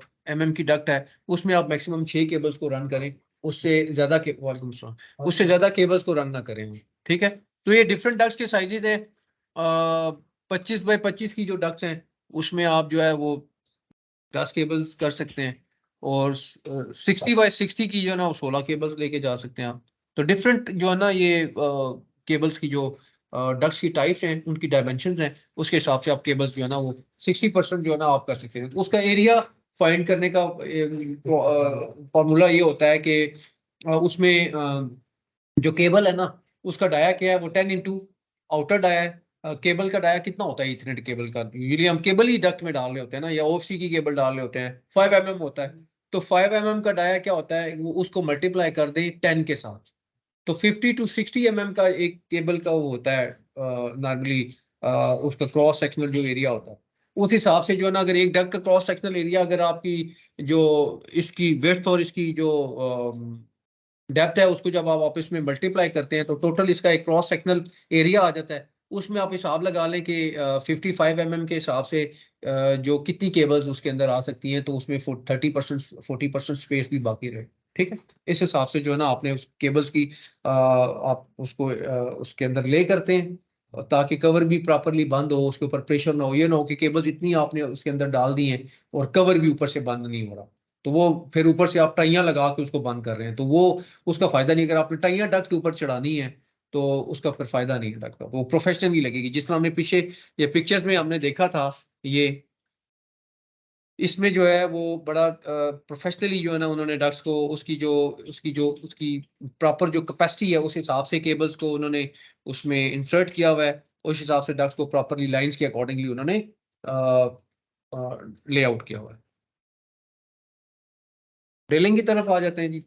की डक्ट है, उसमें आप मैक्सिमम 6 केबल्स को रन करें, उससे ज्यादा के वालेकुम सलाम, उससे ज्यादा केबल्स को रन ना करें। ठीक है। तो ये डिफरेंट डक्ट्स के साइजेस हैं। 25x25 की जो डक्ट्स हैं, उसमें आप जो है वो 10 केबल्स कर सकते हैं, और 60x60 की जो है ना वो 16 केबल्स लेके जा सकते हैं आप। तो डिफरेंट जो है ना ये केबल्स की जो डक्ट्स की टाइप्स हैं, उनकी डायमेंशंस हैं, उसके हिसाब से आप केबल्स जो है ना वो 60% जो है ना आप कर सकते हैं। तो उसका एरिया फाइंड करने का फॉर्मूला ये होता है कि उसमें जो केबल है ना, उसका डाया क्या है, वो 10 इंटू आउटर डाया है। केबल का डाया कितना होता है इथरनेट केबल का, यूजली हम केबल ही डक्ट में डाल रहे होते हैं ना, या ओएफसी की केबल डाल रहे होते हैं, 5 mm होता है। तो 5 mm का डाया क्या होता है, वो उसको मल्टीप्लाई कर दें 10 के साथ, तो 50 to 60 mm का एक केबल का वो होता है नॉर्मली, उसका क्रॉस सेक्शनल जो एरिया होता है। उस हिसाब से जो है ना, अगर एक डक का क्रॉस सेक्शनल एरिया, अगर आपकी जो इसकी विड्थ और इसकी जो डेप्थ है, उसको जब आप आपस में मल्टीप्लाई करते हैं, तो टोटल इसका एक क्रॉस सेक्शनल एरिया आ जाता है। उसमें आप हिसाब लगा लें कि 55 mm के हिसाब से जो कितनी केबल्स उसके अंदर आ सकती हैं, तो उसमें 40% स्पेस भी बाकी रहे। ठीक है। इस हिसाब से जो है ना आपने उस केबल्स की आप उसको उसके अंदर ले करते हैं, ताकि कवर भी प्रॉपरली बंद हो, उसके ऊपर प्रेशर ना हो। ये ना हो कि केबल्स इतनी आपने उसके अंदर डाल दी हैं और कवर भी ऊपर से बंद नहीं हो रहा, तो वो फिर ऊपर से आप टाइयां लगा के उसको बंद कर रहे हैं, तो वो उसका फायदा नहीं। अगर आपने टाइयां डक्ट के ऊपर चढ़ानी है, तो उसका फिर फायदा नहीं है डक्ट का, वो प्रोफेशनल नहीं लगेगी। जिस तरह हमने पीछे ये पिक्चर्स में हमने देखा था, ये इसमें जो है वो बड़ा प्रोफेशनली जो है ना उन्होंने डक्ट्स को उसकी प्रॉपर जो कैपेसिटी है, उस हिसाब से केबल्स को उन्होंने उसमें इंसर्ट किया हुआ है। उस हिसाब से डक्ट्स को प्रॉपरली लाइंस के अकॉर्डिंगली उन्होंने लेआउट किया हुआ है। ड्रिलिंग की तरफ आ जाते हैं जी।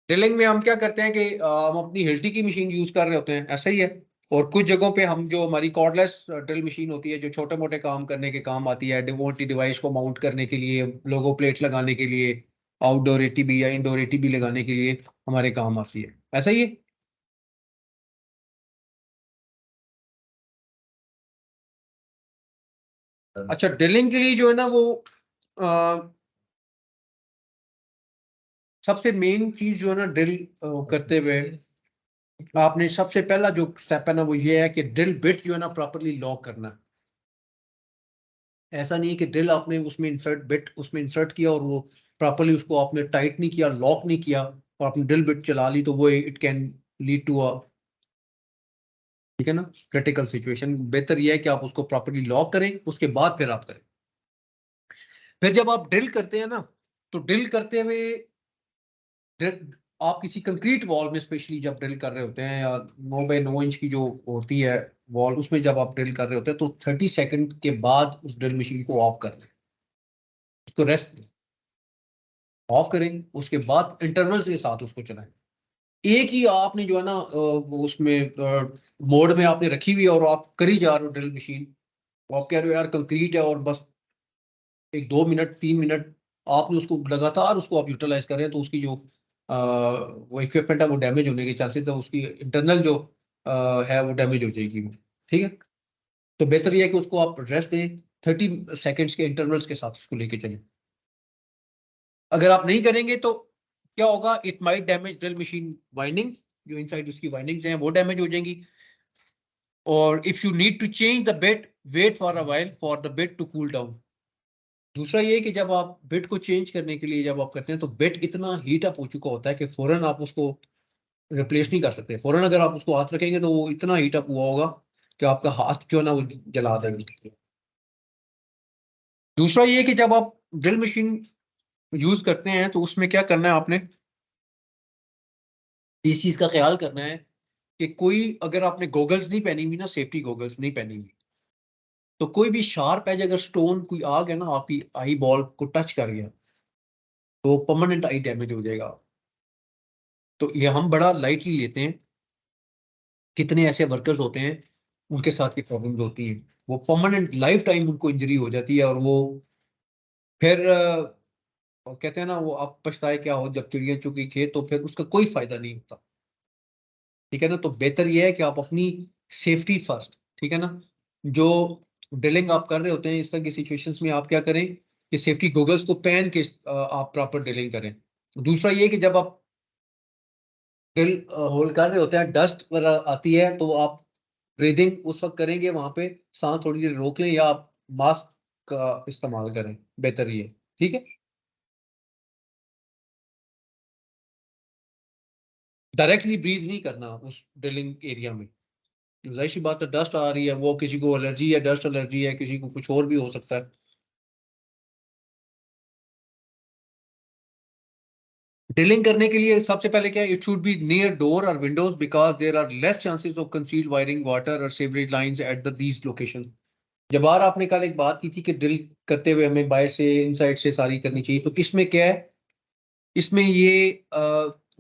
ड्रिलिंग में हम क्या करते हैं कि हम अपनी हिल्टी की मशीन यूज कर रहे होते हैं, ऐसा ही है। और कुछ जगहों पे हम जो हमारी कॉर्डलेस ड्रिल मशीन होती है, जो छोटे मोटे काम करने के काम आती है, डिवोटी डिवाइस को माउंट करने के लिए, लोगो प्लेट लगाने के लिए, आउटडोर एटीबी या इंडोर एटीबी लगाने के लिए हमारे काम आती है, ऐसा ही है। अच्छा, ड्रिलिंग के लिए जो है ना वो सबसे मेन चीज जो है ना ड्रिल करते हुए, आपने सबसे पहला जो स्टेप है ना वो ये है कि ड्रिल बिट जो है ना प्रॉपरली लॉक करना है। ऐसा नहीं है कि ड्रिल आपने उसमें इंसर्ट बिट उसमें इंसर्ट किया और वो प्रॉपरली उसको आपने टाइट नहीं किया, लॉक नहीं किया, और आपने ड्रिल बिट चला ली, तो वो it can lead to a, ठीक है ना, क्रिटिकल सिचुएशन। बेहतर ये है कि आप उसको प्रॉपरली लॉक करें, उसके बाद फिर आप करें। फिर जब आप ड्रिल करते हैं ना, तो ड्रिल करते हुए आप किसी कंक्रीट वॉल में स्पेशली जब ड्रिल कर रहे होते हैं, या 9 बाय 9 इंच की जो होती है वॉल, उसमें जब आप ड्रिल कर रहे होते हैं तो 30 सेकंड के बाद उस ड्रिल मशीन को ऑफ कर दें, उसको रेस्ट दें, ऑफ करें, उसके बाद इंटरवल्स के साथ उसको चलाएं। एक ही आपने जो है ना वो उसमें मोड में आपने रखी हुई है और आप करी जा रहे हो ड्रिल मशीन, आप कह रहे हो यार कंक्रीट है और बस एक 2 मिनट 3 मिनट आपने उसको लगातार उसको आप यूटिलाइज करें तो उसकी जो वो इक्विपमेंट है वो डैमेज होने के चांसेस है, उसकी इंटरनल जो है वो डैमेज हो जाएगी वो, ठीक है। तो बेहतर यह है कि उसको आप रेस्ट दें, 30 सेकेंड्स के इंटरवल्स के साथ उसको लेके चलें। अगर आप नहीं करेंगे तो क्या होगा, it might damage drill machine winding, जो इनसाइड उसकी वाइंडिंग्स हैं वो डैमेज हो जाएंगी। और if you need to change the bed, wait for a while for the bed to cool down. दूसरा ये कि जब आप बेड को चेंज करने के लिए जब आप करते हैं तो बेड इतना हीट अप हो चुका होता है कि फौरन आप उसको रिप्लेस नहीं कर सकते। फौरन अगर आप उसको हाथ रखेंगे तो वो इतना हीट अप हुआ होगा कि आपका हाथ जो है ना वो जला देंगे। दूसरा ये कि जब आप ड्रिल मशीन यूज करते हैं तो उसमें क्या करना है, आपने इस चीज का ख्याल करना है कि कोई अगर आपने गोगल्स नहीं पहनी हुई ना, सेफ्टी गोगल्स नहीं पहनी हुई, तो कोई भी शार्प एज अगर स्टोन कोई आ गया ना आपकी आई बॉल को टच कर गया तो परमानेंट आई डैमेज हो जाएगा। तो ये हम बड़ा लाइटली लेते हैं। कितने ऐसे वर्कर्स होते हैं उनके साथ ये प्रॉब्लम्स होती हैं, वो परमानेंट लाइफ टाइम उनको इंजरी हो जाती है और वो फिर और कहते हैं ना वो अब पछताए क्या हो जब चिड़िया चुगी खेत, तो फिर उसका कोई फायदा नहीं होता, ठीक है ना। तो बेहतर ये है कि आप अपनी सेफ्टी फर्स्ट, ठीक है ना। जो ड्रिलिंग आप कर रहे होते हैं इस तरह की सिचुएशंस में आप क्या करें कि सेफ्टी गॉगल्स को पहन के आप प्रॉपर ड्रिलिंग करें। दूसरा ये कि जब आप ड्रिल होल कर रहे होते हैं, डस्ट वगैरह आती है तो आप ब्रीदिंग उस वक्त करेंगे वहां पे, सांस थोड़ी देर रोक लें या आप मास्क का इस्तेमाल करें, बेहतर ये, ठीक है। डायरेक्टली ब्रीथ नहीं करना उस ड्रिलिंग एरिया में, जाहिर सी बात है डस्ट आ रही है, वो किसी को एलर्जी है, डस्ट एलर्जी है, किसी को कुछ और भी हो सकता है। ड्रिलिंग करने के लिए सबसे पहले क्या, it should be near door और windows because there are less chances of concealed wiring water और sewerage lines at the these location. जब बाहर आपने कल एक बात की थी कि ड्रिल करते हुए हमें बाहर से इनसाइड से सारी करनी चाहिए, तो इसमें क्या है, इसमें ये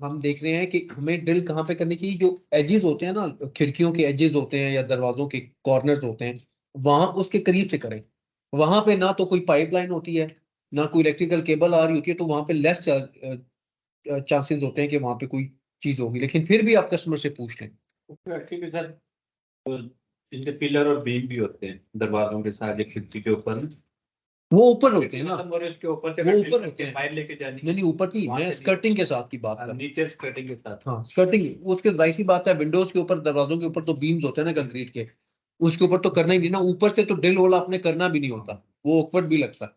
हम देख रहे हैं कि हमें ड्रिल कहाँ पे करनी चाहिए, जो एजेस होते हैं ना, खिड़कियों के एजेस होते हैं या दरवाजों के कॉर्नर्स होते हैं, वहां उसके करीब से करें। वहां पे ना तो कोई पाइपलाइन होती है ना कोई इलेक्ट्रिकल केबल आ रही होती है, तो वहां पे लेस चांसेस होते हैं कि वहां पे कोई चीज होगी, लेकिन फिर भी आप कस्टमर से पूछ लें। एक्चुअली सर इनके पिलर और बीम भी होते हैं दरवाजों के साथ या खिड़की के ऊपर, वो ऊपर होते हैं ना, खत्म हो रहे उसके ऊपर से वो अगर ऊपर होते हैं। बाहर लेके जानी नहीं नहीं ऊपर नहीं, वहां मैं से नहीं स्कर्टिंग के साथ की बात कर रहा हूँ। नीचे स्कर्टिंग के साथ। हाँ स्कर्टिंग, उसके जाहिर सी बात है विंडोज के ऊपर दरवाजों के ऊपर तो बीम्स होते हैं ना कंक्रीट के, उसके ऊपर तो करना ही नहीं ना, ऊपर से तो ड्रिल होल आपने करना भी नहीं होता, वो awkward भी लगता है।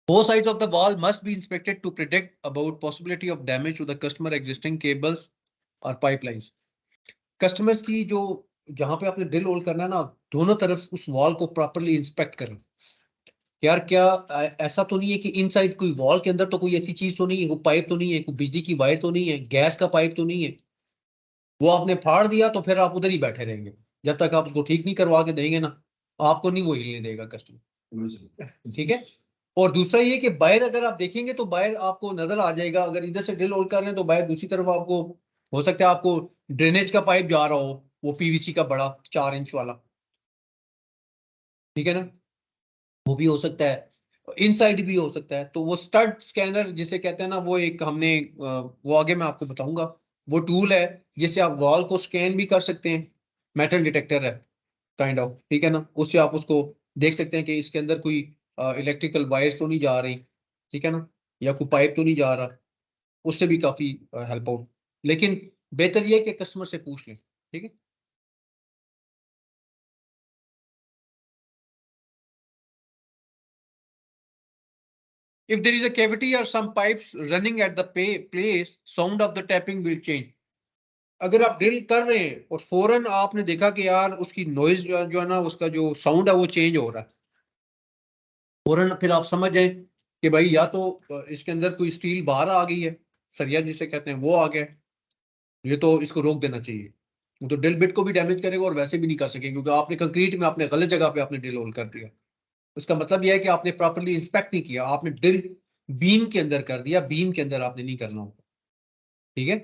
Both sides of the wall must be inspected to predict about possibility of damage to the customer existing cables or pipelines. Customers की जो जहां पे आपने ड्रिल होल करना है ना, दोनों तरफ उस वॉल को प्रॉपरली इंस्पेक्ट करें। यार क्या ऐसा तो नहीं है कि इनसाइड कोई वॉल के अंदर तो कोई ऐसी चीज तो नहीं है, कोई पाइप तो नहीं है, कोई बिजली की वायर तो नहीं है, गैस का पाइप तो नहीं है, वो आपने फाड़ दिया तो फिर आप उधर ही बैठे रहेंगे जब तक आप उसको ठीक नहीं करवा के देंगे ना, आपको नहीं वो हिलने देगा कस्टमर, ठीक है। और दूसरा ये कि बाहर अगर आप देखेंगे तो बाहर आपको नजर आ जाएगा, अगर इधर से ड्रिल होल कर रहे हैं तो बाहर दूसरी तरफ आपको हो सकता है आपको ड्रेनेज का पाइप जा रहा हो, वो पीवीसी का बड़ा 4 इंच वाला, ठीक है ना, वो भी हो सकता है, इनसाइड भी हो सकता है। तो वो स्टड स्कैनर जिसे कहते हैं ना, वो एक हमने वो आगे मैं आपको बताऊंगा, वो टूल है जिससे आप वॉल को स्कैन भी कर सकते हैं, मेटल डिटेक्टर है काइंड ऑफ, ठीक है ना, उससे आप उसको देख सकते हैं कि इसके अंदर कोई इलेक्ट्रिकल वायर्स तो नहीं जा रही, ठीक है ना, या कोई पाइप तो नहीं जा रहा, उससे भी काफी हेल्प आउट। लेकिन बेहतर ये है कि कस्टमर से पूछ लें, ठीक है। If there is a cavity or some pipes running at the place, sound of the tapping will change. अगर आप ड्रिल कर रहे हैं और फौरन आपने देखा कि यार उसकी नॉइज जो है ना, उसका जो साउंड है वो चेंज हो रहा है, फौरन फिर आप समझ जाए कि भाई या तो इसके अंदर कोई स्टील बाहर आ गई है, सरिया जिसे कहते हैं वो आ गया, ये तो इसको रोक देना चाहिए। वो तो ड्रिल बिट को भी डैमेज करेगा और वैसे भी नहीं कर सकेगा, क्योंकि आपने कंक्रीट में आपने गलत जगह पे आपने ड्रिल होल कर दिया। उसका मतलब यह है कि आपने प्रॉपर्ली इंस्पेक्ट नहीं किया, आपने ड्रिल बीम के अंदर कर दिया, बीम के अंदर आपने नहीं करना होगा, ठीक है।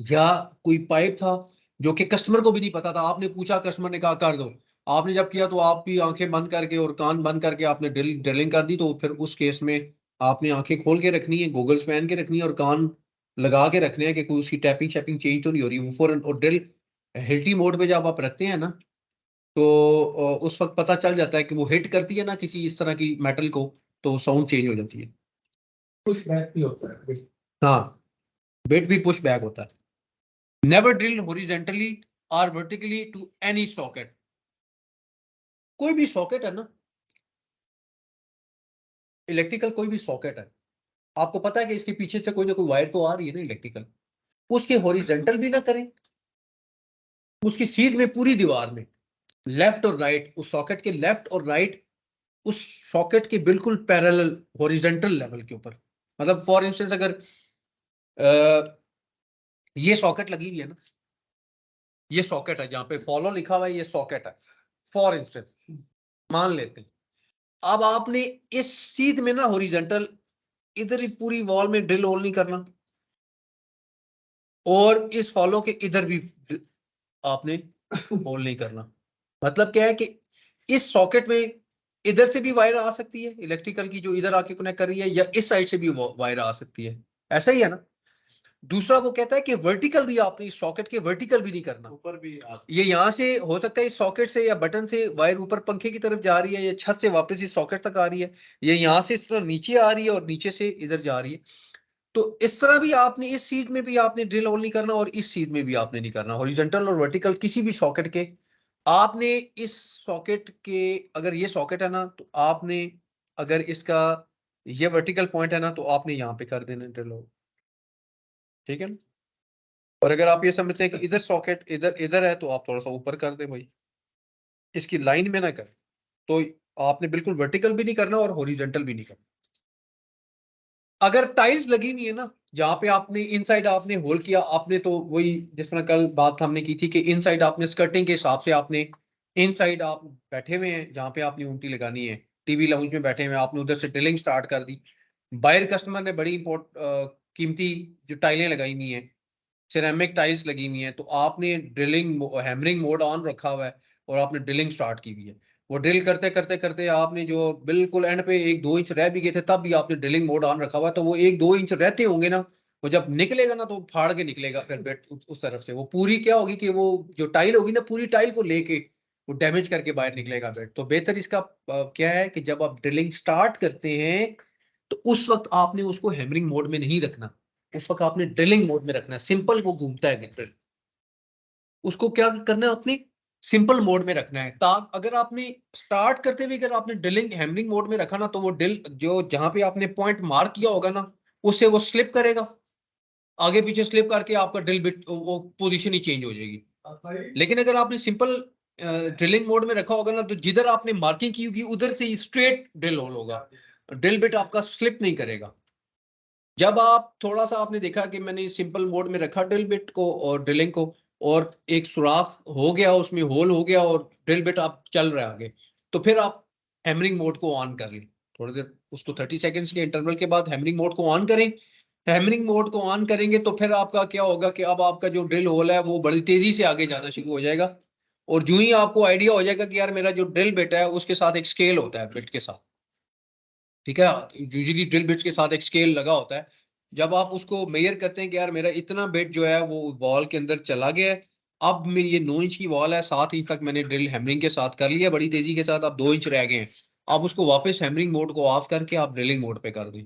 या कोई पाइप था जो कि कस्टमर को भी नहीं पता था, आपने पूछा, कस्टमर ने कहा कर दो, आपने जब किया तो आप भी आंखें बंद करके और कान बंद करके आपने ड्रिलिंग कर दी, तो फिर उस केस में आपने आंखें खोल के रखनी है, गूगल्स पहन के रखनी है और कान लगा के रखने हैं कि कोई उसकी टैपिंग शैपिंग चेंज तो नहीं हो रही वो फौरन। और ड्रिल हिल्टी मोड पे जब आप रखते हैं ना, तो उस वक्त पता चल जाता है कि वो हिट करती है ना किसी इस तरह की मेटल को, तो साउंड चेंज हो जाती है। पुश बैक भी होता है। हाँ, बिट भी पुश बैक होता है। नेवर ड्रिल हॉरिजॉन्टली और वर्टिकली टू एनी सॉकेट। कोई भी सॉकेट है ना, इलेक्ट्रिकल कोई भी सॉकेट है, आपको पता है कि इसके पीछे से कोई ना कोई वायर तो आ रही है ना इलेक्ट्रिकल, उसके हॉरिजॉन्टल भी ना करें, उसकी सीध में पूरी दीवार में लेफ्ट और राइट, उस सॉकेट के लेफ्ट और राइट उस सॉकेट के बिल्कुल पैरेलल हॉरिजॉन्टल लेवल के ऊपर। मतलब फॉर इंस्टेंस अगर ये सॉकेट लगी हुई है ना, ये सॉकेट है जहां पे फॉलो लिखा हुआ है, ये सॉकेट है फॉर इंस्टेंस, मान लेते हैं। अब आपने इस सीध में ना हॉरिजॉन्टल इधर ही पूरी वॉल में ड्रिल होल नहीं करना, और इस फॉलो के इधर भी आपने होल नहीं करना। मतलब क्या है कि इस सॉकेट में इधर से भी वायर आ सकती है इलेक्ट्रिकल की जो इधर आके कनेक्ट कर रही है, या इस साइड से भी वायर आ सकती है, ऐसा ही है ना। दूसरा वो कहता है कि वर्टिकल भी आपने इस सॉकेट के वर्टिकल भी नहीं करना, ऊपर भी ये यहां से हो सकता है इस सॉकेट से या बटन से वायर ऊपर पंखे की तरफ जा रही है, या छत से वापस इस सॉकेट तक आ रही है, ये यहां से इस तरह नीचे आ रही है और नीचे से इधर जा रही है। तो इस तरह भी आपने इस सीध में भी आपने ड्रिल होल नहीं करना और इस सीध में भी आपने नहीं करना, हॉरिजॉन्टल और वर्टिकल किसी भी सॉकेट के। आपने इस सॉकेट के, अगर ये सॉकेट है ना, तो आपने अगर इसका ये वर्टिकल पॉइंट है ना, तो आपने यहाँ पे कर देना ड्रिल होल, ठीक है ना। और अगर आप ये समझते हैं कि इधर सॉकेट इधर इधर है, तो आप थोड़ा सा ऊपर कर दे भाई, इसकी लाइन में ना कर, तो आपने बिल्कुल वर्टिकल भी नहीं करना और हॉरिजॉन्टल भी नहीं करना। अगर टाइल्स लगी हुई है ना, जहां पे आपने इनसाइड आपने होल किया, आपने तो वही जिस तरह कल बात हमने की थी कि इनसाइड आपने स्कर्टिंग के हिसाब से आपने इनसाइड आप बैठे हुए हैं जहां पे आपने ऊंटी लगानी है, टीवी लाउंज में बैठे हुए हैं, आपने उधर से ड्रिलिंग स्टार्ट कर दी। बायर कस्टमर ने बड़ी कीमती जो टाइलें लगाई हुई हैं, सिरेमिक टाइल्स लगी हुई हैं, तो आपने ड्रिलिंग हैमरिंग मोड ऑन रखा हुआ है और आपने ड्रिलिंग स्टार्ट की हुई है। वो ड्रिल करते करते करते आपने जो बिल्कुल एंड पे 1-2 इंच रह भी गए थे, तब भी आपने ड्रिलिंग मोड ऑन रखा हुआ है, तो वो 1-2 इंच रहते होंगे ना, वो जब निकलेगा ना तो फाड़ के निकलेगा फिर बेड उस तरफ से, वो पूरी क्या होगी कि वो जो टाइल होगी ना, पूरी टाइल को लेके वो डैमेज करके बाहर निकलेगा बेड। तो बेहतर इसका क्या है कि जब आप ड्रिलिंग स्टार्ट करते हैं, तो उस वक्त आपने उसको हैमरिंग मोड में नहीं रखना, उस वक्त आपने ड्रिलिंग मोड में रखना है। सिंपल वो घूमता है ड्रिल, उसको क्या करना है आपने सिंपल मोड में रखना है। अगर आपने स्टार्ट करते हुए अगर आपने ड्रिलिंग हैमरिंग मोड में रखा ना, तो वो ड्रिल जो जहां पे आपने पॉइंट मार्क किया होगा ना, उससे वो स्लिप करेगा, आगे पीछे स्लिप करके आपका ड्रिल बिट वो पोजीशन ही चेंज हो जाएगी। लेकिन अगर आपने सिंपल ड्रिलिंग मोड में रखा होगा ना, तो जिधर आपने मार्किंग की होगी उधर से ही स्ट्रेट ड्रिल होल होगा, ड्रिल बिट आपका स्लिप नहीं करेगा। जब आप थोड़ा सा आपने देखा कि मैंने सिंपल मोड में रखा ड्रिल बिट को और ड्रिलिंग को, और एक सुराख हो गया उसमें होल हो गया और ड्रिल बिट आप चल रहे आगे, तो फिर आप हैमरिंग मोड को ऑन कर लें, थोड़ी देर उसको 30 सेकंड्स के इंटरवल के बाद हैमरिंग मोड को ऑन करें। हैमरिंग मोड को ऑन करेंगे तो फिर आपका क्या होगा कि अब आपका जो ड्रिल होल है वो बड़ी तेजी से आगे जाना शुरू हो जाएगा। और जो ही आपको आइडिया हो जाएगा कि यार मेरा जो ड्रिल बिट है उसके साथ एक स्केल होता है बिट के साथ, ठीक है, यूजुअली ड्रिल बिट्स के साथ एक स्केल लगा होता है। जब आप उसको मेजर करते हैं कि यार मेरा इतना बिट जो है वो वॉल के अंदर चला गया है, अब मेरी ये 9 इंच की वॉल है, 7 इंच तक मैंने ड्रिल हैमरिंग के साथ कर लिया बड़ी तेजी के साथ, अब 2 इंच रह गए हैं, आप उसको वापस हैमरिंग मोड को ऑफ करके आप ड्रिलिंग मोड पे कर दें।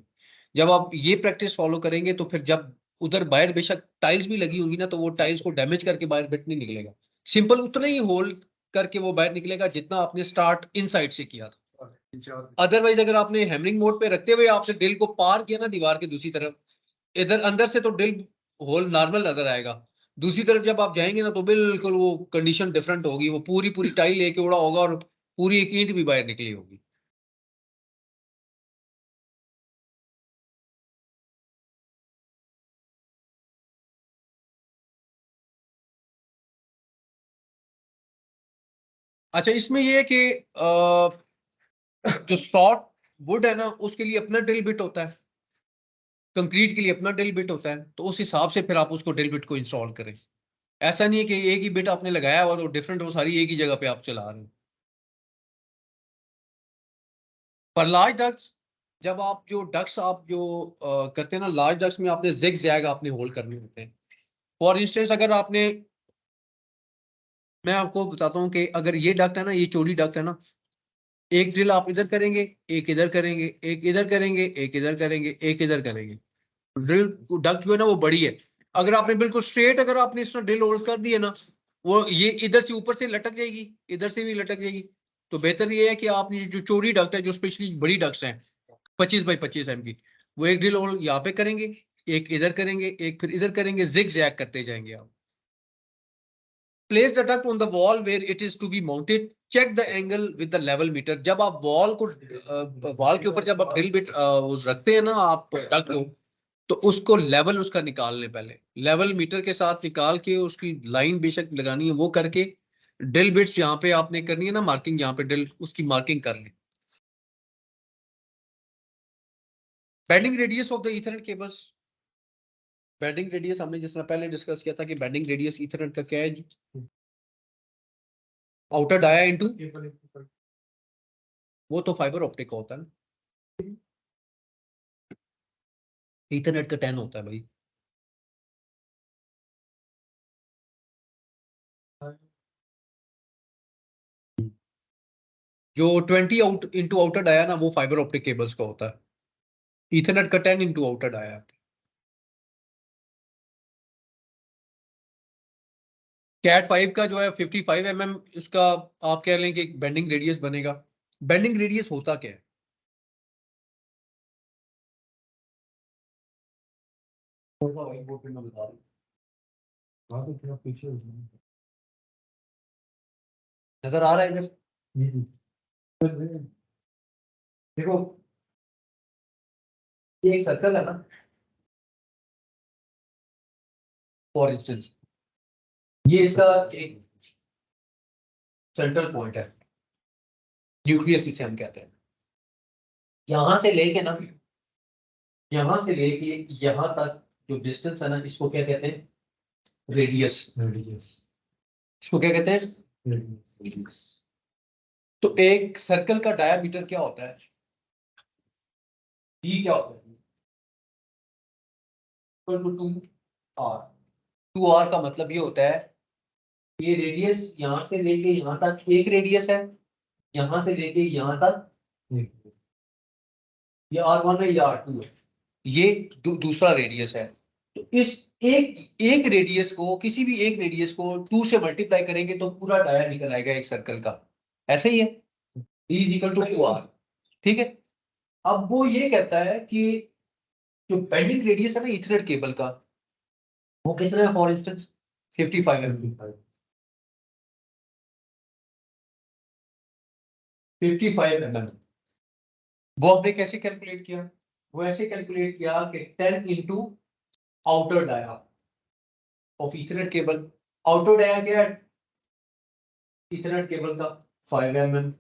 जब आप ये प्रैक्टिस फॉलो करेंगे तो फिर जब उधर बाहर बेशक टाइल्स भी लगी होंगी ना, तो वो टाइल्स को डैमेज करके बाहर बिट नहीं निकलेगा, सिंपल उतना ही होल करके वो बाहर निकलेगा जितना आपने स्टार्ट इनसाइड से किया था। अदरवाइज अगर आपने हैमरिंग मोड पे रखते हुए आपने ड्रिल को पार किया ना दीवार के दूसरी तरफ, इधर अंदर से तो ड्रिल होल नॉर्मल नजर आएगा, दूसरी तरफ जब आप जाएंगे ना तो बिल्कुल वो कंडीशन डिफरेंट होगी, वो पूरी पूरी टाइल लेके उड़ा होगा और पूरी एक ईंट भी बाहर निकली होगी। अच्छा, इसमें ये है कि जो सॉफ्ट वुड है ना, उसके लिए अपना ड्रिल बिट होता है, कंक्रीट के लिए अपना ड्रिल बिट होता है, तो उस हिसाब से फिर आप उसको ड्रिल बिट को इंस्टॉल करें। ऐसा नहीं है कि एक ही बिट आपने लगाया और वो डिफरेंट, वो सारी एक ही जगह पे आप चला रहे हो। पर लार्ज डक्ट्स, जब आप जो डक्ट्स आप जो करते हैं ना, लार्ज डक्ट्स में आपने जिग जैग आपने होल करने होते हैं। फॉर इंस्टेंस अगर आपने, मैं आपको बताता हूँ कि अगर ये डक्ट है ना, ये चौड़ी डक्ट है ना, एक ड्रिल आप इधर करेंगे, एक इधर करेंगे, एक इधर करेंगे, एक इधर करेंगे, एक इधर करेंगे, ड्रिल डक्ट जो है ना वो बड़ी है। अगर आपने बिल्कुल स्ट्रेट, अगर आपने इसमें ड्रिल होल्स कर दिए ना, वो ये इधर से ऊपर से लटक जाएगी, इधर से भी लटक जाएगी। तो बेहतर ये है कि आपने जो चौड़ी डक्ट है, जो स्पेशली बड़ी डक्ट्स हैं 25 बाई 25 की, वो एक ड्रिल होल यहाँ पे करेंगे, एक इधर करेंगे, एक फिर इधर करेंगे, जिग जैग करते जाएंगे आप। Place the duct on the wall where it is to be mounted. Check the angle with the level meter. जब आप वॉल को, वॉल के ऊपर जब आप ड्रिल बिट रखते हैं ना आप डक्ट को, तो उसको लेवल उसका निकाल लें, पहले लेवल मीटर के साथ निकाल के उसकी लाइन बेशक लगानी है वो करके, ड्रिल बिट्स यहाँ पे आपने करनी है ना मार्किंग, यहाँ पे ड्रिल उसकी मार्किंग कर लें। Bending radius of the Ethernet cables. Bending radius हमने जिस तरह पहले डिस्कस किया था कि बेंडिंग रेडियस ईथरनेट का क्या है जी, आउटर डाया इनटू, वो तो फाइबर ऑप्टिक होता है ना, ईथरनेट का 10 होता है भाई। जो 20 आउट इंटू आउटर डाया ना, वो फाइबर ऑप्टिक केबल्स का होता है। ईथरनेट का 10 इंटू आउटर डाया। कैट 5 का जो है 55 mm, इसका आप कह लें कि बेंडिंग रेडियस बनेगा। बेंडिंग रेडियस होता क्या है? व्हाइट बोर्ड पे मैं बता रहा हूँ। हाँ तो थोड़ा पीछे हो जाओ। नजर आ रहा है इधर? जी जी। देखो, ये एक सर्कल है ना, फॉर इंस्टेंस ये इसका एक सेंट्रल पॉइंट है, न्यूक्लियस जिसे हम कहते हैं। यहां से लेके ना, यहां से लेके यहां तक जो डिस्टेंस है ना, इसको क्या कहते हैं? रेडियस। रेडियस। इसको क्या कहते हैं? रेडियस। तो एक सर्कल का डायामीटर क्या होता है? डी क्या होता है? Equal to 2r। 2r का मतलब ये होता है, ये रेडियस यहां से लेके यहां तक एक रेडियस है, यहां से लेके यहां तक ये r1 है, ये r2 है, ये दूसरा रेडियस है। तो इस एक एक रेडियस को, किसी भी एक रेडियस को 2 से मल्टीप्लाई करेंगे तो पूरा डाया निकल आएगा एक सर्कल का। ऐसे ही है, d is equal to 2r। ठीक है। अब वो ये कहता है कि जो बेंडिंग रेडियस है ना ईथरनेट केबल का, वो कितना है? For instance 55 mm। 55 mm। वो हमने कैसे कैलकुलेट किया? वो ऐसे कैलकुलेट किया कि 10 into outer dia of Ethernet cable. Outer dia क्या है ईथरनेट केबल का? 5 mm।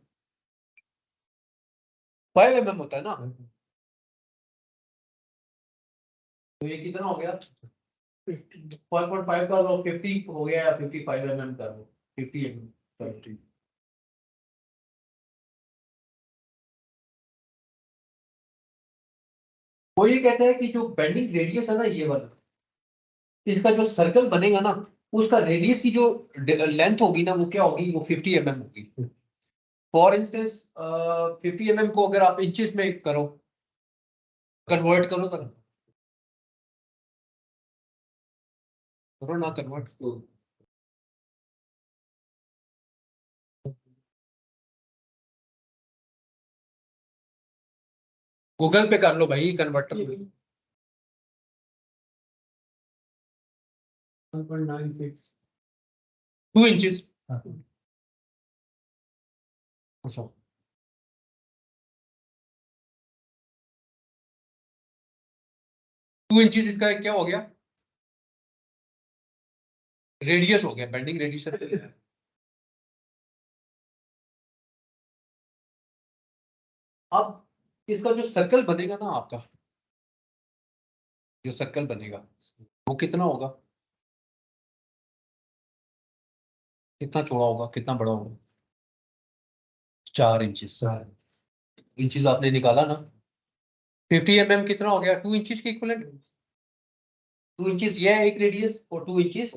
5 mm होता है ना, तो ये कितना हो गया? 5.5 कर लो, 50 हो गया, या 55 mm कर लो, 50 mm 50। वो ये कहता है कि जो बेंडिंग रेडियस है ना, ये वाला, इसका जो सर्कल बनेगा ना, उसका रेडियस की जो लेंथ होगी ना, वो क्या होगी? वो 50 mm होगी। फॉर इंस्टेंस 50 mm को अगर आप इंचेस में करो, कन्वर्ट करो तो, करो ना कन्वर्ट। गूगल पे कर लो भाई कन्वर्टर। 1.96। 2 इंचेस। अच्छा, 2 इंचेस इसका क्या हो गया? रेडियस हो गया, बेंडिंग रेडियस। अब इसका जो सर्कल बनेगा ना, आपका जो सर्कल बनेगा वो कितना होगा, कितना चौड़ा होगा, कितना बड़ा होगा? 4 इंचेस। इंचेस आपने निकाला ना, 50 mm कितना हो गया, 2 इंचेस के इक्विवेलेंट। 2 इंचेस ये है एक रेडियस, और 2 इंचेस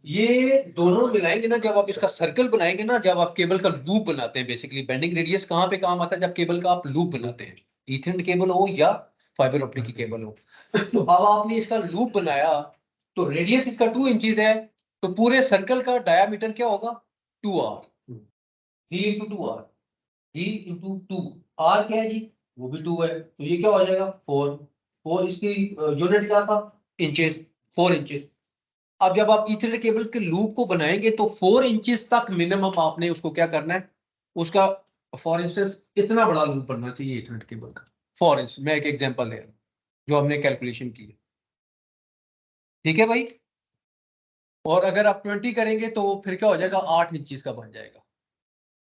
ये दोनों मिलाएंगे ना, जब आप इसका सर्कल बनाएंगे ना, जब आप केबल का लूप बनाते हैं। बेसिकली बेंडिंग रेडियस कहाँ पे काम आता है, जब केबल का आप लूप बनाते हैं, ईथरनेट केबल हो या फाइबर ऑप्टिक की केबल हो। तो अब आपने इसका लूप बनाया, तो रेडियस इसका 2 इंचेस है, तो पूरे सर्कल का डायामीटर क्या होगा, 2r, d into 2r, d into 2, r क्या है जी, वो भी 2 है, तो ये क्या हो जाएगा 4 इसकी यूनिट क्या था, इंचेस, 4 इंचेस। अब जब आप ईथरनेट केबल के लूप को बनाएंगे तो 4 इंचेस तक मिनिमम आपने उसको क्या करना है, उसका फॉर इंस्टेंस इतना बड़ा लूप बनना चाहिए ईथरनेट केबल का। फॉर इंस्टेंस मैं एक एग्जांपल दे रहा हूं जो हमने कैलकुलेशन की है, ठीक है भाई। और अगर आप 20 करेंगे तो फिर क्या हो जाएगा, 8 इंचेस का बन जाएगा।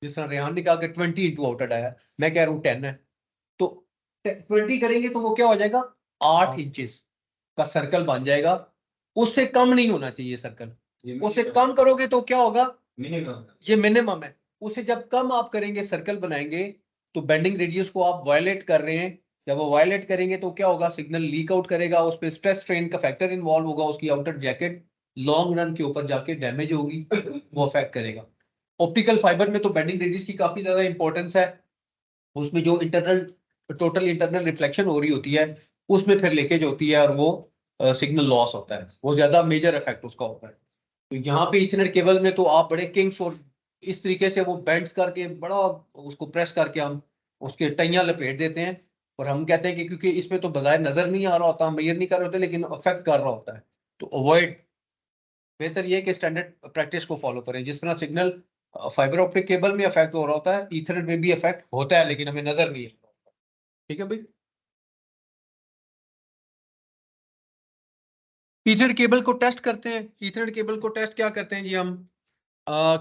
जिस तरह रेहान ने कहा कि 20 इंटू आउटवर्ड आया, मैं कह रहा हूँ 10 है, तो 20 करेंगे तो वो क्या हो जाएगा, 8 इंचेस का सर्कल बन जाएगा। उससे कम नहीं होना चाहिए सर्कल, उससे कम करोगे तो क्या होगा, मिनिमम। ये मिनिमम है। उससे जब कम आप करेंगे, सर्कल बनाएंगे, तो बेंडिंग रेडियस को आप वायलेट कर रहे हैं। जब वो वायलेट करेंगे तो क्या होगा, सिग्नल लीक आउट करेगा, उस पर स्ट्रेस स्ट्रेन का फैक्टर इन्वॉल्व होगा, उसकी आउटर जैकेट लॉन्ग रन के ऊपर जाके डैमेज होगी, वो अफेक्ट करेगा। ऑप्टिकल फाइबर में तो बेंडिंग रेडियस की काफी ज्यादा इंपॉर्टेंस है। उसमें जो टोटल इंटरनल रिफ्लेक्शन हो रही होती है, उसमें फिर लीकेज होती है, और वो सिग्नल लॉस होता है, वो ज्यादा मेजर इफेक्ट उसका होता है। तो यहाँ पे इथरनेट केबल में तो आप बड़े किंग्स, और इस तरीके से वो बेंड्स करके बड़ा उसको प्रेस करके हम उसके टैया लपेट देते हैं, और हम कहते हैं कि क्योंकि इसमें तो बाजार नजर नहीं आ रहा होता, हम मेजर नहीं कर रहे होते, लेकिन अफेक्ट कर रहा होता है, तो अवॉइड, बेहतर ये है कि स्टैंडर्ड प्रैक्टिस को फॉलो करें। जिस तरह सिग्नल फाइबर ऑप्टिक केबल में अफेक्ट हो रहा होता है, इथरनेट में भी अफेक्ट होता है, लेकिन हमें नजर नहीं आता। ठीक है भाई। इथरनेट केबल को टेस्ट करते हैं। इथरनेट केबल को टेस्ट क्या करते हैं जी, हम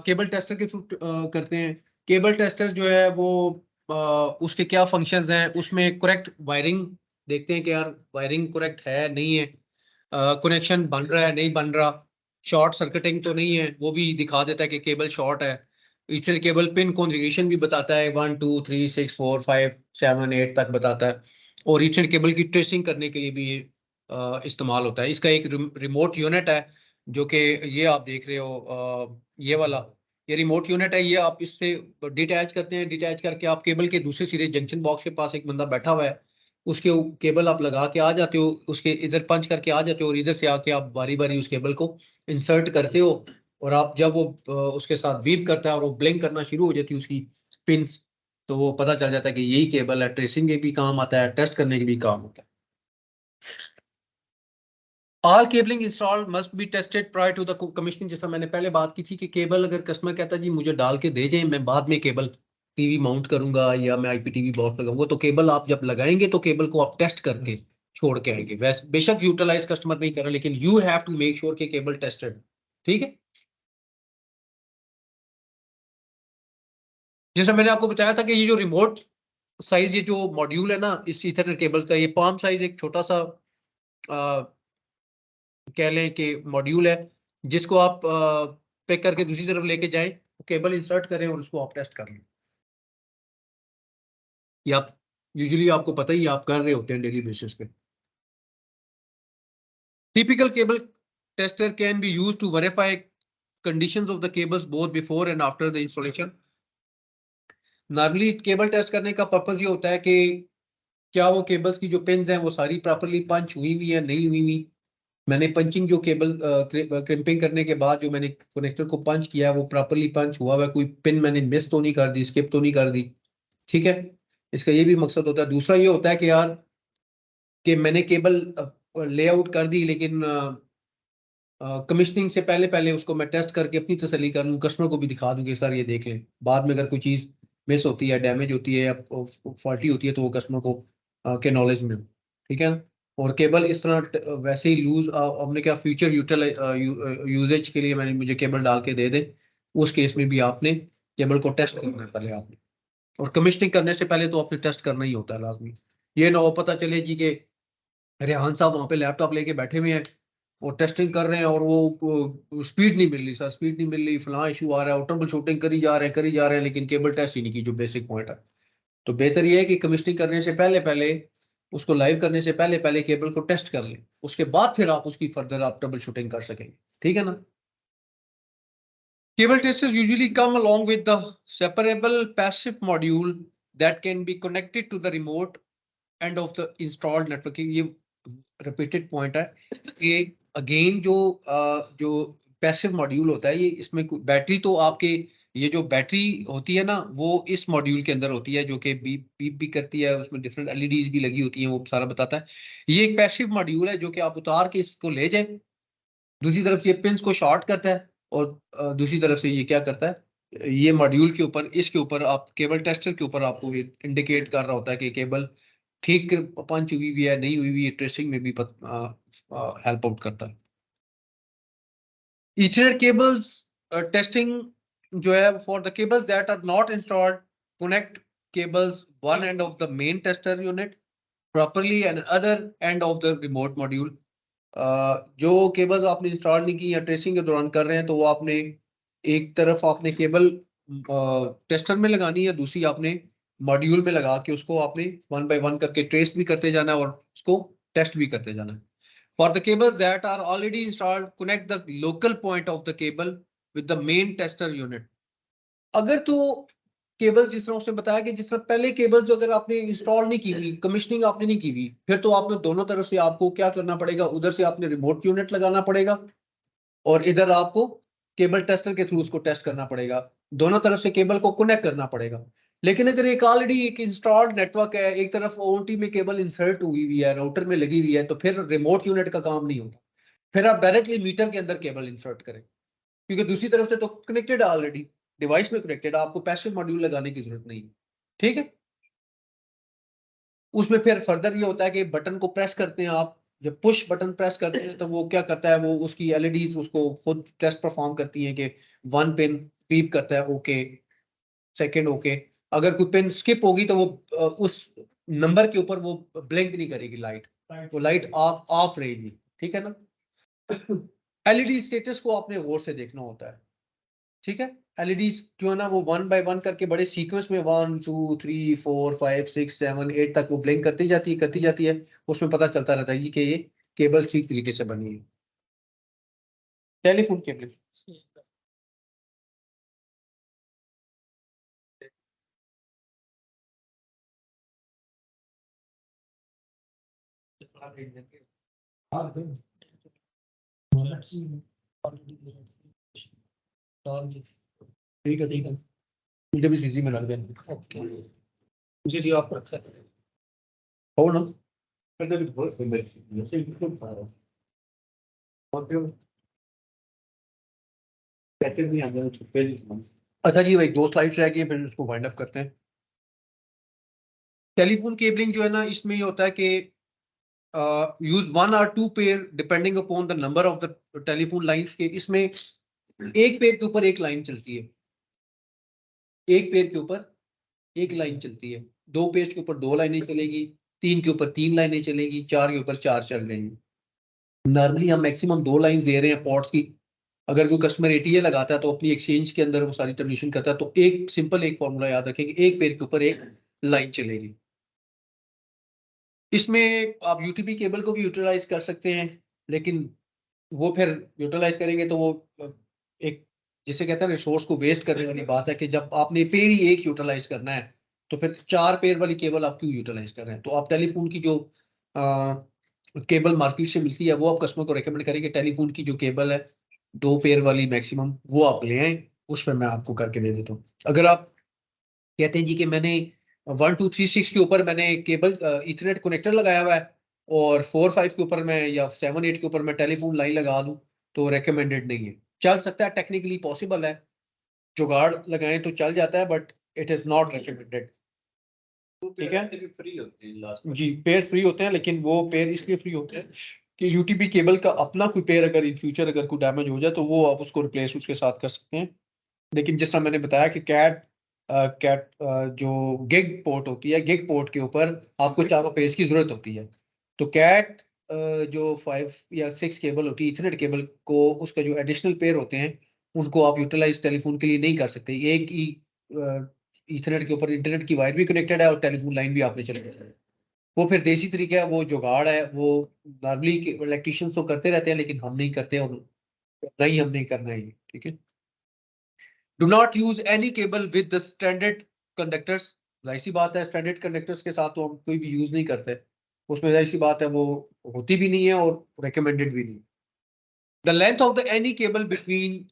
केबल टेस्टर के थ्रू करते हैं। केबल टेस्टर जो है वो उसके क्या फंक्शंस हैं, उसमें करेक्ट वायरिंग देखते हैं कि यार वायरिंग करेक्ट है नहीं है, कनेक्शन बन रहा है नहीं बन रहा, शॉर्ट सर्किटिंग तो नहीं है, वो भी दिखा देता है कि केबल शॉर्ट है। इथरनेट केबल पिन कॉन्फ़िगरेशन भी बताता है, 1 2 3 6 4 5 7 8 तक बताता है। और इथरनेट केबल की ट्रेसिंग करने के लिए भी ये इस्तेमाल होता है। इसका एक रिमोट यूनिट है, जो कि ये आप देख रहे हो, ये वाला, ये रिमोट यूनिट है। ये आप इससे डिटैच करते हैं, डिटैच करके आप केबल के दूसरे सिरे जंक्शन बॉक्स के पास एक बंदा बैठा हुआ है, उसके केबल आप लगा के आ जाते हो, उसके इधर पंच करके आ जाते हो, और इधर से आके आप बारी बारी उस केबल को इंसर्ट करते हो, और आप जब वो उसके साथ बीप करता है और वो ब्लिंक करना शुरू हो जाती है उसकी पिंस, तो वो पता चल जाता है कि यही केबल है। ट्रेसिंग के भी काम आता है, टेस्ट करने के भी काम आता है। All cabling install must be tested prior to the commissioning. जैसा मैंने पहले बात की थी कि केबल अगर कस्टमर कहता है जी मुझे डाल के दे जाए, मैं बाद में केबल टीवी माउंट करूंगा या मैं आईपीटीवी बॉक्स लगाऊंगा, तो केबल आप जब लगाएंगे तो केबल को आप टेस्ट करके छोड़ के आएंगे। वैसे बेशक यूटिलाइज कस्टमर नहीं कर रहा, लेकिन you have to make sure कि केबल टेस्टेड। ठीक है। जैसा मैंने आपको बताया था कि ये जो रिमोट साइज, ये जो मॉड्यूल है ना इस ईथरनेट केबल का, ये पाम साइज एक छोटा सा कह लें कि मॉड्यूल है, जिसको आप पैक करके दूसरी तरफ लेके जाएं, केबल इंसर्ट करें और उसको आप टेस्ट कर लें। ये आप यूजुअली आपको पता ही आप कर रहे होते हैं डेली बेसिस पे। Typical cable tester can be used to verify conditions of the cables both before and after the installation. Normally cable test करने का पर्पस ये होता है कि क्या वो केबल्स की जो पिन्स हैं वो सारी प्रॉपर्ली पंच हुई हुई है नहीं हुई हुई। मैंने पंचिंग जो केबल क्रिम्पिंग करने के बाद जो मैंने कनेक्टर को पंच किया है वो प्रॉपर्ली पंच हुआ है, कोई पिन मैंने मिस तो नहीं कर दी, स्किप तो नहीं कर दी। ठीक है। इसका ये भी मकसद होता है। दूसरा ये होता है कि यार कि मैंने केबल लेआउट कर दी, लेकिन कमीशनिंग से पहले पहले उसको मैं टेस्ट करके अपनी तसल्ली कर लूँ, कस्टमर को भी दिखा दूँ कि सर ये देख लें। बाद में अगर कोई चीज़ मिस होती है, डैमेज होती है या फॉल्टी होती है, तो वो कस्टमर को के नॉलेज में हो। ठीक है। और केबल इस तरह वैसे ही लूज हमने क्या फ्यूचर यूजेज के लिए मैंने मुझे केबल डाल के दे दे, उस केस में भी आपने केबल को टेस्ट करना है पहले आपने। और कमीशनिंग करने से पहले तो आपने टेस्ट करना ही होता है लाजमी। ये ना हो पता चले जी कि रेहान साहब वहाँ पे लैपटॉप लेके बैठे हुए हैं और टेस्टिंग कर रहे हैं और वो स्पीड नहीं मिल रही सर, स्पीड नहीं मिल रही, फलां इशू आ रहा है, ट्रबल शूटिंग करी जा रहे हैं लेकिन केबल टेस्ट ही नहीं की, जो बेसिक पॉइंट है। तो बेहतर ये है कि कमीशनिंग करने से पहले पहले, उसको लाइव करने से पहले पहले केबल को टेस्ट कर लें, उसके बाद फिर आप उसकी फर्दर आप ट्रबल शूटिंग कर सकेंगे, ठीक है ना। Cable testers usually come along with the separable passive module that can be connected to the remote end of the installed network। ये repeated point है कि again जो passive module होता है, ये इसमें बैटरी तो आपके, ये जो बैटरी होती है ना वो इस मॉड्यूल के अंदर होती है, जो कि बीप बीप भी करती है, उसमें डिफरेंट एलईडीज भी लगी होती हैं, वो सारा बताता है। ये एक पैसिव मॉड्यूल है जो कि आप उतार के इसको ले जाए, दूसरी तरफ से ये पिंस को शॉर्ट करता है और दूसरी तरफ से ये क्या करता है, ये मॉड्यूल के ऊपर, इसके ऊपर आप केबल टेस्टर के ऊपर आपको इंडिकेट कर रहा होता है कि केबल ठीक पंच हुई हुई है नहीं हुई हुई है, ट्रेसिंग में भी हेल्प आउट करता है। ईथरनेट केबल्स टेस्टिंग जो है for the cables that are not installed, connect cables one end of the main tester unit properly and other end of the remote module. जो केबल्स आपने install नहीं की या tracing के दौरान कर रहे हैं, तो वो आपने एक तरफ आपने केबल टेस्टर में लगानी है, दूसरी आपने मॉड्यूल में लगा के उसको आपने वन बाय वन करके ट्रेस भी करते जाना है और उसको टेस्ट भी करते जाना है। For the cables that are already installed, connect the local point of the cable with the main tester unit। अगर तो केबल जिस तरह उसने बताया कि जिस तरह पहले केबल जो अगर आपने इंस्टॉल नहीं की हुई, कमीशनिंग आपने नहीं की हुई, फिर तो आपने दोनों तरफ से आपको क्या करना पड़ेगा, उधर से आपने रिमोट यूनिट लगाना पड़ेगा और इधर आपको केबल टेस्टर के थ्रू उसको टेस्ट करना पड़ेगा, दोनों तरफ से केबल को कनेक्ट करना पड़ेगा। लेकिन अगर एक ऑलरेडी एक इंस्टॉल्ड नेटवर्क है, एक तरफ ओटी में केबल इंसर्ट हुई हुई है, राउटर में लगी हुई है, तो फिर रिमोट यूनिट का काम नहीं होता, फिर आप डायरेक्टली मीटर के अंदर केबल इंसर्ट करें, क्योंकि दूसरी तरफ से तो कनेक्टेड है ऑलरेडी, डिवाइस में कनेक्टेड, आपको पैसिव मॉड्यूल लगाने की जरूरत नहीं, ठीक है। उसमें फिर फर्दर ये होता है कि बटन को प्रेस करते हैं आप, जब पुश बटन प्रेस करते हैं तो वो क्या करता है, वो उसकी एलईडीज उसको खुद टेस्ट परफॉर्म करती हैं कि वन पिन बीप करता है, ओके, सेकंड ओके, अगर कोई पिन स्किप होगी तो वो उस नंबर के ऊपर वो ब्लिंक नहीं करेगी लाइट, वो लाइट ऑफ ऑफ रहेगी, ठीक है ना। एलईडी स्टेटस को आपने गौर से देखना होता है, ठीक है। एलईडी जो है ना वो वन बाय वन करके बड़े सीक्वेंस में 1 2 3 4 5 6 7 8 तक वो ब्लिंक करती जाती है, उसमें पता चलता रहता है कि ये केबल ठीक तरीके से बनी है। टेलीफोन केबल ठीक है मुझे भी सीधी में लग गया, मुझे भी आप रखा है हो ना। अच्छा जी भाई, 2 स्लाइड्स रह गई, फिर इसको वाइंड अप करते हैं। टेलीफोन केबलिंग जो है ना, इसमें ये होता है कि use 1 or 2 pair depending upon the number of the telephone lines के, इसमें एक पेयर के ऊपर एक लाइन चलती है, एक पेयर के ऊपर एक लाइन चलती है, 2 पेज के ऊपर 2 लाइनें चलेगी, 3 के ऊपर 3 लाइनें चलेगी, 4 के ऊपर 4 चल रही हैं। नॉर्मली हम मैक्सिमम 2 लाइंस दे रहे हैं पोर्ट्स की। अगर कोई कस्टमर एटीए लगाता है तो अपनी एक्सचेंज के अंदर वो सारी टर्मिनेशन करता है, तो एक सिंपल एक फॉर्मूला याद रखेंगे, एक पेयर के ऊपर एक लाइन चलेगी। इसमें आप यूटीपी केबल को भी यूटिलाइज कर सकते हैं, लेकिन वो फिर यूटिलाइज करेंगे तो वो एक जिसे कहते हैं रिसोर्स को वेस्ट करने वाली बात है कि जब आपने पेयर ही एक यूटिलाइज करना है तो फिर 4 पेयर वाली केबल आप क्यों यूटिलाइज कर रहे हैं। तो आप टेलीफोन की जो केबल मार्केट से मिलती है वो आप कस्टमर को रेकमेंड करेंगे, टेलीफोन की जो केबल है 2 पेयर वाली मैक्सिमम वो आप ले आए, उसमें मैं आपको करके दे देता हूँ। अगर आप कहते हैं जी कि मैंने 1 2 3 6 के ऊपर मैंने केबल इथरनेट कनेक्टर लगाया हुआ है और 4 5 के ऊपर मैं या 7 8 के ऊपर मैं टेलीफोन लाइन लगा दूं, तो रेकमेंडेड नहीं है। चल सकता है, टेक्निकली पॉसिबल है, जुगाड़ लगाएं तो चल जाता है, but it is not recommended, ठीक है फ्री होते हैं लास्ट जी। पेयर फ्री होते हैं, लेकिन वो पेयर इसलिए फ्री होते हैं कि यूटीपी केबल का अपना कोई पेयर अगर इन फ्यूचर अगर कोई डैमेज हो जाए तो वो आप उसको रिप्लेस उसके साथ कर सकते हैं। लेकिन जिस तरह मैंने बताया कि कैट कैट जो गिग पोर्ट होती है, गिग पोर्ट के ऊपर आपको चारों पेज की जरूरत होती है। तो कैट जो 5 या 6 केबल होती है इथरनेट केबल को, उसका जो एडिशनल पेयर होते हैं उनको आप यूटिलाइज टेलीफोन के लिए नहीं कर सकते। एक ही इथरनेट के ऊपर इंटरनेट की वायर भी कनेक्टेड है और टेलीफोन लाइन भी आपने चले है। वो फिर देसी तरीका है, वो जुगाड़ है, वो नॉर्मली इलेक्ट्रिशियंस तो करते रहते हैं लेकिन हम नहीं करते और नहीं हम नहीं करना है ये, ठीक है। Do not use any cable with the standard conductors. जाहिर सी बात है स्टैंडर्ड कंडक्टर्स के साथ तो हम कोई भी यूज नहीं करते, उसमें जाहिर सी बात है वो होती भी नहीं है और रिकमेंडेड भी नहीं। The length of the any cable between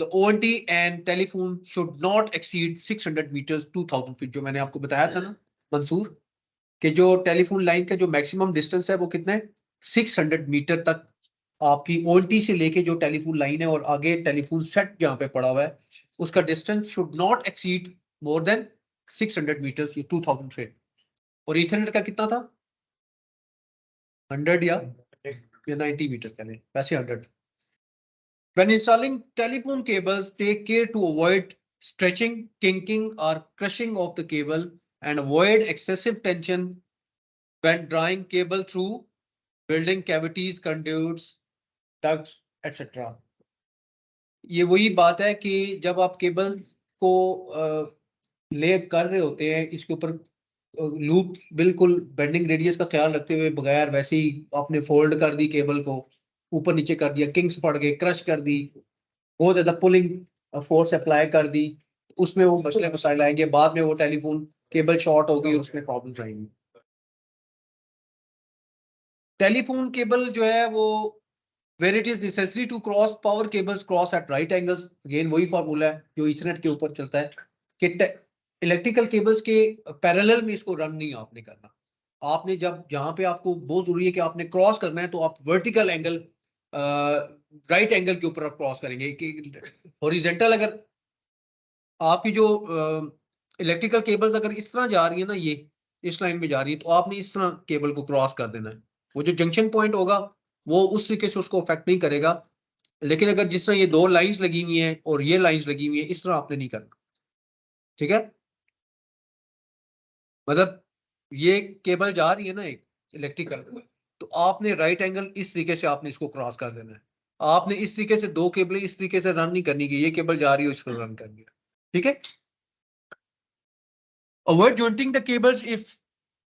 the ONT and telephone should not exceed 600 metres 2000 feet. जो मैंने आपको बताया था ना मंसूर, कि जो टेलीफोन लाइन का जो मैक्सिमम डिस्टेंस है वो कितना है, 600 मीटर तक आपकी ONT से लेके जो टेलीफोन लाइन है और आगे टेलीफोन सेट जहाँ पे पड़ा हुआ है उसका distance should not exceed more than 600 metres, ये 2000 फीट। और ईथरनेट का कितना था, 100 या 90 मीटर चले, वैसे 100। When installing telephone cables, take care to avoid stretching, kinking or crushing of the cable and avoid excessive tension when drawing cable through building cavities, conduits, ducts, etc. ये वही बात है कि जब आप केबल को ले कर रहे होते हैं, इसके ऊपर लूप बिल्कुल बेंडिंग रेडियस का ख्याल रखते हुए, बगैर वैसे ही आपने फोल्ड कर दी केबल को, ऊपर नीचे कर दिया, किंग्स पड़ गए, क्रश कर दी, बहुत ज्यादा पुलिंग फोर्स अप्लाई कर दी, उसमें वो मसले मसाइल आएंगे, बाद में वो टेलीफोन केबल शॉर्ट होगी और उसमें प्रॉब्लम्स आएंगी। टेलीफोन केबल जो है वो where it is necessary to cross power cables cross at right angles, again वही फार्मूला है जो इथरनेट के ऊपर चलता है कि इलेक्ट्रिकल केबल्स के पैरेलल में इसको रन नहीं आपने करना। आपने जब जहां पे आपको बहुत जरूरी है कि आपने क्रॉस करना है तो आप वर्टिकल एंगल राइट एंगल के ऊपर आप क्रॉस करेंगे कि हॉरिजॉन्टल, अगर आपकी जो इलेक्ट्रिकल केबल्स अगर इस तरह जा रही है ना, ये इस लाइन में जा रही है, तो आपने इस तरह केबल को क्रॉस कर देना है। वो जो जंक्शन पॉइंट होगा वो उस तरीके से उसको अफेक्ट नहीं करेगा, लेकिन अगर जिस तरह ये दो लाइंस लगी हुई हैं और ये लाइंस लगी हुई हैं, इस तरह आपने नहीं करना, ठीक है। मतलब ये केबल जा रही है ना एक इलेक्ट्रिकल, तो आपने राइट एंगल इस तरीके से आपने इसको क्रॉस कर देना है। आपने इस तरीके से दो केबल इस तरीके से रन नहीं करनी कि ये केबल जा रही है इसको रन करनी है, ठीक है। Avoid jointing the cables if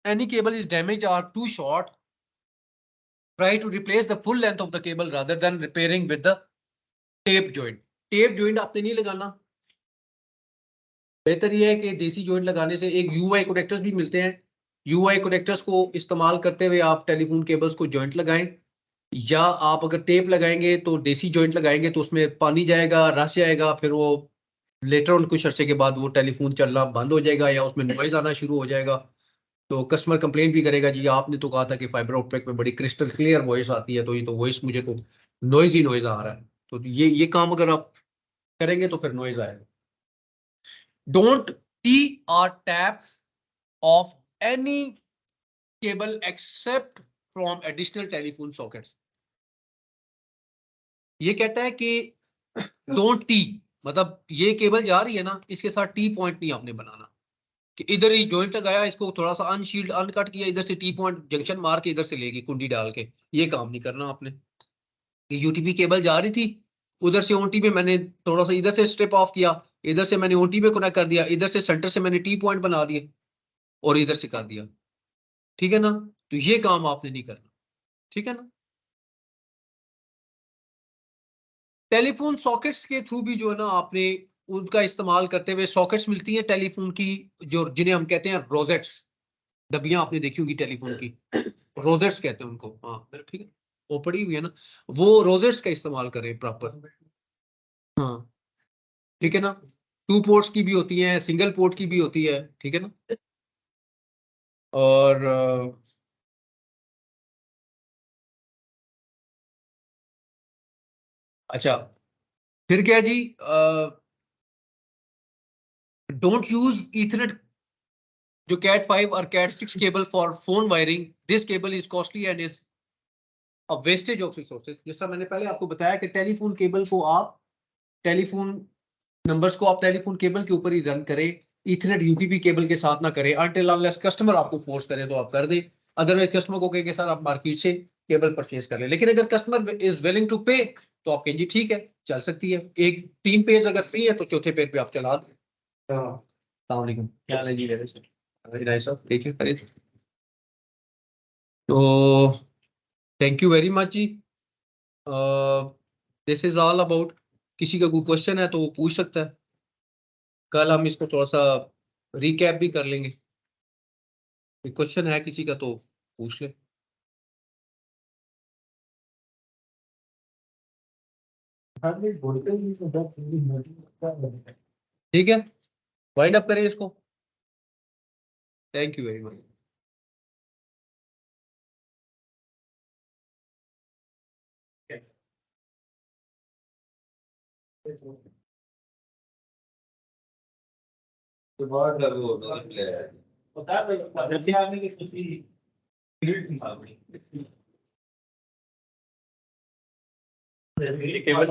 any cable is damaged or too short. Try to replace the full length of the cable rather than repairing with the tape joint. Tape joint आपने नहीं लगाना, बेहतर ये है कि देसी joint लगाने से एक UI connectors भी मिलते हैं, UI connectors को इस्तेमाल करते हुए आप टेलीफोन केबल्स को joint लगाएं, या आप अगर टेप लगाएंगे तो देसी joint लगाएंगे तो उसमें पानी जाएगा, रस जाएगा, फिर वो लेटर ऑन कुछ अरसे के बाद वो टेलीफोन चलना बंद हो जाएगा या उसमें नॉइज आना शुरू हो जाएगा। तो कस्टमर कंप्लेंट भी करेगा, जी आपने तो कहा था कि फाइबर ऑप्टिक में बड़ी क्रिस्टल क्लियर वॉइस आती है, तो ये तो वॉइस मुझे तो नॉइज ही नॉइज आ रहा है। तो ये काम अगर आप करेंगे तो फिर नॉइज आएगा। डोंट टी और tap off any cable except from additional telephone sockets. ये कहता है कि डोंट टी, मतलब ये केबल जा रही है ना, इसके साथ टी पॉइंट नहीं आपने बनाना कि इधर ही जॉइंट लगाया, इसको थोड़ा सा अनशील्ड अनकट किया, इधर से टी पॉइंट जंक्शन मार के इधर से लेगी कुंडी डाल के, ये काम नहीं करना आपने। यूटीपी केबल जा रही थी, उधर से ओटी पे मैंने थोड़ा सा इधर से स्ट्रिप ऑफ किया, इधर से मैंने ओटी पे कनेक्ट कर दिया, इधर से सेंटर से मैंने टी पॉइंट बना दिए और इधर से कर दिया, ठीक है ना। तो ये काम आपने नहीं करना, ठीक है ना। टेलीफोन सॉकेट्स के थ्रू भी जो है ना आपने उनका इस्तेमाल करते हुए, सॉकेट्स मिलती हैं टेलीफोन की जो जिन्हें हम कहते हैं रोजेट्स, डबियां आपने देखी होगी टेलीफोन की, रोजेट्स कहते हैं उनको, हाँ ठीक है, वो पड़ी हुई है ना, वो रोजेट्स का इस्तेमाल करें प्रॉपर, हाँ ठीक है ना। 2 पोर्ट्स की भी होती है, सिंगल पोर्ट की भी होती है, ठीक है ना। और अच्छा फिर क्या जी, डोंट यूज ईथरनेट जो कैट 5 और cat 6 cable for phone wiring, this cable is costly and is a wastage of resources. जैसा मैंने पहले आपको बताया कि टेलीफोन केबल को आप टेलीफोन नंबर्स को आप टेलीफोन केबल के ऊपर ही रन करें, इथरनेट यूटीपी केबल के साथ ना करें अनटिल अनलेस कस्टमर आपको फोर्स करे तो आप कर दें। अदरवाइज कस्टमर को कहें कि सर आप मार्केट से केबल परचेज कर लें, लेकिन अगर कस्टमर इज विलिंग टू पे तो आप कहें जी ठीक है चल सकती है। एक 3 पेज अगर फ्री है तो चौथे पेज पे आप चला दें। अस्सलाम वालेकुम, क्या हाल है जी? वेरी नाइस ऑफ, देखिए करें तो थैंक यू वेरी मच जी। दिस इज ऑल अबाउट, किसी का कोई क्वेश्चन है तो वो पूछ सकता है। कल हम इसको थोड़ा सा रिकैप भी कर लेंगे। कोई क्वेश्चन है किसी का तो पूछ ले। ठीक है, वाइंड अप करें इसको। Thank you very much. बाहर का वो बता दो रबिया आने की खुशी फील्ड में केवल